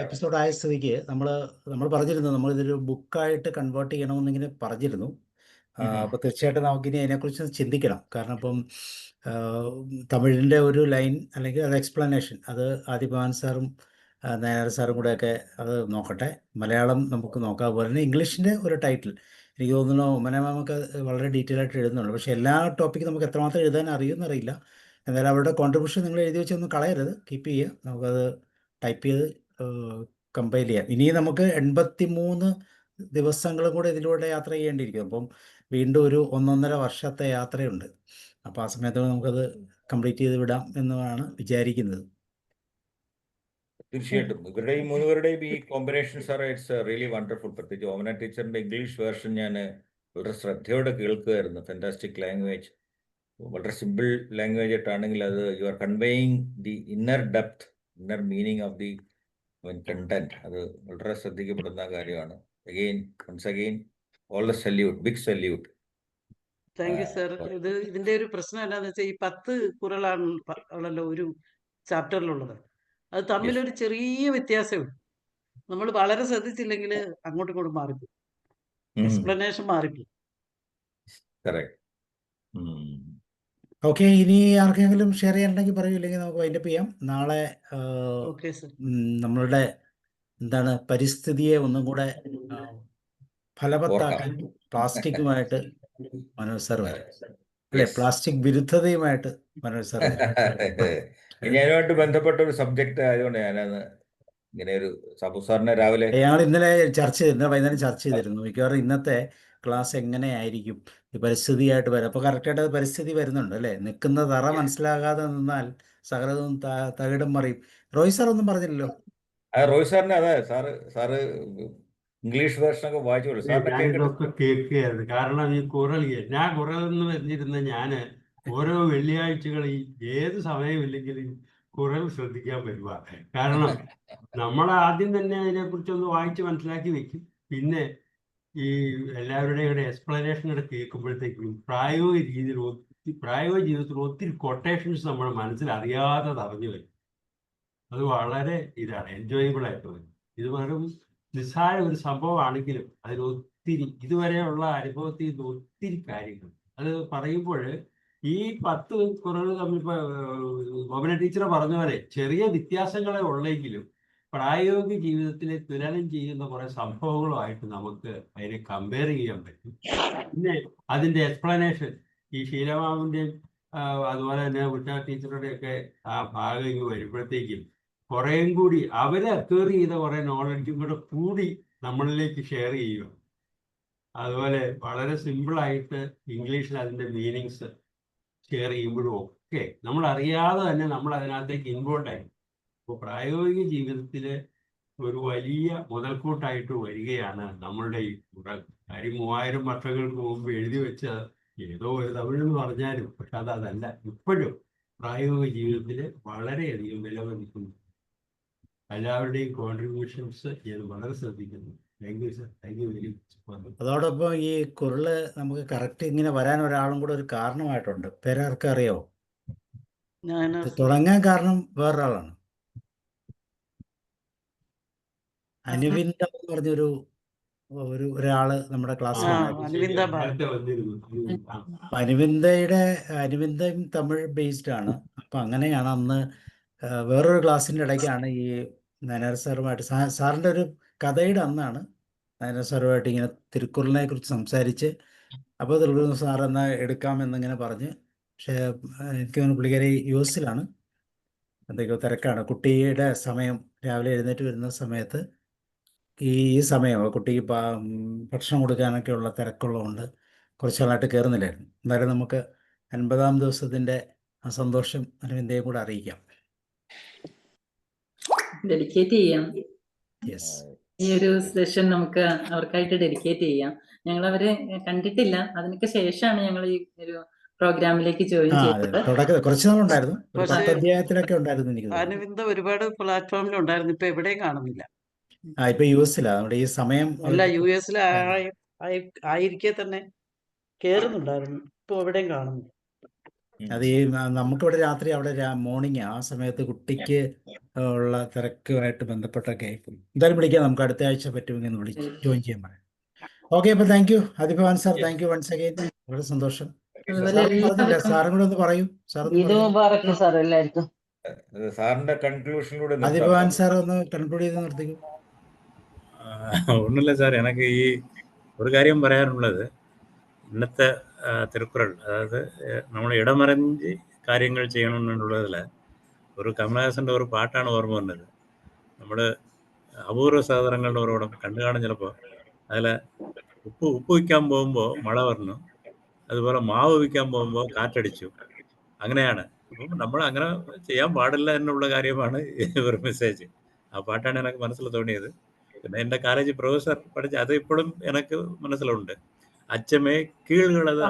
എപ്പിസോഡ് ആയ സ്ഥിതിക്ക് നമ്മൾ പറഞ്ഞിരുന്നു നമ്മൾ ഇതൊരു ബുക്കായിട്ട് കൺവേർട്ട് ചെയ്യണമെന്നിങ്ങനെ പറഞ്ഞിരുന്നു. അപ്പോൾ തീർച്ചയായിട്ടും നമുക്കിനി അതിനെക്കുറിച്ച് ചിന്തിക്കണം. കാരണം ഇപ്പം തമിഴിൻ്റെ ഒരു ലൈൻ അല്ലെങ്കിൽ അത് എക്സ്പ്ലനേഷൻ അത് ആദിഭവാൻ സാറും നായർ സാറും കൂടെയൊക്കെ അത് നോക്കട്ടെ. മലയാളം നമുക്ക് നോക്കാം. അതുപോലെ തന്നെ ഇംഗ്ലീഷിൻ്റെ ഒരു ടൈറ്റിൽ എനിക്ക് തോന്നുന്നു ഉമ്മനമാമൊക്കെ വളരെ ഡീറ്റെയിൽ ആയിട്ട് എഴുതുന്നുണ്ട്. പക്ഷേ എല്ലാ ടോപ്പിക്കും നമുക്ക് എത്രമാത്രം എഴുതാൻ അറിയുമെന്നറിയില്ല. എന്തായാലും അവരുടെ കോൺട്രിബ്യൂഷൻ നിങ്ങൾ എഴുതി വെച്ചൊന്നും കളയരുത്, കീപ്പ് ചെയ്യുക. നമുക്കത് ടൈപ്പ് ചെയ്ത് കമ്പൈൽ ചെയ്യാം. ഇനി നമുക്ക് 83 ദിവസങ്ങളും കൂടെ ഇതിലൂടെ യാത്ര ചെയ്യേണ്ടിയിരിക്കും. അപ്പം വീണ്ടും ഒരു 1.5 വർഷത്തെ യാത്രയുണ്ട്. അപ്പോൾ ആ സമയത്ത് നമുക്കത് കംപ്ലീറ്റ് ചെയ്ത് വിടാം എന്നാണ് വിചാരിക്കുന്നത്. തീർച്ചയായിട്ടും ഇവരുടെ ഈ 3 പേരുടെയും ഈ combinations are its really wonderful. പ്രത്യേകിച്ച് ഓമന ടീച്ചറിന്റെ ഇംഗ്ലീഷ് വേർഷൻ ഞാൻ വളരെ ശ്രദ്ധയോടെ കേൾക്കുമായിരുന്നു. ഫാന്റാസ്റ്റിക് ലാംഗ്വേജ്, വളരെ സിമ്പിൾ ലാംഗ്വേജ് ആയിട്ടാണെങ്കിൽ അത് you are conveying the inner depth, inner meaning of the content. അത് വളരെ ശ്രദ്ധിക്കപ്പെടുന്ന കാര്യമാണ്. Again once again all the salute, big salute. Thank you sir. ഇതിന്റെ ഒരു പ്രശ്നം എന്താണെന്ന് വെച്ചാൽ ഈ 10 കുറകളാണല്ലോ ഒരു ചാപ്റ്ററിലുള്ളത്. അത് തമ്മിലൊരു ചെറിയ വ്യത്യാസമുണ്ട്. നമ്മൾ വളരെ ശ്രദ്ധിച്ചില്ലെങ്കിൽ അങ്ങോട്ടും ഇങ്ങോട്ടും മാറിപ്പോയി, എക്സ്പ്ലനേഷൻ മാറിപ്പോയി. ഓക്കെ, ഇനി ആർക്കെങ്കിലും ഷെയർ ചെയ്യാനുണ്ടെങ്കിൽ പറയൂ, ഇല്ലെങ്കിൽ നമുക്ക് വൈൻഡപ്പ് ചെയ്യാം. നാളെ നമ്മളുടെ എന്താണ് പരിസ്ഥിതിയെ ഒന്നും കൂടെ ഫലവത്താക്കാൻ പ്ലാസ്റ്റിക്കുമായിട്ട് മനോജ് സർ വരും അല്ലെ, പ്ലാസ്റ്റിക് വിരുദ്ധതയുമായിട്ട് മനോജ് സർ വരും. ഞാനുമായിട്ട് ബന്ധപ്പെട്ട ഒരു സബ്ജക്ട് ആയതുകൊണ്ട് ഞാനത് ഇങ്ങനെ ഒരു സാബു സാറിനെ രാവിലെ ഞങ്ങൾ ഇന്നലെ വൈകുന്നേരം ചർച്ച ചെയ്തിരുന്നു. മിക്കവാറും ഇന്നത്തെ ക്ലാസ് എങ്ങനെയായിരിക്കും ഈ പരിസ്ഥിതിയായിട്ട് വരും. അപ്പോൾ കറക്റ്റായിട്ട് അത് പരിസ്ഥിതി വരുന്നുണ്ട് അല്ലേ. നിൽക്കുന്ന തറ മനസ്സിലാകാതെ നിന്നാൽ സകലതും തകിടം മറിയും. റോയ് സാർ ഒന്നും പറഞ്ഞില്ലല്ലോ. റോയ് സാറിന് അതെ സാറ് ഇംഗ്ലീഷ് വേർഷനൊക്കെ വായിച്ചോളൂ. ഞാനിതൊക്കെ കേൾക്കുകയായിരുന്നു. കാരണം ഈ ഞാൻ കുറൽ എന്ന് പറഞ്ഞിരുന്ന ഞാന് ഓരോ വെള്ളിയാഴ്ചകളിൽ ഏത് സമയമില്ലെങ്കിലും കുറൽ ശ്രദ്ധിക്കാൻ വരുക. കാരണം നമ്മൾ ആദ്യം തന്നെ അതിനെക്കുറിച്ചൊന്ന് വായിച്ച് മനസ്സിലാക്കി വെക്കും. പിന്നെ ഈ എല്ലാവരുടെയും കൂടെ എക്സ്പ്ലനേഷൻ കൂടെ കേൾക്കുമ്പോഴത്തേക്കും പ്രായോഗിക ജീവിതത്തിൽ ഒത്തിരി കൊട്ടേഷൻസ് നമ്മുടെ മനസ്സിൽ അറിയാതെ തറഞ്ഞു വരും. അത് വളരെ എൻജോയബിൾ ആയിട്ട് വരും. ഇത് വെറും നിസ്സാര ഒരു സംഭവമാണെങ്കിലും അതിലൊത്തിരി ഇതുവരെയുള്ള അനുഭവത്തിൽ നിന്ന് ഒത്തിരി കാര്യങ്ങൾ അത് പറയുമ്പോൾ ഈ 10 കുറവ് തമ്മിൽ ഗോപന ടീച്ചർ പറഞ്ഞ പോലെ ചെറിയ വ്യത്യാസങ്ങളെ ഉള്ളെങ്കിലും പ്രായോഗിക ജീവിതത്തിലെ തുലനം ചെയ്യുന്ന കുറെ സംഭവങ്ങളുമായിട്ട് നമുക്ക് അതിനെ കമ്പയർ ചെയ്യാൻ പറ്റും. പിന്നെ അതിൻ്റെ എക്സ്പ്ലനേഷൻ ഈ ഷീലമാവിൻ്റെയും അതുപോലെ തന്നെ ഉഷ ടീച്ചറുടെയൊക്കെ ആ ഭാഗം ഇങ്ങ് വരുമ്പോഴത്തേക്കും കുറേയും കൂടി അവരെ അക്വയർ ചെയ്ത കുറെ നോളജും കൂടി നമ്മളിലേക്ക് ഷെയർ ചെയ്യുക. അതുപോലെ വളരെ സിമ്പിളായിട്ട് ഇംഗ്ലീഷിൽ അതിൻ്റെ മീനിങ്സ് ഷെയർ ചെയ്യുമ്പോഴും ഒക്കെ നമ്മൾ അറിയാതെ തന്നെ നമ്മൾ അതിനകത്തേക്ക് ഇൻവോൾവ് ആയി. അപ്പോൾ പ്രായോഗിക ജീവിതത്തിൽ ഒരു വലിയ മുതൽക്കൂട്ടായിട്ട് വരികയാണ് നമ്മളുടെ ഈ കാര്യം. 3000 വർഷങ്ങൾക്ക് മുമ്പ് എഴുതി വെച്ച ഏതോ ഒരു തമിഴെന്ന് പറഞ്ഞാലും പക്ഷെ അതല്ല, ഇപ്പോഴും പ്രായോഗിക ജീവിതത്തിൽ വളരെയധികം വിലമതിക്കുന്നു. എല്ലാവരുടെയും കോൺട്രിബ്യൂഷൻസ് ഞാൻ വളരെ ശ്രദ്ധിക്കുന്നു. Thank you sir, thank you very much. അതോടൊപ്പം ഈ കുറിള് നമുക്ക് കറക്റ്റ് ഇങ്ങനെ വരാൻ ഒരാളും കൂടെ ഒരു കാരണമായിട്ടുണ്ട്. പേരാർക്കും അറിയാവോ? ഇത് തുടങ്ങാൻ കാരണം വേറൊരാളാണ്. അനുവിന്ദം എന്ന് പറഞ്ഞൊരു ഒരാള് നമ്മുടെ ക്ലാസ്സിൽ അനുവിന്ദയും തമിഴ് ബേസ്ഡ് ആണ്. അപ്പൊ അങ്ങനെയാണ് അന്ന് വേറൊരു ക്ലാസ്സിന്റെ ഇടയ്ക്കാണ് ഈ നയനാർ സാറുമായിട്ട് സാറിന്റെ ഒരു കഥയുടെ അന്നാണ് നയനാർ സാറുമായിട്ട് ഇങ്ങനെ തിരുക്കുറളിനെ കുറിച്ച് സംസാരിച്ച്, അപ്പോൾ തിരുക്കുറൾ സാർ എന്നാ എടുക്കാമെന്നിങ്ങനെ പറഞ്ഞ്. പക്ഷേ എനിക്ക് തോന്നുന്നു പുള്ളിക്കാരി US-ലാണ്, എന്തൊക്കെയോ തിരക്കാണ്. കുട്ടിയുടെ സമയം രാവിലെ എഴുന്നേറ്റ് വരുന്ന സമയത്ത് ഈ സമയം കുട്ടിക്ക് ഭക്ഷണം കൊടുക്കാനൊക്കെ ഉള്ള തിരക്കുള്ളതുകൊണ്ട് കുറച്ച് നാളായിട്ട് കയറുന്നില്ലായിരുന്നു. എന്തായാലും നമുക്ക് 50-ാം ദിവസത്തിൻ്റെ ആ സന്തോഷം അനുവിന്ദയും കൂടെ അറിയിക്കാം. ഡെഡിക്കേറ്റ് ചെയ്യാം. യെസ്, ഈ ഒരു സെഷൻ നമുക്ക് അവർക്കായിട്ട് ഡെഡിക്കേറ്റ് ചെയ്യാം. ഞങ്ങൾ അവരെ കണ്ടിട്ടില്ല, അതിനൊക്കെ ശേഷമാണ് ഞങ്ങൾ ഈ ഒരു പ്രോഗ്രാമിലേക്ക് ജോയിൻ ചെയ്തത്. തുടക്കത്തിൽ കുറച്ച് നാളുണ്ടായിരുന്നു, 10 അധ്യായത്തിലൊക്കെ ഉണ്ടായിരുന്നു എനിക്ക് തോന്നുന്നു. അനുവിന്ദ ഒരുപാട് പ്ലാറ്റ്ഫോമിൽ ഉണ്ടായിരുന്നു, ഇപ്പൊ എവിടെയും കാണുന്നില്ല. ഇപ്പൊ US-ലാ, നമ്മുടെ ഈ സമയം അല്ല US-ൽ ആയിരിക്കെ തന്നെ കേറുന്നുണ്ടായിരുന്നു, ഇപ്പൊ എവിടെയും കാണുന്നില്ല. അത് ഈ നമുക്കിവിടെ രാത്രി, അവിടെ മോർണിംഗ്, ആ സമയത്ത് കുട്ടിക്ക് ഉള്ള തിരക്കുമായിട്ട് ബന്ധപ്പെട്ടൊക്കെ ആയിപ്പോയി. എന്തായാലും വിളിക്കാം, നമുക്ക് അടുത്ത ആഴ്ച പറ്റുമെങ്കിൽ ഒന്ന് വിളിച്ച് ജോയിൻ ചെയ്യാൻ പറയാം. ഓക്കെ, അപ്പൊ thank you Athibhavan sir, thank you once again. വളരെ സന്തോഷം. പറഞ്ഞില്ല, സാറും കൂടെ ഒന്ന് പറയൂ. സാറിന്റെ കൺക്ലൂഷനിലൂടെ അതിഭവാൻ സാർ ഒന്ന് കൺക്ലൂഡ് ചെയ്ത് നിർത്തിക്കും. ഒന്നുമില്ല സാർ, എനിക്ക് ഈ ഒരു കാര്യം പറയാനുള്ളത്, ഇന്നത്തെ തിരുക്കുറൾ, അതായത് നമ്മൾ ഇടമറിഞ്ഞ് കാര്യങ്ങൾ ചെയ്യണമെന്നുള്ളതിൽ ഒരു കമലഹാസൻ്റെ ഒരു പാട്ടാണ് ഓർമ്മ വന്നത്. നമ്മൾ അപൂർവ സഹോദരങ്ങളുടെ ഓരോടെ കണ്ടു കാണും ചിലപ്പോൾ. അതിൽ ഉപ്പ് വയ്ക്കാൻ പോകുമ്പോൾ മഴ വരണം, അതുപോലെ മാവ് വയ്ക്കാൻ പോകുമ്പോൾ കാറ്റടിച്ചു. അങ്ങനെയാണ്. അപ്പം നമ്മൾ അങ്ങനെ ചെയ്യാൻ പാടില്ല എന്നുള്ള കാര്യമാണ് ഒരു മെസ്സേജ്. ആ പാട്ടാണ് എനിക്ക് മനസ്സിൽ തോന്നിയത്. പിന്നെ എൻ്റെ കോളേജ് പ്രൊഫസർ പഠിച്ച അത് ഇപ്പോഴും എനിക്ക് മനസ്സിലുണ്ട്. അച്ഛമേ കീഴുകളത്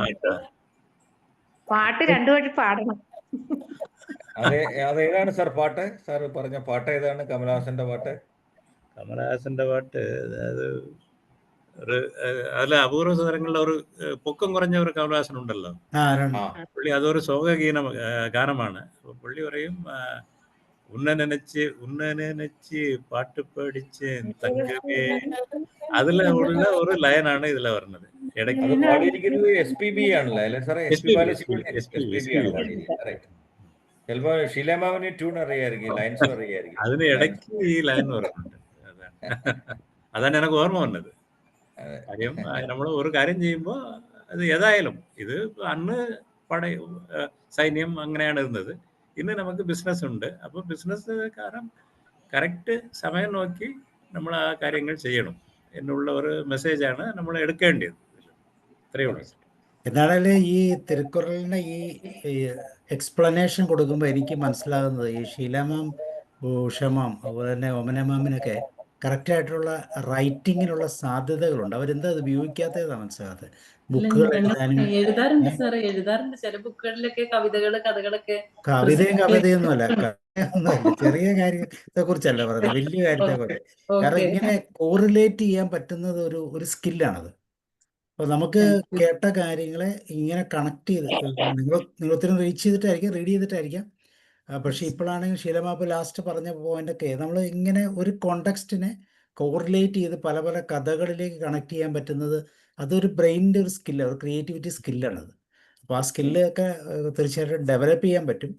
പാട്ട് രണ്ടു വഴി പാടണം. അതേതാണ് സാർ പാട്ട്? സാർ പറഞ്ഞ പാട്ട് ഏതാണ്? കമലഹാസന്റെ പാട്ട്? കമലഹാസന്റെ പാട്ട് അതായത് ഒരു അതിൽ അപൂർവ സഹോദരങ്ങളുടെ ഒരു പൊക്കം കുറഞ്ഞ ഒരു കമലഹാസൻ ഉണ്ടല്ലോ, പുള്ളി അതൊരു ഗാനമാണ്. പുള്ളി പറയും, ഉന്ന നനച്ച് പാട്ട് പഠിച്ച് തങ്കമേ, അതിൽ ഉള്ള ഒരു ലയനാണ് ഇതിലെ പറഞ്ഞത്. പാടിയിരിക്കുന്നത് SPB ആണല്ലോ അല്ലെ സാറേ? ചിലപ്പോ ഷീലാമാവിന് ട്യൂൺ അറിയായിരിക്കും, ലൈൻസും അറിയായിരിക്കും. അതിന് ഇടയ്ക്ക് ഈ ലൈൻ പറയുന്നുണ്ട്. അതാണ് എനിക്ക് ഓർമ്മ വന്നത്. കാര്യം നമ്മൾ ഒരു കാര്യം ചെയ്യുമ്പോൾ അത് ഏതായാലും, ഇത് അന്ന് സൈന്യം അങ്ങനെയാണ് ഇരുന്നത്, ഇന്ന് നമുക്ക് ബിസിനസ് ഉണ്ട്. അപ്പോൾ ബിസിനസ്സുകാരൻ കറക്റ്റ് സമയം നോക്കി നമ്മൾ ആ കാര്യങ്ങൾ ചെയ്യണം എന്നുള്ള ഒരു മെസ്സേജാണ് നമ്മൾ എടുക്കേണ്ടത്. ഇത്രയേ ഉള്ളൂ. എന്നാണേലും ഈ തിരുക്കുറളിന് ഈ എക്സ്പ്ലനേഷൻ കൊടുക്കുമ്പോൾ എനിക്ക് മനസ്സിലാകുന്നത്, ഈ ഷീലാമാം, ഉഷമാം, അതുപോലെ തന്നെ ഓമനമാമിനൊക്കെ കറക്റ്റായിട്ടുള്ള റൈറ്റിങ്ങിനുള്ള സാധ്യതകളുണ്ട്. അവരെന്താ അത് ഉപയോഗിക്കാത്തതാണ് മനസ്സിലാകാത്തത്. ബുക്കുകൾ എഴുതാറുണ്ട് സാറേ, എഴുതാറുണ്ട്. ചില ബുക്കുകളിലൊക്കെ കവിതകള്, കഥകളൊക്കെ. കവിതയൊന്നുമല്ല, ചെറിയ കാര്യത്തെ കുറിച്ചല്ല പറയുന്നത്, വലിയ കാര്യത്തെ കുറിച്ച്. കാരണം ഇങ്ങനെ കോറിലേറ്റ് ചെയ്യാൻ പറ്റുന്നത് ഒരു സ്കില്ലാണത്. അപ്പോൾ നമുക്ക് കേട്ട കാര്യങ്ങളെ ഇങ്ങനെ കണക്ട് ചെയ്ത് നിങ്ങളൊത്തിരി റീഡ് ചെയ്തിട്ടായിരിക്കാം. പക്ഷെ ഇപ്പോഴാണെങ്കിൽ ഷീലമാപ്പ് ലാസ്റ്റ് പറഞ്ഞ പോയിന്റൊക്കെ നമ്മൾ ഇങ്ങനെ ഒരു കോണ്ടെക്സ്റ്റിനെ കോറിലേറ്റ് ചെയ്ത് പല പല കഥകളിലേക്ക് കണക്ട് ചെയ്യാൻ പറ്റുന്നത്, അതൊരു ബ്രെയിനിൻ്റെ ഒരു സ്കില്ല്, ഒരു ക്രിയേറ്റിവിറ്റി സ്കില്ലാണത്. അപ്പോൾ ആ സ്കില്ലൊക്കെ തീർച്ചയായിട്ടും ഡെവലപ്പ് ചെയ്യാൻ പറ്റും.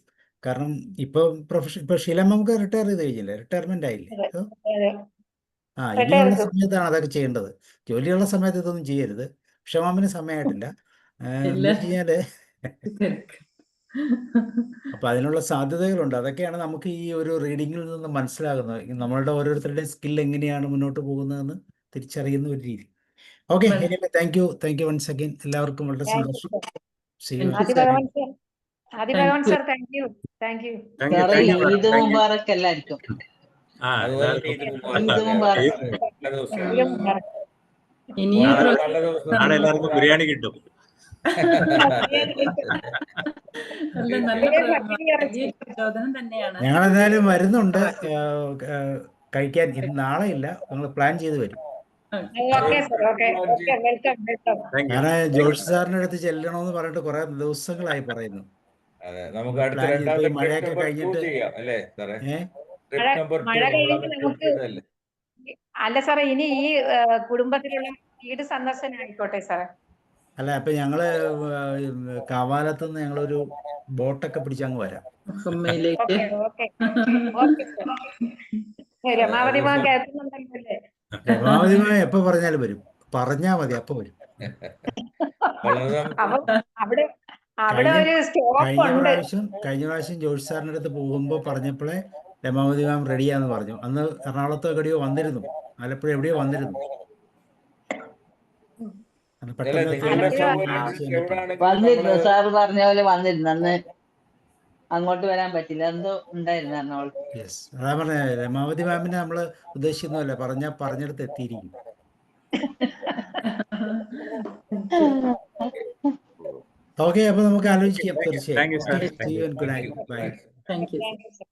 കാരണം ഇപ്പോൾ ഷീലമാമക്ക് റിട്ടയർ ചെയ്ത് കഴിഞ്ഞില്ലേ, റിട്ടയർമെന്റ് ആയില്ലേ? ഇനിയുള്ള സമയത്താണ് അതൊക്കെ ചെയ്യേണ്ടത്. ജോലിയുള്ള സമയത്ത് ഇതൊന്നും ചെയ്യരുത്. ക്ഷമാമിന് സമയമായിട്ടില്ല കഴിഞ്ഞാല്. അപ്പൊ അതിനുള്ള സാധ്യതകളുണ്ട്. അതൊക്കെയാണ് നമുക്ക് ഈ ഒരു റീഡിങ്ങിൽ നിന്ന് മനസ്സിലാകുന്നത്, നമ്മളുടെ ഓരോരുത്തരുടെയും സ്കിൽ എങ്ങനെയാണ് മുന്നോട്ട് പോകുന്നതെന്ന് തിരിച്ചറിയുന്ന ഒരു രീതി. Okay, thank you once again. എല്ലാവർക്കും വളരെ സന്തോഷം. എല്ലാവർക്കും ബിരിയാണി കിട്ടും. നല്ല തീർച്ചയായും. നല്ല പട്ടിണി ഇറച്ചി. വലിയൊരു പ്രചോദനം തന്നെയാണ്. ഞങ്ങൾ എന്തായാലും വരുന്നുണ്ട്. കഴിക്കാൻ നാളെ ഇല്ല, ഞങ്ങൾ പ്ലാൻ ചെയ്ത് വരും. Okay sir, okay okay, welcome welcome. Thank you. ഞാൻ ജോഷ് സാറിന്റെ അടുത്ത് ചെല്ലണമെന്ന് പറഞ്ഞിട്ട് കുറെ ദിവസങ്ങളായി പറയുന്നു. അതെ, നമുക്ക് നമ്മൾ അടുത്ത പ്ലാൻ ചെയ്ത് ഇപ്പൊ രണ്ടാമത്തെ ഈ ട്രിപ്പ് മഴയൊക്കെ നമ്പർ 2 കഴിഞ്ഞിട്ട് ചെയ്യാം അല്ലേ സാറേ? ഏ മഴ ട്രിപ്പ് നമ്പർ 2 മഴ നമ്മൾ കഴിഞ്ഞ് അന്ന് നമുക്ക് ചെയ്തതല്ലേ? അല്ല സാറേ, ഇനി ഈ കുടുംബത്തിലുള്ള വീട് സന്ദർശനം ആയിക്കോട്ടെ സാറേ. അല്ല, അപ്പൊ ഞങ്ങള് കാവാലത്തുനിന്ന് ഞങ്ങളൊരു ബോട്ടൊക്കെ പിടിച്ചങ്ങ് വരാം. ഉമ്മയിലേക്ക് okay okay okay sir. Ramavathi ma'am കേൾക്കുന്നുണ്ടല്ലോ അല്ലേ? രമാവതിമായ എപ്പോ പറഞ്ഞാലും വരും, പറഞ്ഞാ മതി അപ്പൊ വരും. വളരെ അപ്പൊ അവിടെ അവിടെ കഴിഞ്ഞ ഒരു സ്റ്റോപ്പ് കഴിഞ്ഞ ഉണ്ട്. പ്രാവശ്യം ജോഷ് സാറിന്റെ അടുത്ത് പോകുമ്പോൾ പറഞ്ഞപ്പോഴേ രമാവതി മാം റെഡിയാന്ന് പറഞ്ഞു. അന്ന് എറണാകുളത്തോ എവിടെയോ വന്നിരുന്നു, ആലപ്പുഴ എവിടെയോ വന്നിരുന്നു. അത് അല്ല, പെട്ടെന്ന് നിങ്ങളുടെ തിരക്ക് സൗകര്യം മാനേജ് ചെയ്യാൻ പറ്റില്ല. എവിടെയാണെങ്കിലും വന്നിരുന്നു, നമ്മള് സാറ് പറഞ്ഞ പോലെ വന്നിരുന്നു. അന്ന് അങ്ങോട്ട് വരാൻ പറ്റില്ല, എന്തോ ഉണ്ടായിരുന്നു എറണാകുളത്ത്. യെസ്, അതാ പറഞ്ഞ രമാവതി മാമിനെ നമ്മൾ ഉദ്ദേശിക്കുന്നതല്ല, പറഞ്ഞിടത്ത് എത്തിയിരിക്കും. ഓക്കെ, അപ്പൊ നമുക്ക് ആലോചിക്കാം താങ്ക് യു തീർച്ചയായും. Sir. See you and good Thank night. you. Bye. Bye, sir. Thank you. Thank you sir.